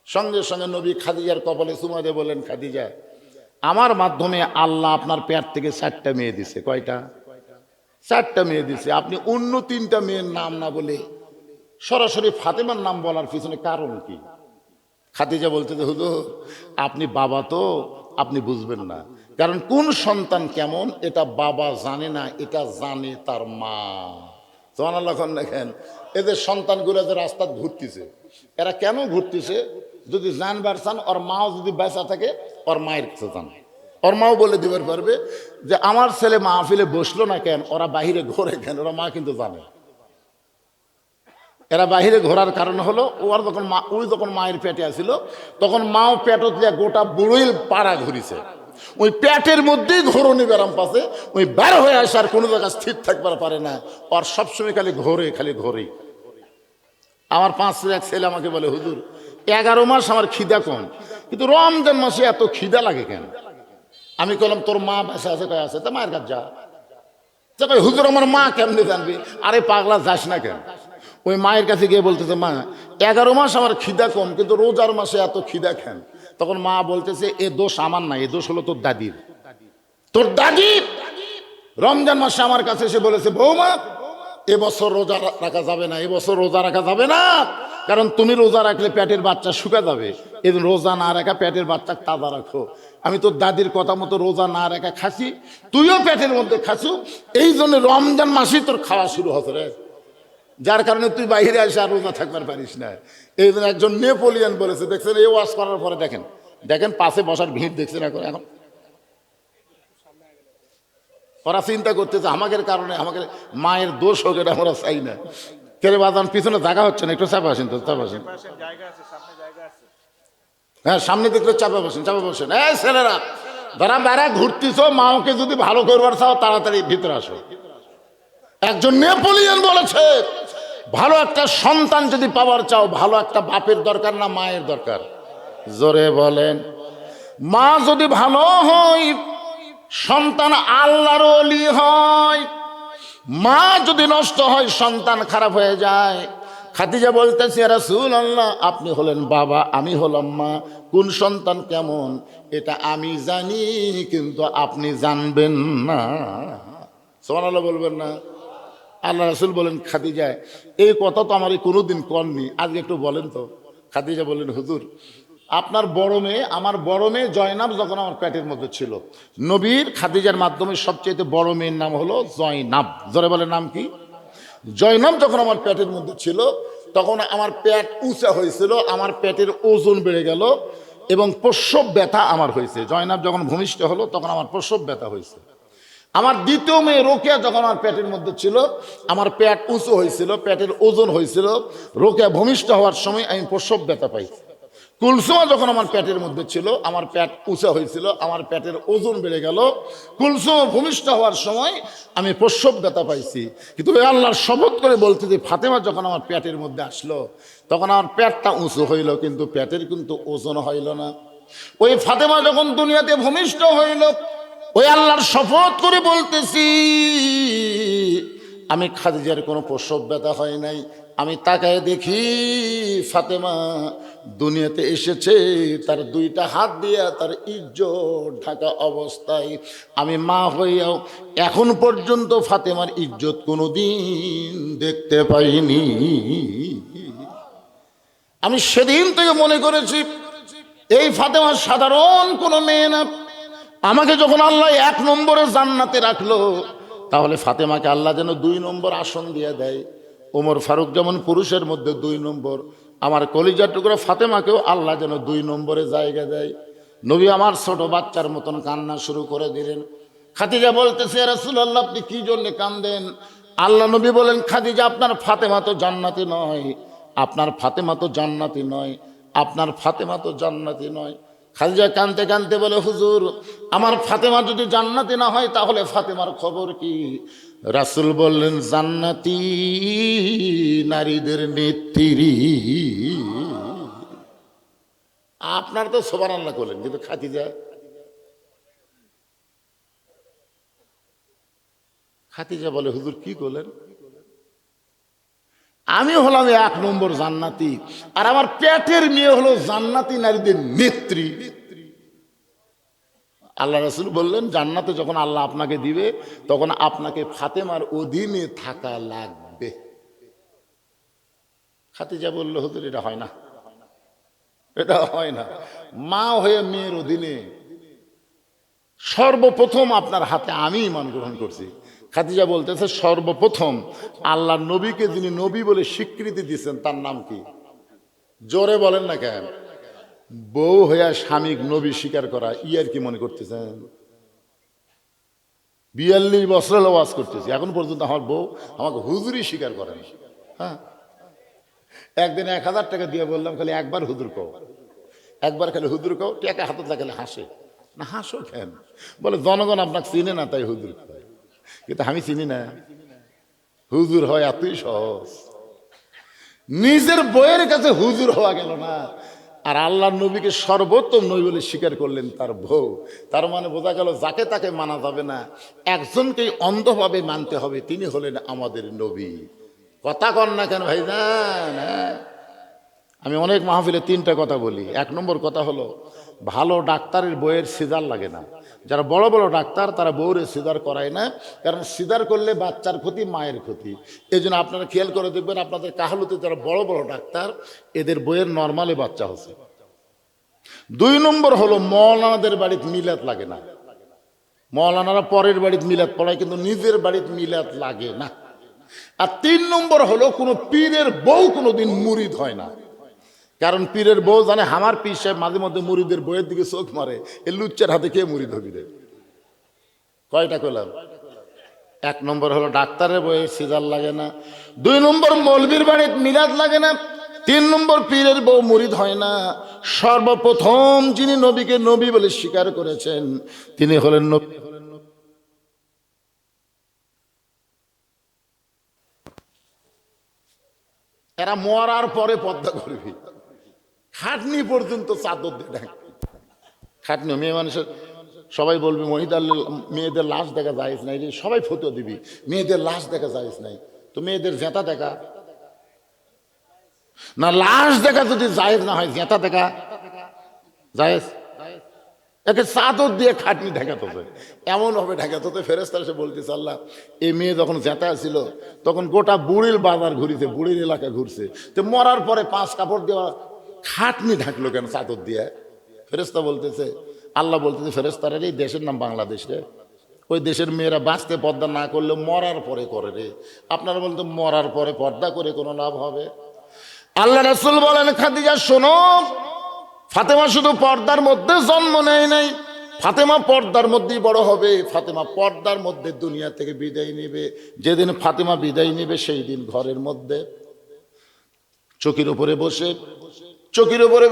সঙ্গে সঙ্গে নবী খাদিজার কপালে চুমা দিয়ে বলেন, খাদিজা আমার মাধ্যমে আল্লাহ আপনার পেট থেকে 4টা মেয়ে দিছে। কয়টা? 4টা মেয়ে দিছে। আপনি অন্য 3টা মেয়ের নাম না বলে সরাসরি ফাতেমার নাম বলার পিছনে কারণ কি? খাদিজা বলতে, হুজুর আপনি বাবা তো, আপনি বুঝবেন না, কারণ কোন সন্তান কেমন এটা বাবা জানে না, এটা জানে তার মা। সুবহানাল্লাহ। দেখেন এদের সন্তানগুলো যে রাস্তা ঘুরতেছে, এরা কেন ঘুরতেছে? যদি জানবার চান, ওর মাও যদি বেঁচা থাকে, ওর মায়ের কাছে যান, ওর মাও বলে দিবার পারবে যে আমার ছেলে মাহফিলে বসলো না কেন, ওরা বাহিরে ঘোরে কেন, ওরা মা কিন্তু জানে। এরা বাহিরে ঘোরার কারণ হলো, ওর যখন মা, ওই যখন মায়ের পেটে আসিল, তখন মাও পেটত দিয়ে গোটা বুড়োই পাড়া ঘুরিছে, ওই পেটের মধ্যেই ঘোরনি ব্যারাম পাশে, ওই বের হয়ে আসে আর কোনো জায়গায় স্থির থাকবার পারে না, ওর সবসময় খালি ঘোরে, খালি ঘোরে। আমার 5 এক ছেলে আমাকে বলে, হুজুর 11 মাস আমার খিদা কম, কিন্তু রমজান মাসে এত খিদা লাগে কেন? আমি বললাম, তোর মা বাসা আছে? কয় আছে। তা মায়ের কাছে যা। কয় হুজুর আমার মা কেমনে জানবি? আরে পাগলা, যাস না কেন? ওই মায়ের কাছে গিয়ে বলতেছে, মা 11 মাস আমার খিদা কম, কিন্তু রোজার মাসে এত খিদা কেন? তখন মা বলতেছে, এ দোষ আমার না, এ দোষ হলো তোর দাদির। তোর দাদি রমজান মাসে আমার কাছে এসে বলেছে, বৌমা এবছর রোজা রাখা যাবে না, এবছর রোজা রাখা যাবে না, কারণ তুমি রোজা রাখলে পেটের বাচ্চা শুকা যাবে, এই রোজা না রাখা পেটের বাচ্চা তাজা রাখো। আমি তোর দাদির কথা মতো রোজা না রাখা খাসি, তুইও পেটের মধ্যে খাসু, এই জন্য রমজান মাসেই তোর খাওয়া শুরু হতো রে, যার কারণে তুই বাইরে আসে আর রোজা থাকবার পারিস না। এই জন্য একজন নেপোলিয়ান বলেছে, দেখছেন এই ওয়াজ করার পরে দেখেন দেখেন পাশে বসার ভিড় দেখছেন এখন ওরা চিন্তা করতেছে আমাদের কারণে আমাদের মায়ের দোষ হোক, এটা আমরা চাই না। কেরে বাজান পিছনে জায়গা হচ্ছে না, একটু চাপে আসেন, তো চাপে আসেন। হ্যাঁ সামনে দেখলে চাপে বসেন, চাপে বসেন। এই ছেলেরা যারা বেড়া ঘুরতেছ, মাওকে যদি ভালো করবার চাও তাড়াতাড়ি ভিতরে আসো। একজন নেপোলিয়ান বলেছে, ভালো একটা সন্তান যদি পাওয়ার চাও, ভালো একটা বাপের দরকার না মায়ের দরকার? জোরে বলেন। মা যদি ভালো হয়, সন্তান আল্লাহর ওলি হয়। মা যদি নষ্ট হয়, সন্তান খারাপ হয়ে যায়। খাদিজা বলতেছে, ইয়া রাসূলুল্লাহ আপনি হলেন বাবা, আমি হলাম মা, কোন সন্তান কেমন এটা আমি জানি, কিন্তু আপনি জানবেন না। সুবহানাল্লাহ বলবেন না? আল্লাহ রাসূল বলেন, খাদিজা এই কথা তো আমার কোনোদিন কননি, আজকে একটু বলেন তো। খাদিজা বললেন, হুজুর আপনার বড় মেয়ে, আমার বড় মেয়ে জয়নাব যখন আমার পেটের মধ্যে ছিল, নবীর খাদিজার মাধ্যমে সবচেয়ে বড় মেয়ের নাম হলো জয়নাব। জোরে বলে নাম কি? জয়নাব যখন আমার পেটের মধ্যে ছিল তখন আমার পেট উঁচা হয়েছিল, আমার পেটের ওজন বেড়ে গেল এবং প্রসব ব্যথা আমার হয়েছে। জয়নাব যখন ভূমিষ্ঠ হলো তখন আমার প্রসব ব্যথা হয়েছে। আমার দ্বিতীয় মেয়ে রোকেয়া যখন আমার পেটের মধ্যে ছিল, আমার পেট উঁচু হয়েছিল, পেটের ওজন হয়েছিল, রোকেয়া ভূমিষ্ঠ হওয়ার সময় আমি প্রসব ব্যথা পাইছি। কুলসুমা যখন আমার পেটের মধ্যে ছিল, আমার পেট উঁচা হয়েছিল, আমার পেটের ওজন বেড়ে গেল, কুলসুমা ভূমিষ্ঠ হওয়ার সময় আমি প্রসব ব্যথা পাইছি। কিন্তু আল্লাহর শপথ করে বলতে যে ফাতেমা যখন আমার পেটের মধ্যে আসলো তখন আমার পেটটা উঁচু হইল, কিন্তু পেটের কিন্তু ওজন হইল না। ওই ফাতেমা যখন দুনিয়াতে ভূমিষ্ঠ হইল, ওই আল্লাহর শপথ করে বলতেছি আমি খাদিজার কোনো প্রসব ব্যথা হয় নাই। আমি তাকায় দেখি ফাতেমা দুনিয়াতে এসেছে তার দুইটা হাত দিয়ে তার ইজ্জত ঢাকা অবস্থায়। আমি মা হইয়াও এখন পর্যন্ত ফাতেমার ইজ্জত কোনোদিন দেখতে পাইনি। আমি সেদিন থেকে মনে করেছি এই ফাতেমা সাধারণ কোনো মেয়ে না। আমাকে যখন আল্লাহ 1 নম্বরে জান্নাতে রাখলো, তাহলে ফাতেমাকে আল্লাহ যেন 2 নম্বর আসন দিয়ে দেয়। ওমর ফারুক যেমন পুরুষের মধ্যে 2 নম্বর, আমার কলিজার টুকরা ফাতেমাকেও আল্লাহ যেন 2 নম্বরে জায়গা দেয়। নবী আমার ছোট বাচ্চার মতন কান্না শুরু করে দিলেন। খাদিজা বলতেছে, রাসূলুল্লাহ আপনি কি জন্য কান্দেন? আল্লাহ নবী বলেন, খাদিজা আপনার ফাতেমা তো জান্নাতি নয়, আপনার ফাতেমা তো জান্নাতি নয়, আপনার ফাতেমা তো জান্নাতি নয়। খাদিজা কানতে কানতে বলে, হুজুর আমার ফাতেমা যদি জান্নাতি না হয় তাহলে ফাতেমার খবর কি? রাসূল বললেন, জান্নাতি নারীদের নেত্রী। আপনার তো সুবহানাল্লাহ করলেন, কিন্তু খাদিজা বলে, হুজুর কি করলেন? আমি হলাম 1 নম্বর জান্নাতি, আর আমার পেটের মেয়ে হলো জান্নাতি নারীদের নেত্রী। আল্লাহ রাসূল বললেন, জান্নাতে যখন আল্লাহ আপনাকে দিবে তখন আপনাকে ফাতেমার অধীনে থাকা লাগবে। খাদিজা বলল, হুজুর এটা হয় না, এটা হয় না। মা হয়ে মেয়ের অধীনে সর্বপ্রথম আপনার হাতে আমি ঈমান গ্রহণ করছি। খাদিজা বলতেছে, সর্বপ্রথম আল্লাহর নবীকে যিনি নবী বলে স্বীকৃতি দিয়েছেন তার নাম কি? জোরে বলেন না কেন? বউ হইয়া স্বামী নবী স্বীকার করা ইয়ার কি মনে করতেছেন? 42 বছর ওয়াজ করতেছি, এখন পর্যন্ত আমার বউ আমাকে হুজুরই স্বীকার করেন। হ্যাঁ, একদিন 1000 টাকা দিয়ে বললাম, খালি একবার হুজুর কও, একবার খালি হুজুর কও, টাকা হাতে থাকলে হাসে না। হাসো কেন? বলে জনগণ আপনাকে চিনে না তাই হুজুর কয়। কিন্তু আমি চিনি না, হুজুর হয় এতই সহজ। নিজের বইয়ের কাছে হুজুর হওয়া গেল না, আর আল্লাহর নবীকে সর্বোত্তম নবী বলে স্বীকার করলেন তার বউ। তার মানে বোঝা গেল যাকে তাকে মানা যাবে না, একজনকেই অন্ধভাবে মানতে হবে, তিনি হলেন আমাদের নবী। কথা কন না কেন ভাইজান? আমি অনেক মাহফিলে 3টা কথা বলি। 1 নম্বর কথা হলো, ভালো ডাক্তারের বইয়ের সিজার লাগে না। যারা বড় বড় ডাক্তার তারা বউরে সিজার করায় না, কারণ সিজার করলে বাচ্চার ক্ষতি, মায়ের ক্ষতি। এই জন্য আপনারা খেয়াল করে দেখবেন, আপনাদের কাহালুতে যারা বড় বড় ডাক্তার এদের বইয়ের নর্মালে বাচ্চা হচ্ছে। 2 নম্বর হলো, মৌলানাদের বাড়িতে মিলাদ লাগে না। মৌলানারা পরের বাড়িতে মিলাদ পড়ায়, কিন্তু নিজের বাড়িতে মিলাদ লাগে না। আর 3 নম্বর হলো, কোনো পীরের বউ কোনোদিন মুরিদ হয় না। কারণ পীরের বউ জানে আমার পীর সাহেব মাঝে মধ্যে মুরিদের বইয়ের দিকে চোখ মারে, এ লুচ্চার হাতে কে মুরিদ হবি রে? কয়টা কইলাম? 1 নম্বর হলো ডাক্তারের বইয়ের সিজার লাগে না, 2 নম্বর মৌলবীর বাড়িতে মিলাদ লাগে না, 3 নম্বর পীরের বউ মুরিদ হয় না। সর্বপ্রথম যিনি নবীকে নবী বলে স্বীকার করেছেন তিনি হলেন নবী। এরা মরার পরে পর্দা করবি, খাটনি পর্যন্ত চাদর দিয়ে ঢাক। খাটনি মেয়ে মানুষের সবাই বলবি মহিদার মেয়েদের লাশ দেখা যায়জ নাই রে, সবাই ফটো দিবি মেয়েদের লাশ দেখা যায়জ নাই। তো মেয়েদের জেতা দেখা না, লাশ দেখা যদি জায়েজ না হয় জেতা দেখা জায়েজ। একে চাদর দিয়ে খাটনি ঢাকাতে, এমন ভাবে ঢাকাতে ফেরেশতা এসে বলতেছে, আল্লাহ এই মেয়ে যখন জেতা ছিল তখন গোটা বুড়ির বাজার ঘুরিছে, বুড়ির এলাকা ঘুরছে, তো মরার পরে 5 কাপড় দেওয়া খাটনি ঢাকলো কেন চাদর দিয়ে? ফেরেশতা বলতেছে, আল্লাহ বলতেছে ফেরেশতারা, এই দেশের নাম বাংলাদেশ রে, ওই দেশের মেয়েরা বাঁচতে পর্দা না করলে মরার পরে করে রে। আপনারা বলতে মরার পরে পর্দা করে কোনো লাভ হবে? আল্লাহ রাসূল বলেন, খাদিজা শোনো, ফাতেমা শুধু পর্দার মধ্যে জন্ম নেয় নাই, ফাতেমা পর্দার মধ্যেই বড় হবে। ফাতেমা পর্দার মধ্যে দুনিয়া থেকে বিদায় নেবে। যেদিন ফাতেমা বিদায় নেবে সেই দিন ঘরের মধ্যে চকির উপরে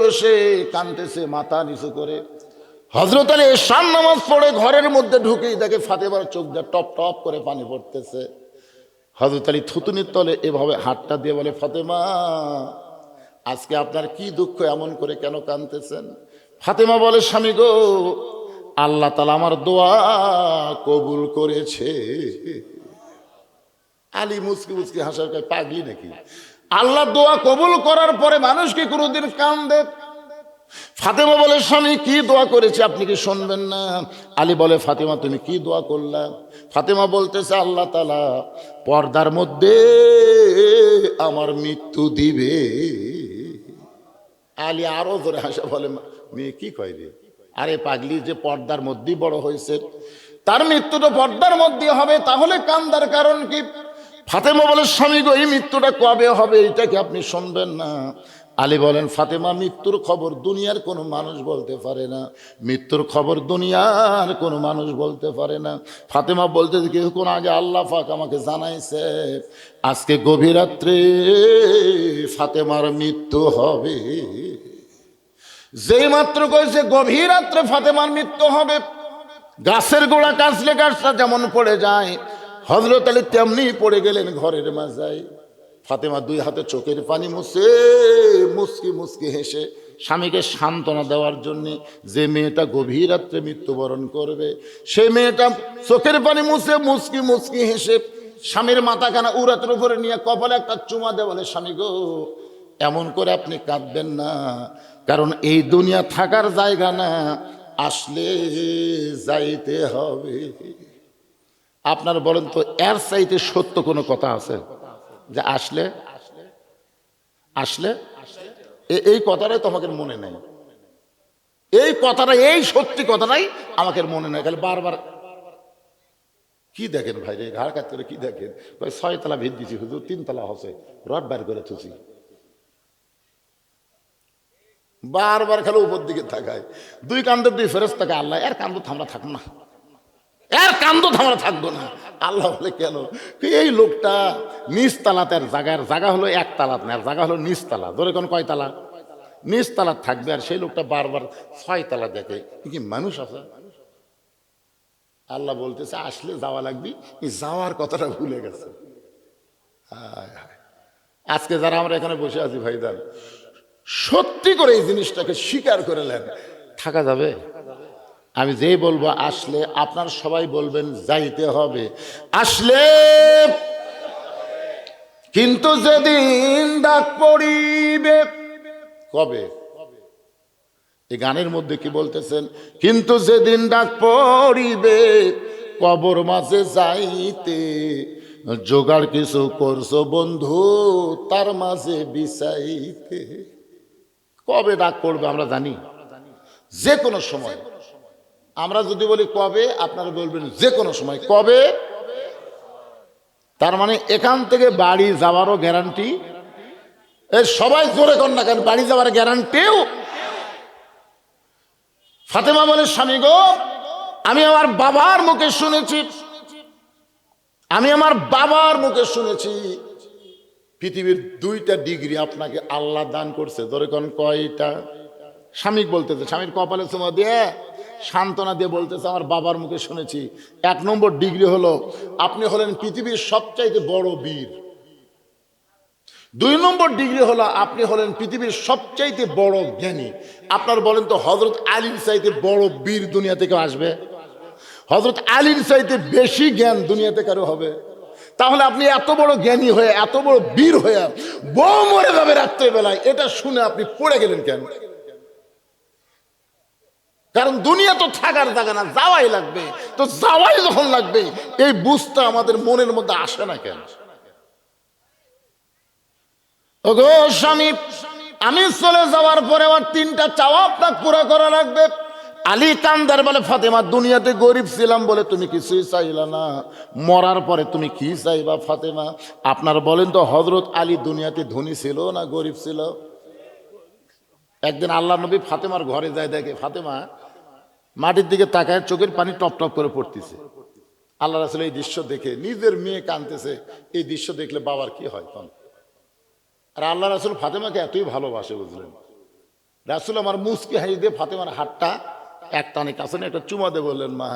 বসে কাঁদতেছে মাথা নিচু করে। হযরত আলী এশার নামাজ পড়ে ঘরের মধ্যে ঢুকেই দেখে ফাতেমার চোখ দিয়ে টপ টপ করে পানি পড়তেছে। হযরত আলী থুতুনির তলে এভাবে হাতটা দিয়ে বলে, ফাতেমা আজকে আপনার কি দুঃখ, এমন করে কেন কাঁদতেছেন? ফাতেমা বলে, স্বামী গো, আল্লাহ তাআলা আমার দোয়া কবুল করেছে। আলী মুচকি মুচকি হাসার কয়, পাগলি নাকি? আল্লাহ দোয়া কবুল করার পরে মানুষ কি কোনোদিন কাঁদে? ফাতেমা বলে, স্বামী কি দোয়া করেছে আপনি কি শুনবেন না? আলী বলে, ফাতেমা তুমি কি দোয়া করলা? ফাতেমা বলতেছে, আল্লাহ তাআলা পর্দার মধ্যে আমার মৃত্যু দিবে। আলী আরো জোরে হাসা বলে, মেয়ে কি কয় রে? আরে পাগলি, যে পর্দার মধ্যেই বড় হয়েছে তার মৃত্যু তো পর্দার মধ্যে হবে, তাহলে কান্দার কারণ কি? ফাতেমা বলে, স্বামী গো, এই মৃত্যুটা কবে হবে এটা কি আপনি শুনবেন না? আলী বলেন, ফাতেমা মৃত্যুর খবর দুনিয়ার কোনো মানুষ বলতে পারে না, মৃত্যুর খবর দুনিয়ার কোনো মানুষ বলতে পারে না। ফাতেমা বলতে, কিছুক্ষণ আগে আল্লাহ পাক আমাকে জানাইছে আজকে গভীর রাত্রে ফাতেমার মৃত্যু হবে। যেই মাত্র কইছে গভীর রাত্রে ফাতেমার মৃত্যু হবে, গাছের গোড়া কাছলে গাছটা যেমন পড়ে যায়, হযরত আলী তেমনি পড়ে গেলেন ঘরের মাঝায়। ফাতেমা 2 হাতে চোখের পানি মুছে মুচকি মুচকি হেসে স্বামীকে সান্ত্বনা দেওয়ার জন্য, যে মেয়েটা গভীর রাত্রে মৃত্যুবরণ করবে সেই মেয়েটা চোখের পানি মুছে মুচকি মুচকি হেসে স্বামীর মাথাখানা উরাতের উপরে নিয়ে কপালে একটা চুমা দেয়, বলে, স্বামী গো, এমন করে আপনি কাঁদবেন না, কারণ এই দুনিয়া থাকার জায়গা না, আসলে যাইতে হবে। আপনার বলেন তো, এর চাইতে সত্য কোনো কথা আছে? যে আসলে আসলে এই কথাটাই তো আমাকে মনে নাই, এই কথাটা, এই সত্যি কথাটাই আমাকে মনে নাই। খালি বারবার কি দেখেন ভাই রে, ঘাড় কাজ করে কি দেখেন? 6 তলা ভিত দিছি হুজুর, 3 তলা হচ্ছে, রড বার করে থুছি, বারবার খালি উপর দিকে তাকায়। 2 কান্দের 2 ফেরেশতা, আল্লাহ এর কান্দ থামরা থাকবো না, এর কান্দ থামরা থাকবো না। আল্লাহ বলে, কেন? এই লোকটা নিচ তালাতে, জায়গা হলো 1 তালাত না, জায়গা হলো নিচ তালা। ধরে কোন কয় তালা? নিচ তালাত থাকবে, আর সেই লোকটা বারবার 6 তালা দেখে। কি মানুষ আছে? আল্লাহ বলতেছে, আসলে যাওয়া লাগবি, যাওয়ার কথাটা ভুলে গেছে। আজকে যারা আমরা এখানে বসে আছি ভাইদান, সত্যি করে এই জিনিসটাকে স্বীকার করে নেন, থাকা যাবে? আমি যেই বলবো আসলে, আপনার সবাই বলবেন যাইতে হবে। আসলে কিন্তু যেদিন ডাক পড়িবে, কবে? এই গানের মধ্যে কি বলতেছেন? কিন্তু যেদিন ডাক পড়িবে কবর মাঝে যাইতে, জোগাড় কিছু করছো বন্ধু তার মাঝে বিছাইতে। কবে ডাক পড়বে আমরা জানি, যে কোনো সময়। আমরা যদি বলি কবে, আপনারা বলবেন যে কোনো সময়। কবে? তার মানে এখান থেকে বাড়ি যাওয়ারও গ্যারান্টি। সবাই জোরে কর না কেন, বাড়ি যাওয়ার গ্যারান্টিও। ফাতেমা বলে, স্বামী গো, আমি আমার বাবার মুখে শুনেছি, পৃথিবীর 2টা ডিগ্রি আপনাকে আল্লাহ দান করছে। ধরে কোন কয়টা? স্বামী বলতেছে, স্বামীর কপালে চুমা দিয়ে সান্ত্বনা দিয়ে বলতেছে, আমার বাবার মুখে শুনেছি। 1 নম্বর ডিগ্রি হলো আপনি হলেন পৃথিবীর সবচাইতে বড় বীর। 2 নম্বর ডিগ্রি হলো আপনি হলেন পৃথিবীর সবচাইতে বড় জ্ঞানী। আপনার বলেন তো, হযরত আলীর চাইতে বড় বীর দুনিয়া থেকে আসবে? হযরত আলীর চাইতে বেশি জ্ঞান দুনিয়াতে কারো হবে? তাহলে আপনি এত বড় জ্ঞানী হয়ে, এত বড় বীর হয়ে বউ মরে যাবে রাত্রেবেলায়, এটা শুনে আপনি পড়ে গেলেন কেন? কারণ দুনিয়া তো থাকার জায়গা না, যাওয়াই লাগবে। তো যাওয়াই যখন লাগবে, এই বুঝটা আমাদের মনের মধ্যে আসে না কেন? ওগো স্বামী, আমি চলে যাওয়ার পরে আমার 3টা চাওয়া আপনার পুরো করা লাগবে। আলী কান্দার বলে, ফাতেমা দুনিয়াতে গরিব ছিলাম বলে তুমি কিছুই চাইলা না, মরার পরে তুমি কি চাইবা ফাতেমা? আপনার বলেন তো, হযরত আলী দুনিয়াতে ধনী ছিল না গরিব ছিল? একদিন আল্লাহ নবী ফাতেমার ঘরে যায়, দেখে ফাতেমা মাটির দিকে তাকায়, চোখের পানি টপ টপ করে পড়তেছে। আল্লাহ রাসূল এই দৃশ্য দেখে, নিজের মেয়ে কাঁদতেছে, এই দৃশ্য দেখলে বাবার কি হয় তখন? আর আল্লাহ রাসূল ফাতেমাকে এতই ভালোবাসে, বুঝলেন? রাসূল আমার মুচকি হাসি দিয়ে ফাতেমার হাতটা এক টানে কাছে নিয়ে একটা চুমা দিয়ে বললেন, মা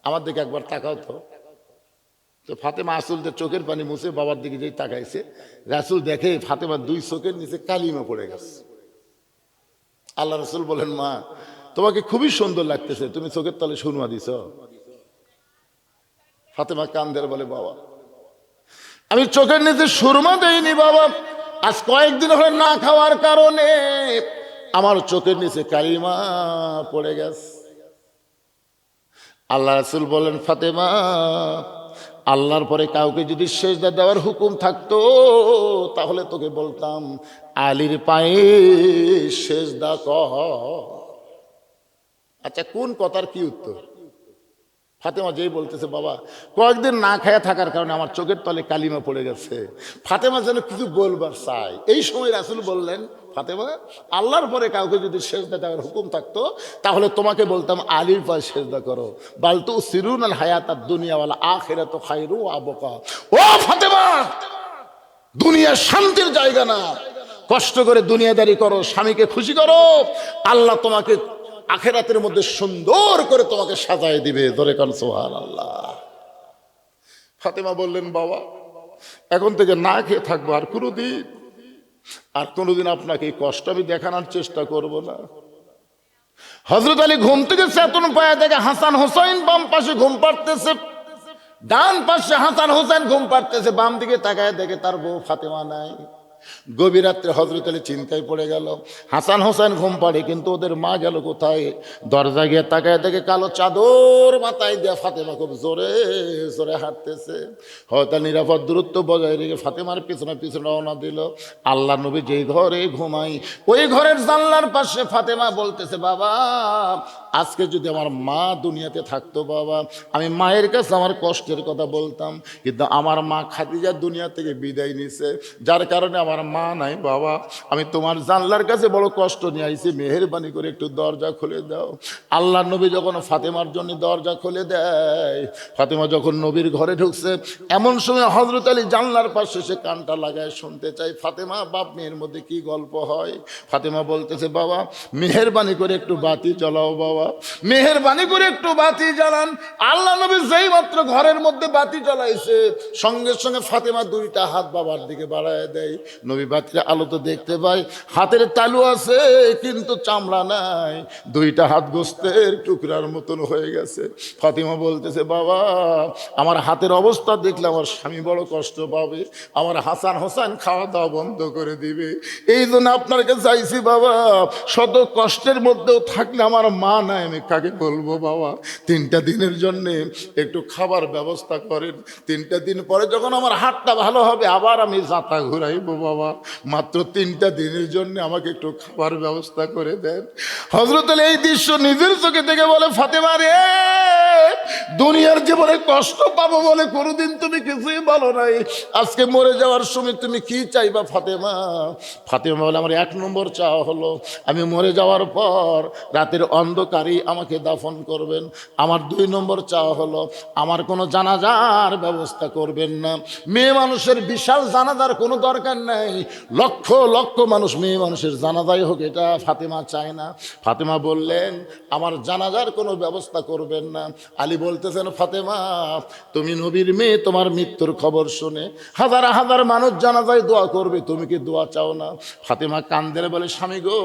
আমার দিকে একবার তাকাও তো। তো ফাতেমা আসলতে চোখের পানি মুছে বাবার দিকে যেই তাকাইছে, রাসূল দেখে ফাতেমার 2 চোখের নিচে কালিমা পড়ে গেছে। আল্লাহ রাসূল বলেন, মা তোমাকে খুবই সুন্দর লাগতেছে, তুমি চোখের তলে সুরমা দিছ। ফাতেমা কান্দের বলে, বাবা আমি চোখের নিচে সুরমা দেইনি বাবা, আজ কয়েকদিন হলে না খাওয়ার কারণে আমার চোখের নিচে কালিমা পড়ে গেছে। আল্লাহ রাসূল বলেন, ফাতেমা আল্লাহর পরে কাউকে যদি সেজদা দেওয়ার হুকুম থাকতো তাহলে তোকে বলতাম আলীর পায়ে সেজদা কর। আচ্ছা, কোন কথার কি উত্তর? ফাতেমা যেই বলতেছে, বাবা কয়েকদিন না খায়া থাকার কারণে আমার চোখের তলে কালিমা পড়ে গেছে, ফাতেমা যেন কিছু বলবার চাই। এই সময় রাসূল বললেন, ফাতেমা আল্লাহর পরে কাউকে যদি সেজদা দেওয়ার হুকুম থাকতো তাহলে তোমাকে বলতাম আলীর পায়ে সেজদা করো। বালতু সিরুনাল হায়াতাদ দুনিয়া ওয়াল আখিরাতু খায়রু ওয়া আবকা। ও ফাতেমা, দুনিয়া শান্তির জায়গা না, কষ্ট করে দুনিয়াদারি করো, স্বামীকে খুশি করো, আল্লাহ তোমাকে আখিরাতের মধ্যে সুন্দর করে তোমাকে সাজায় দিবে। ধরে কান সুবহানাল্লাহ। ফাতেমা বললেন, বাবা এখন থেকে না খেয়ে থাকবো, আর কোনোদিন আপনাকে এই কষ্ট আমি দেখানোর চেষ্টা করব না। হযরত আলী ঘুম থেকে চেতন পায়া দেখে হাসান হোসেন বাম পাশে ঘুম পাড়তেছে, ডান পাশে হাসান হোসেন ঘুম পাড়তেছে, বাম দিকে তাকায় দেখে তার বউ ফাতেমা নাই। গভীর রাত্রে হযরত আলী চিন্তায় পড়ে গেল। হাসান হোসেন ঘুম পাড়ে, কিন্তু ওদের মা গেল কোথায়? দরজা গিয়ে তাকায় দেখে কালো চাদর মাথায় দিয়ে ফাতেমা খুব জোরে জোরে হাঁটতেছে। হয়তো নিরাপদ দূরত্ব বজায় রেখে ফাতেমার পিছনে পিছনে রওনা দিল। আল্লাহ নবী যেই ঘরে ঘুমাই ওই ঘরের জানলার পাশে ফাতেমা বলতেছে, বাবা আজকে যদি আমার মা দুনিয়াতে থাকতো বাবা, আমি মায়ের কাছে আমার কষ্টের কথা বলতাম, কিন্তু আমার মা খাদিজা দুনিয়া থেকে বিদায় নিছে, যার কারণে আমার মা নাই বাবা। আমি তোমার জানলার কাছে বড় কষ্ট নিয়ে আইছি, মেহেরবানি করে একটু দরজা খুলে দাও। আল্লাহ নবী যখন ফাতেমার জন্য দরজা খুলে দেয়, ফাতেমা যখন নবীর ঘরে ঢুকছে, এমন সময় হযরত আলী জানলার পাশে সে কানটা লাগায় শুনতে চাই ফাতেমা বাপ মেয়ের মধ্যে কি গল্প হয়। ফাতেমা বলতেছে, বাবা মেহেরবানি করে একটু বাতি জ্বালাও, বাবা মেহেরবানি করে একটু বাতি জ্বালান। আল্লাহ নবী যেই মাত্র ঘরের মধ্যে বাতি জ্বালাইছে, সঙ্গে সঙ্গে ফাতেমা 2টা হাত বাবার দিকে বাড়ায় দেয়। নবী বাতির আলো তো দেখতে পায়, হাতের তালু আছে কিন্তু চামড়া নাই, 2টা হাত গোস্তের টুকরার মতন হয়ে গেছে। ফাতেমা বলতেছে, বাবা আমার হাতের অবস্থা দেখলে আমার স্বামী বড় কষ্ট পাবে, আমার হাসান হোসেন খাওয়া দাওয়া বন্ধ করে দিবে, এই জন্য আপনার কাছে চাইছি বাবা, শত কষ্টের মধ্যেও থাকলে আমার মা নাই, আমি কাকে বলবো বাবা? 3টা দিনের জন্যে একটু খাবার ব্যবস্থা করেন, 3টা দিন পরে যখন আমার হাতটা ভালো হবে আবার আমি যাতা ঘুরাইবো বাবা, মাত্র 3টা দিনের জন্য আমাকে একটু খাবার ব্যবস্থা করে দেন। হযরত আলী এই দৃশ্য নিজের চোখে দেখে বলে, ফাতেমা রে, দুনিয়ার জীবনে কষ্ট পাবো বলে কোনোদিন তুমি কিছুই বলো নাই, আজকে মরে যাওয়ার সময় তুমি কি চাইবা ফাতেমা? ফাতেমা বলে, আমার 1 নম্বর চাওয়া হলো আমি মরে যাওয়ার পর রাতের অন্ধকারেই আমাকে দাফন করবেন। আমার 2 নম্বর চাওয়া হলো আমার কোনো জানাজার ব্যবস্থা করবেন না। মেয়ে মানুষের বিশাল জানাজার কোনো দরকার নাই, লক্ষ লক্ষ মানুষ মেয়ে মানুষের জানাজাই হোক, এটা ফাতেমা চায় না। ফাতেমা বললেন, আমার জানাজার কোনো ব্যবস্থা করবেন না। আলী বলতেছেন, ফাতেমা তুমি নবীর মেয়ে, তোমার মৃত্যুর খবর শুনে হাজার হাজার মানুষ জানাজায় দোয়া করবে, তুমি কি দোয়া চাও না? ফাতেমা কান্দের বলে, স্বামী গো,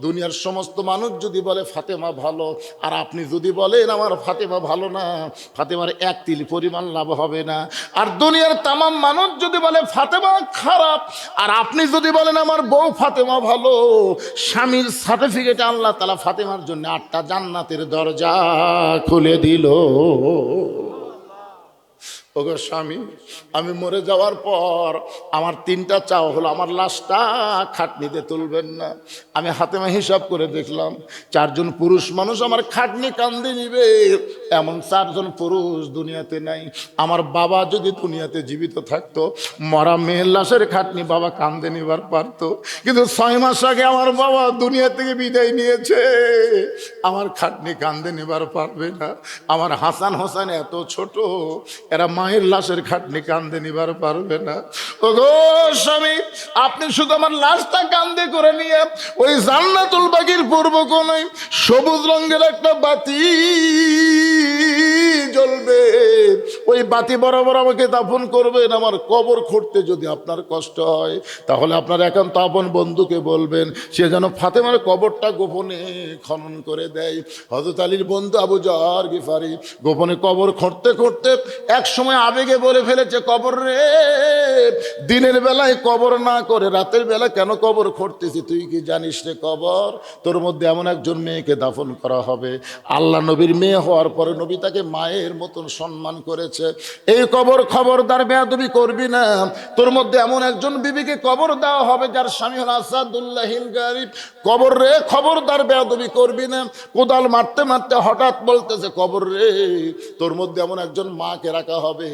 দুনিয়ার সমস্ত মানুষ যদি বলে ফাতেমা ভালো, আর আপনি যদি বলেন আমার ফাতেমা ভালো না, ফাতেমার এক তিল পরিমাণ লাভ হবে না। আর দুনিয়ার তামাম মানুষ যদি বলে ফাতেমা খারাপ, আর আপনি যদি বলেন আমার বউ ফাতেমা ভালো, স্বামীর সার্টিফিকেট আল্লাহ তাআলা ফাতেমার জন্য 8টা জান্নাতের দরজা খুলে দিল। ওগো স্বামী, আমি মরে যাওয়ার পর আমার 3টা চাও হলো, আমার লাশটা খাটনিতে তুলবেন না। আমি হাতেমা হিসাব করে দেখলাম 4জন পুরুষ মানুষ আমার খাটনি কান্দে নিবে, এমন 4জন পুরুষ দুনিয়াতে নাই। আমার বাবা যদি দুনিয়াতে জীবিত থাকতো, মরা মেয়ের লাশের খাটনি বাবা কান্দে নিবার পারতো, কিন্তু 6 মাস আগে আমার বাবা দুনিয়া থেকে বিদায় নিয়েছে, আমার খাটনি কান্দে নিবার পারবে না। আমার হাসান হোসেন এত ছোট, এরা মায়ের লাশের খাটনি কান্দে নিবার পারবে না। ওগো স্বামী, আপনি শুধু আমার লাশটা কান্দে করে নিয়ে ওই জান্নাতুল বাগীর পূর্ব কোণায় সবুজ রঙের একটা বাতি জ্বলবে, ওই বাতি বরাবর আমাকে দাফন করবেন। আমার কবর খুঁড়তে যদি আপনার কষ্ট হয়, তাহলে আপনার একান্ত আপন বন্ধুকে বলবেন, সে যেন ফাতেমার কবরটা গোপনে খনন করে দেয়। হযরত আলীর বন্ধু আবু যর গিফারি গোপনে কবর খুঁড়তে খুঁড়তে এক সময় আবেগে বলে ফেলেছে, কবর রে, দিনের বেলায় কবর না করে রাতের বেলা কেন কবর খুঁড়তেছি? তুই কি জানিস রে কবর, তোর মধ্যে এমন একজন মেয়েকে দাফন করা হবে, আল্লাহ নবীর মেয়ে হওয়ার পরে নবী তাকে মায়ের মতন সম্মান করেছে। এই কবর খবরদার বেয়াদবি করবি না। তোর মধ্যে এমন একজন বিবিকে কবর দেওয়া হবে যার স্বামী হল আসাদুল্লাহিল গারিব। কবর রে, খবরদার বেয়াদবি করবি না। কোদাল মারতে মারতে হঠাৎ বলতেছে, কবর রে, তোর মধ্যে এমন একজন মাকে রাখা হবে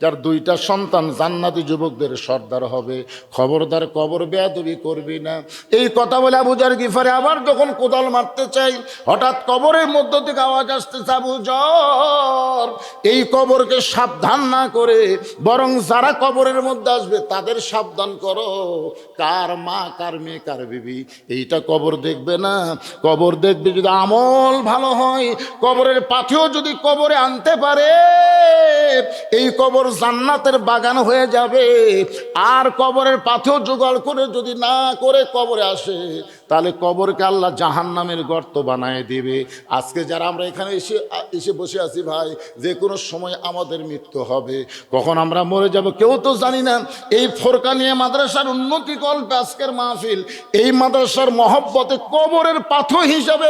যার 2টা সন্তান জান্নাতি যুবকদের সর্দার হবে। খবরদার কবর বেয়াদবি করবি না। এই কথা বলে আবু যর গিফারি আবার যখন কোদাল মারতে চাই, হঠাৎ কবরের মধ্য থেকে আওয়াজ আসতেছে, আবু যর, এই কবরকে সাবধান না করে বরং যারা কবরের মধ্যে আসবে তাদের সাবধান করো। কার মা, কার মেয়ে, কার বিবি, এইটা কবর দেখবে না। কবর দেখবে যদি আমল ভালো হয়, কবরের পাথেও যদি কবরে আনতে পারে, এই কবর জান্নাতের বাগান হয়ে যাবে। আর কবরের পাথেও জোগাড় করে যদি না করে কবরে আসে, তাহলে কবরকে আল্লাহ জাহান্নামের গর্ত বানায় দিবে। আজকে যারা আমরা এখানে এসে বসে আছি ভাই, যে কোনো সময় আমাদের মৃত্যু হবে, কখন আমরা মরে যাব কেউ তো জানি না। এই ফোরকানিয়া মাদ্রাসার উন্নতি কল্পে আজকের মাহফিল, এই মাদ্রাসার মহব্বতে কবরের পাথর হিসাবে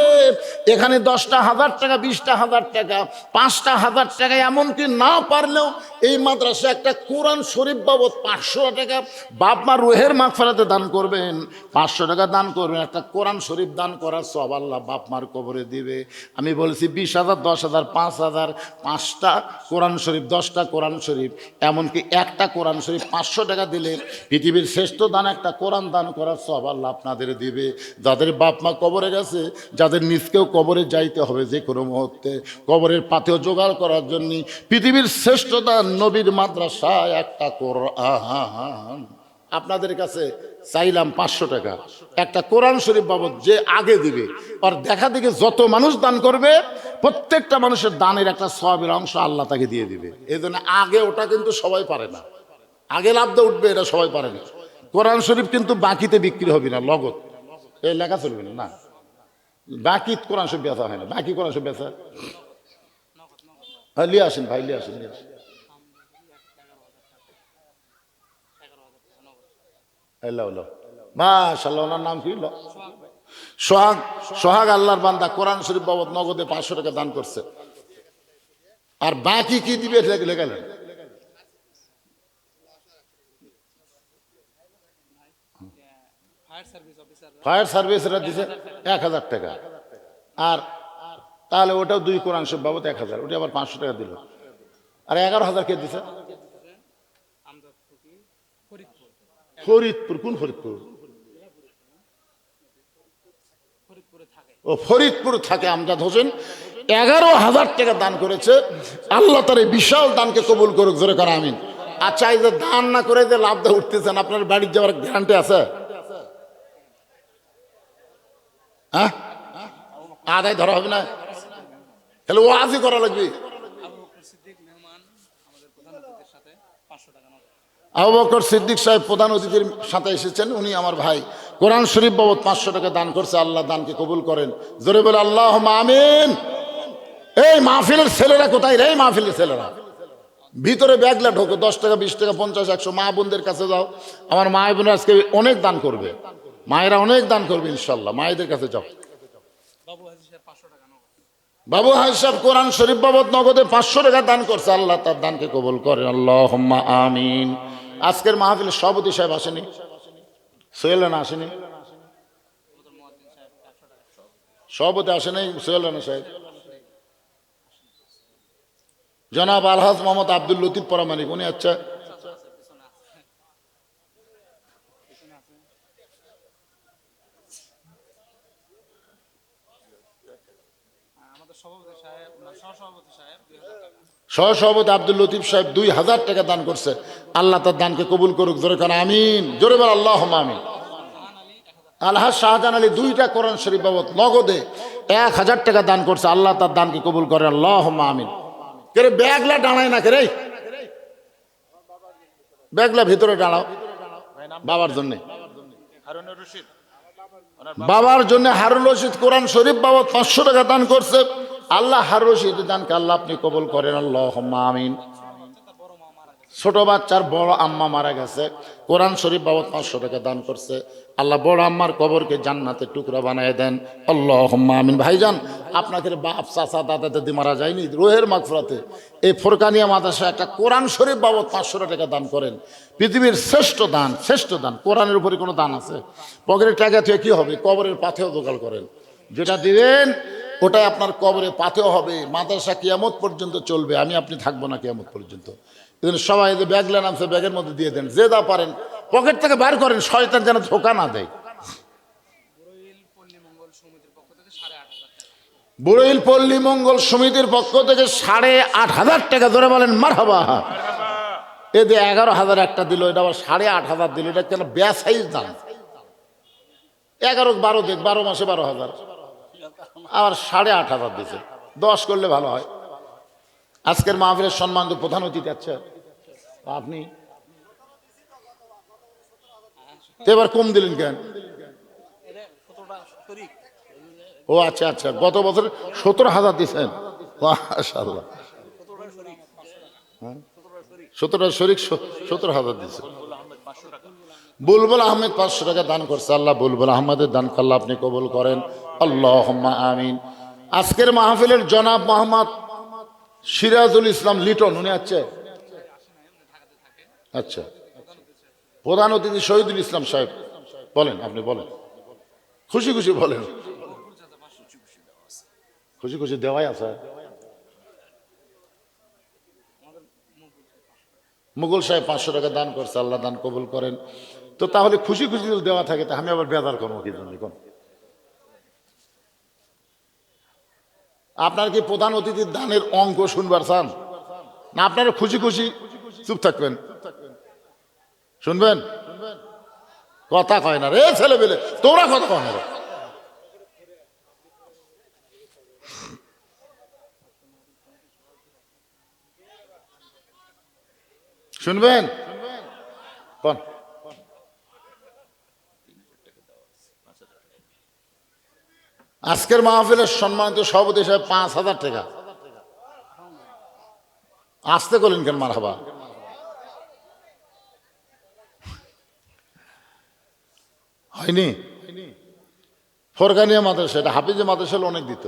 এখানে 10টা 1000 টাকা, 20টা 1000 টাকা, 5টা 1000 টাকা, এমনকি না পারলেও এই মাদ্রাসা একটা কোরআন শরীফ বাবদ 500 টাকা বাপ মা রুহের মাগফিরাতে দান করবেন, 500 টাকা দান করবেন, একটা কোরআন শরীফ দান করার সওয়াব আল্লাহ বাপ মার কবরে দিবে। আমি বলছি 20,000, 10,000, 5,000, 5টা কোরআন শরীফ, 10টা কোরআন শরীফ, এমনকি একটা কোরআন শরীফ 500 টাকা দিলে পৃথিবীর শ্রেষ্ঠ দান একটা কোরআন দান করার সওয়াব আল্লাহ আপনাদের দিবে। যাদের বাপ মা কবরে গেছে, যাদের নিজকেও কবরে যাইতে হবে যে কোনো মুহূর্তে, কবরের পাথেও জোগাড় করার জন্য পৃথিবীর শ্রেষ্ঠ দান নবীর মাদ্রাসায় একটা কোরআন। আপনাদের কাছে চাইলাম 500 টাকা, একটা কোরআন শরীফ বাবদ যে আগে দিবে, আর দেখা দেখে যত মানুষ দান করবে প্রত্যেকটা মানুষের দানের একটা সওয়াবের অংশ আল্লাহ তাকে দিয়ে দিবে। এই জন্য আগে ওটা কিন্তু সবাই পারে না, আগে লাভটা উঠবে এটা সবাই পারে না। কোরআন শরীফ কিন্তু বাকিতে বিক্রি হবে না, লগত এই লেখা চলবে না, বাকি কোরআন শরীফ বেচা হয় না, বাকি কোরআন শরীফ বেচা। হ্যাঁ, লিয়ে আসেন ভাই, লিয়ে আসেন, লিয়ে আসেন। মাশাআল্লাহ, ওনার নাম কি? সোহাগ। সোহাগ আল্লাহর বান্দা কোরআন শরীফ বাবদ নগদে 500 টাকা দান করছে। আর বাকি কি দিবে লেখালেন? ফায়ার সার্ভিসরা দিছে 1000 টাকা। আর তাহলে ওটাও 2 কোরআন শরীফ বাবদ 1000, ওটা আবার 500 টাকা দিল। আর 11,000 কে দিছে? ফরিদপুর। কোন ফরিদপুর? ও ফরিদপুর থাকে আমজাদ হোসেন, 11,000 টাকা দান করেছে। আল্লাহ তার এই বিশাল দানকে কবুল করুক, জোরে করে আমিন। আচ্ছা, এই যে দান না করে যে লাভটা উঠতেছেন, আপনার বাড়ির যাওয়ার গ্যারান্টি আছে? হ্যাঁ, আদায় ধরা হবে না, তাহলে ওয়াজই করা লাগবে। আবু বকর সিদ্দিক সাহেব প্রধান অতিথির সাথে এসেছেন, উনি আমার ভাই কোরআন শরীফ বাবদ 500 টাকা দান করছে, আল্লাহ দানকে কবুল করেন। জোরে বলে আল্লাহুম্মা আমিন। এই মাহফিলের ছেলেরা কোথায় রে? এই মাহফিলের ছেলেরা ভিতরে ব্যাগলা ঢোকে, 10 টাকা 20 টাকা 50 100। মা বোনদের কাছে যাও, আমার মা বোনেরা আজকে অনেক দান করবে, মায়েরা অনেক দান করবে ইনশাল্লাহ। মায়েদের কাছে যাও। বাবু হাজি সাহেব কোরআন শরীফ বাবদ নগদে 500 টাকা দান করছে, আল্লাহ তার দানকে কবুল করেন, আল্লাহুম্মা আমিন। আজকের মাহফিলের সভাপতি সাহেব আসেনি, সোহেল রানা আসেনি, সভাপতি আসে নাই সোহেল রানা সাহেব। জনাব আলহাজ মোহাম্মদ আব্দুল লতিফ পরামানিক, উনি আচ্ছা সহসভাপতি আব্দুল লতিফ সাহেব 2000 টাকা দান করছে, আল্লাহ তার দানকে কবুল করুক। জোরে কান আমিন, জোরে বল আল্লাহুম্মা আমিন। আলহাজ শাহজাহান আলী 2টা কোরআন শরীফ বাবদ নগদে 1000 টাকা দান করছে, আল্লাহ তার দানকে কবুল করেন, আল্লাহুম্মা আমিন। কেরে ব্যাগলা দাঁড়ায় না কেরে? ব্যাগলা ভিতরে দাঁড়াও, বাবার জন্য, বাবার জন্য হারুন রশিদ কোরআন শরীফ বাবদ 500 টাকা দান করছে, আল্লাহ হারুন রশিদ দানকে আল্লাহ আপনি কবুল করেন, আল্লাহুম্মা আমিন। ছোট বাচ্চার বড় আম্মা মারা গেছে, কোরআন শরীফ বাবদ 500 টাকা দান করছে, আল্লাহ বড় আম্মার কবরকে জান্নাতের টুকরা বানায় দেন, আল্লাহুম্মা আমিন। ভাইজান আপনাদের বাপ চাচা দাদা দাদি মারা যায়নি, রুহের মাগফিরাতে এই ফোরকানিয়া মাদ্রাসা একটা কোরআন শরীফ বাবদ 500 টাকা দান করেন। পৃথিবীর শ্রেষ্ঠ দান, শ্রেষ্ঠ দান। কোরআনের উপরে কোনো দান আছে? পকেটের টাকা থেকে কি হবে? কবরের পাথেও জোগাড় করেন, যেটা দিবেন ওটাই আপনার কবরে পাথেও হবে। মাদ্রাসা কিয়ামত পর্যন্ত চলবে, আমি আপনি থাকবো না কিয়ামত পর্যন্ত। সবাই যে ব্যাগ লেন আনছে ব্যাগের মধ্যে দিয়ে দেন, যে দা পারেন পকেট থেকে বার করেন, শয়তান যেন ধোকা না দেয়। বুড়িল পল্লী মঙ্গল সমিতির পক্ষ থেকে 8,500 টাকা, ধরে বলেন মারহাবা। এদের 11,000 একটা দিল, এটা আবার 8,500 দিল, এটা কেন বেসাইজ দাম? 11 12 দেখ, 12 মাসে 12,000, আবার 8,500 দিছে, 10 করলে ভালো হয়। আজকের মাহফিলের সম্মানিত প্রধান অতিথি, আচ্ছা আপনি এবার কম দিলেন কেন? ও আচ্ছা আচ্ছা, গত বছর 17,000 দিচ্ছেন, মাশাআল্লাহ। 17টা শরীক 17,000 দিচ্ছে। বুলবুল আহমেদ 500 টাকা দান করছে, আল্লাহ বুলবুল আহমেদের দান আল্লাহ আপনি কবুল করেন, আল্লাহুম্মা আমিন। আজকের মাহফিলের জনাব মোহাম্মদ সিরাজুল ইসলাম লিটন, উনি আছে আচ্ছা, প্রধান অতিথি শহীদুল ইসলাম সাহেব, বলেন আপনি বলেন, খুশি খুশি বলেন, খুশি খুশি দেওয়াই আছে। মুঘল সাহেব 500 টাকা দান করছে, আল্লাহ দান কবুল করেন। তো তাহলে খুশি খুশি যদি দেওয়া থাকে, তা আমি আবার বেজার করবো কি জন্য? আপনার কি প্রধান অতিথির দানের অঙ্ক শুনবার চান না? আপনারা খুশি খুশি চুপ থাকবেন, শুনবেন? কথা কয় না রে ছেলে পেলে, তোমরা কথা কয় না রে। শুনবেন? কোন আজকের মাহফিলের সম্মানিত সভাপতি সাহেব 5,000 টাকা। আসতে করলেন কেন? মারহাবা। হয়নি? ফোরকানিয়া মাদ্রাসা, এটা হাফিজে মাদ্রাসা অনেক দিত।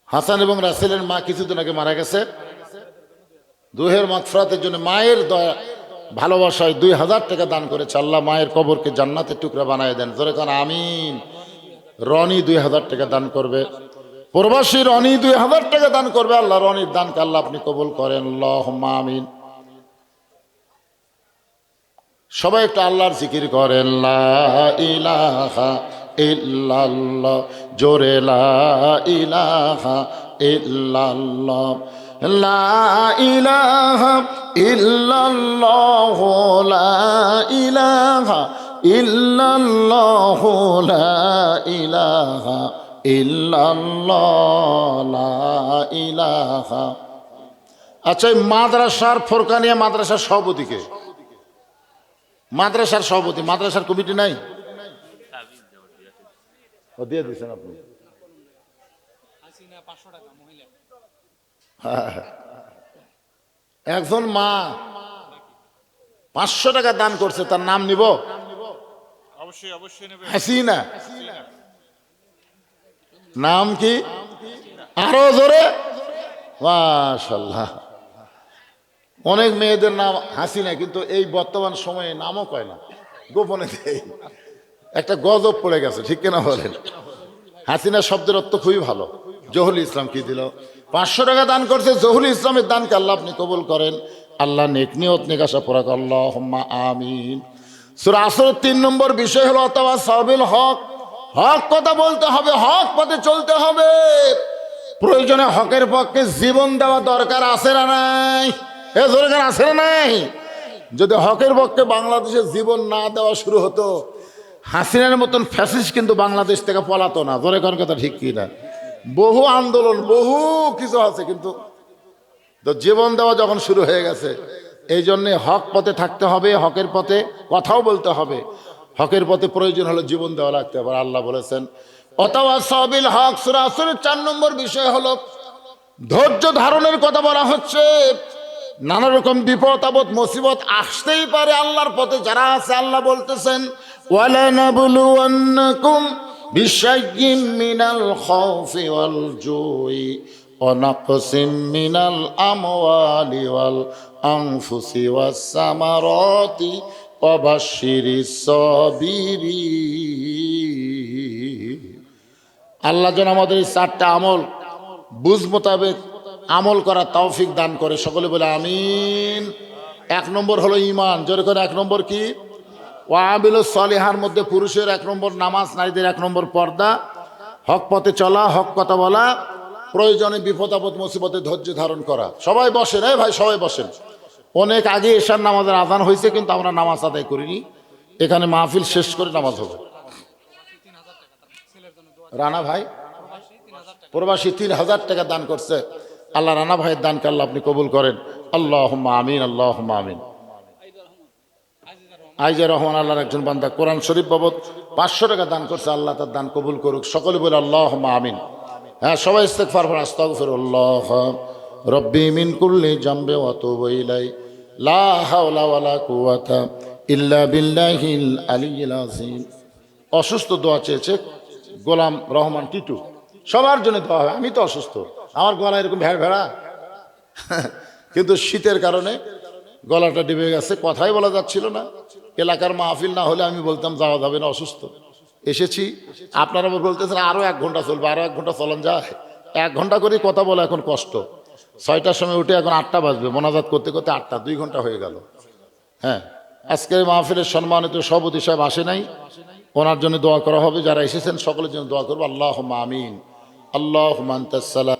হাসান এবং রাসেলের মা কিছুদিন আগে মারা গেছে। রুহের মাগফিরাতের জন্য মায়ের দয়া ভালোবাসায় 2,000 টাকা দান করেছে, আল্লাহ মায়ের কবরকে জান্নাতের টুকরা বানায় দেন, জোরে কান আমিন। রনি 2,000 টাকা দান করবে, প্রবাসী রনি 2,000 টাকা দান করবে, আল্লাহ রনির দানকে আল্লাহ আপনি কবুল করেন, আল্লাহুম্মা আমিন। সবাই একটু আল্লাহর জিকির করেন, লা ইলাহা ইল্লাল্লাহ, জোরে লা ইলাহা ইল্লাল্লাহ, লা ইলাহা ইল্লাল্লাহ, লা ইলাহা ইল্লাল্লাহ, লা ইলাহা ইল্লাল্লাহ, লা ইলাহা আচ্ছা, এই মাদ্রাসার ফোরকানিয়া মাদ্রাসার সভাপতিকে, মাদ্রাসার সভাপতি, মাদ্রাসার কমিটি নাই? ও দিয়ে দিচ্ছেন আপনি। হ্যাঁ, একজন মা 500 টাকা দান করছে, তার নাম নিব? হাসিনা। নাম কি? আরো জোরে। মাশাআল্লাহ। অনেক মেয়েদের নাম হাসিনা, কিন্তু এই বর্তমান সময়ে নামও কয় না, গোপনে দেয়। একটা গজব পড়ে গেছে, ঠিক কিনা বলেন? হাসিনা শব্দের অর্থ খুবই ভালো। জহুল ইসলাম কি দিল? 500 টাকা দান করছে। জহুল ইসলামের দানকে আল্লাহ আপনি কবুল করেন। আল্লাহ নেক নিয়ত নেক আশা পুরা করেন। আল্লাহুম্মা আমিন। সূরা আসরের 3 নম্বর বিষয় হলো তাওয়াসসাবিল হক। হক কথা বলতে হবে, হক পথে চলতে হবে। প্রয়োজনে হকের পক্ষে জীবন দেওয়া দরকার আছে না নাই? এ দরকার আছে না নাই? যদি হকের পক্ষে বাংলাদেশে জীবন না দেওয়া শুরু হতো, হাসিনার মতন ফ্যাসিস্ট কিন্তু বাংলাদেশ থেকে পলাতো না। ধরে কোন কথা ঠিক কি না? বহু আন্দোলন, বহু কিছু আছে, কিন্তু তো জীবন দেওয়া যখন শুরু হয়ে গেছে, এই জন্যে হক পথে থাকতে হবে, হকের পথে কথাও বলতে হবে। হকের পথে প্রয়োজন হলো জীবন দেওয়া লাগতে পারে। আল্লাহ বলেছেন ওয়াতাওয়াসাবিল হক। সূরা আসরের 4 নম্বর বিষয় হলো ধৈর্য ধারণের কথা বলা হচ্ছে। নানা রকম বিপদ আপদ মুসিবত আসতেই পারে আল্লাহর পথে যারা আছে। আল্লাহ বলতেছেন ওয়ালানাবলুওয়ান্নাকুম বিশাইয়্যিম মিনাল খাউফি ওয়াল জুই ওয়া নাকসিম মিনাল আমওয়ালি ওয়াল আনফুসি ওয়াস সামারাতি ওয়া বাশশিরিস সাবিরিন। আল্লাহ যেন আমাদের এই 4টা আমল বুঝ মোতাবেক আমল করার তৌফিক দান করে। সকলে বলে আমিন। 1 নম্বর হলো ঈমান। জোরে করে 1 নম্বর কি? ওয়া আমিলুস সালিহার মধ্যে পুরুষের 1 নম্বর নামাজ, নারীদের 1 নম্বর পর্দা, হক পথে চলা, হক কথা বলা, প্রয়োজনে বিপদ আপদ মুসিবতে ধৈর্য ধারণ করা। সবাই বসেন, এই ভাই সবাই বসেন। অনেক আগে এশার নামাজের আজান হয়েছে, কিন্তু আমরা নামাজ আদায় করিনি। এখানে মাহফিল শেষ করে নামাজ হবে। রানা ভাই প্রবাসী 3000 টাকা দান করছে। আল্লাহ রানা ভাইয়ের দানকে আল্লাহ আপনি কবুল করেন। আল্লাহুম্মা আমিন, আল্লাহুম্মা আমিন। আইজা রহমান আল্লাহর একজন বান্দা কোরআন শরীফ বাবদ 500 টাকা দান করছে। আল্লাহ তার দান কবুল করুক। সকলে বলে আল্লাহুম্মা আমিন। হ্যাঁ, সবাই ইস্তেগফার পড়ুন। আস্তাগফিরুল্লাহ রব্বি মিন কুল্লি জামবি ওয়া আতুবু ইলাই লা হাওলা ওয়ালা কুওয়াতা ইল্লা বিল্লাহিল আলিয়্যিল আযীম। অসুস্থ দোয়া চেয়েছে গোলাম রহমান টিটু। সবার জন্য দোয়া হয়। আমি তো অসুস্থ, আমার গলা এরকম ভেড়া, কিন্তু শীতের কারণে গলাটা ডিবে গেছে, কথাই বলা যাচ্ছিল না। এলাকার মাহফিল না হলে আমি বলতাম যাওয়া যাবে না, অসুস্থ। এসেছি, আপনারা বলতেছেন আরো 1 ঘন্টা চলবে, আরো 1 ঘন্টা চলন যায়। 1 ঘন্টা করে কথা বলা এখন কষ্ট। 6টার সময় উঠে এখন 8টা বাজবে, মোনাজাত করতে করতে 8টা, 2 ঘন্টা হয়ে গেল। হ্যাঁ, আজকের মাহফিলের সম্মানিত সভাপতি সাহেব আসে নাই, ওনার জন্য দোয়া করা হবে। যারা এসেছেন সকলের জন্য দোয়া করবো। আল্লাহুম্মা আমিন। আল্লাহুম্মা আনতাস সালাম।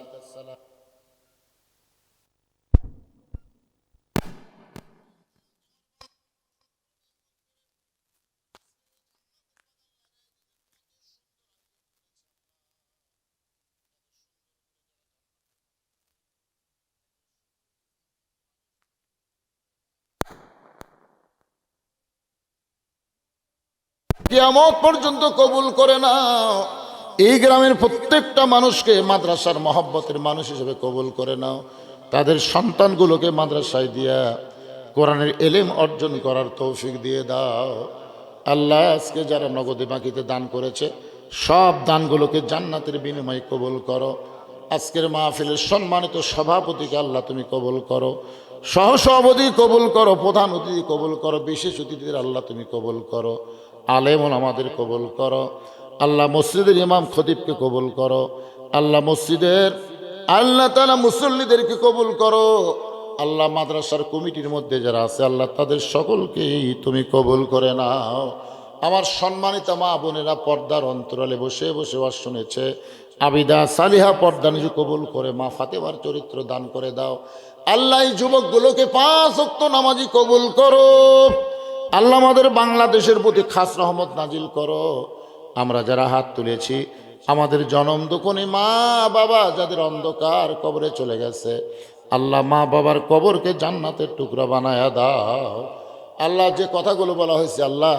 কিয়ামত পর্যন্ত কবুল করে নাও। এই গ্রামের প্রত্যেকটা মানুষকে মাদ্রাসার মহব্বতের মানুষ হিসেবে কবুল করে নাও। তাদের সন্তানগুলোকে মাদ্রাসায় দিয়া কোরআনের এলেম অর্জন করার তৌফিক দিয়ে দাও। আল্লাহ, আজকে যারা নগদে বাকিতে দান করেছে, সব দানগুলোকে জান্নাতের বিনিময়ে কবুল করো। আজকের মাহফিলের সম্মানিত সভাপতিকে আল্লাহ তুমি কবুল করো, সহসভাপতি কবুল করো, প্রধান অতিথি কবুল করো, বিশেষ অতিথিদের আল্লাহ তুমি কবুল করো, আলেম ওলামাদের কবুল করো। আল্লাহ মসজিদের ইমাম খতিবকে কবুল করো। আল্লাহ মসজিদের আল্লাহ তাআলা মুসল্লিদেরকে কবুল করো। আল্লাহ মাদ্রাসার কমিটির মধ্যে যারা আছে আল্লাহ তাদের সকলকেই তুমি কবুল করে নাও। আমার সম্মানিত মা বোনেরা পর্দার অন্তরালে বসে বসে ওয়াজ শুনেছে, আবিদা সালিহা পর্দা নিজে কবুল করে মা ফাতেমার চরিত্র দান করে দাও। আল্লাহ এই যুবকগুলোকে 5 ওয়াক্ত নামাজি কবুল করো। আল্লাহ আমাদের বাংলাদেশের প্রতি খাস রহমত নাজিল করো। আমরা যারা হাত তুলেছি, আমাদের জনম দুঃখনী মা বাবা যাদের অন্ধকার কবরে চলে গেছে, আল্লাহ মা বাবার কবরকে জান্নাতের টুকরা বানায়া দাও। আল্লাহ যে কথাগুলো বলা হয়েছে আল্লাহ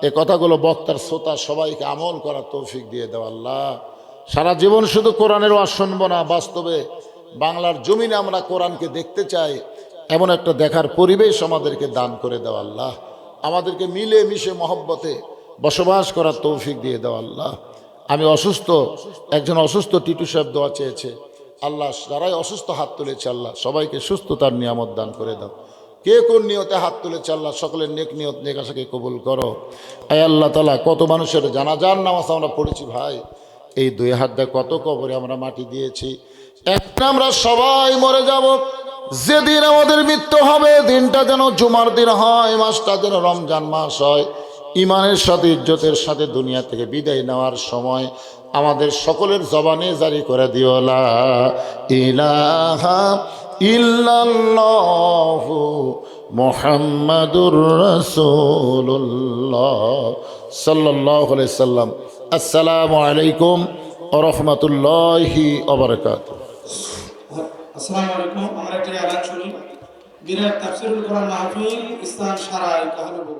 এ কথাগুলো বক্তার শ্রোতা সবাইকে আমল করার তৌফিক দিয়ে দাও আল্লাহ। সারা জীবন শুধু কোরআনের ওয়াজ শুনবো না, বাস্তবে বাংলার জমিনে আমরা কোরআনকে দেখতে চাই, এমন একটা দেখার পরিবেশ আমাদেরকে দান করে দাও আল্লাহ। আমাদেরকে মিলে মিশে মহব্বতে বসবাস করার তৌফিক দিয়ে দাও আল্লাহ। আমি অসুস্থ, একজন অসুস্থ টিটু সাহেব দোয়া চেয়েছে আল্লাহ, যারাই অসুস্থ হাত তুলেছে আল্লাহ সবাইকে সুস্থতার নিয়ামত দান করে দাও। কে কোন নিয়তে হাত তুলেছে আল্লাহ সকলের নেক নিয়ত নেক আশাকে কবুল করো। আয় আল্লাহ তাআলা, কত মানুষের জানাজার নামাজ আমরা পড়েছি ভাই, এই 2 হাত দিয়ে কত কবরে আমরা মাটি দিয়েছি। একটা আমরা সবাই মরে যাব, যেদিন আমাদের মৃত্যু হবে দিনটা যেন জুমার দিন হয়, মাসটা যেন রমজান মাস হয়, ইমানের সাথে ইজ্জতের সাথে দুনিয়া থেকে বিদায় নেওয়ার সময় আমাদের সকলের জবানে জারি করে দিও লা ইলাহা ইল্লাল্লাহু মুহাম্মাদুর রাসূলুল্লাহ সাল্লাল্লাহু আলাইহি সাল্লাম। আসসালামু আলাইকুম ওয়া রাহমাতুল্লাহি ওয়া বারাকাতুহু। আসসালামু আলাইকুম। আমরা একটা এলান শুনি। বিরাট তাফসীরুল কোরআন মাহফিল ইসলাম সারাই কাহালু।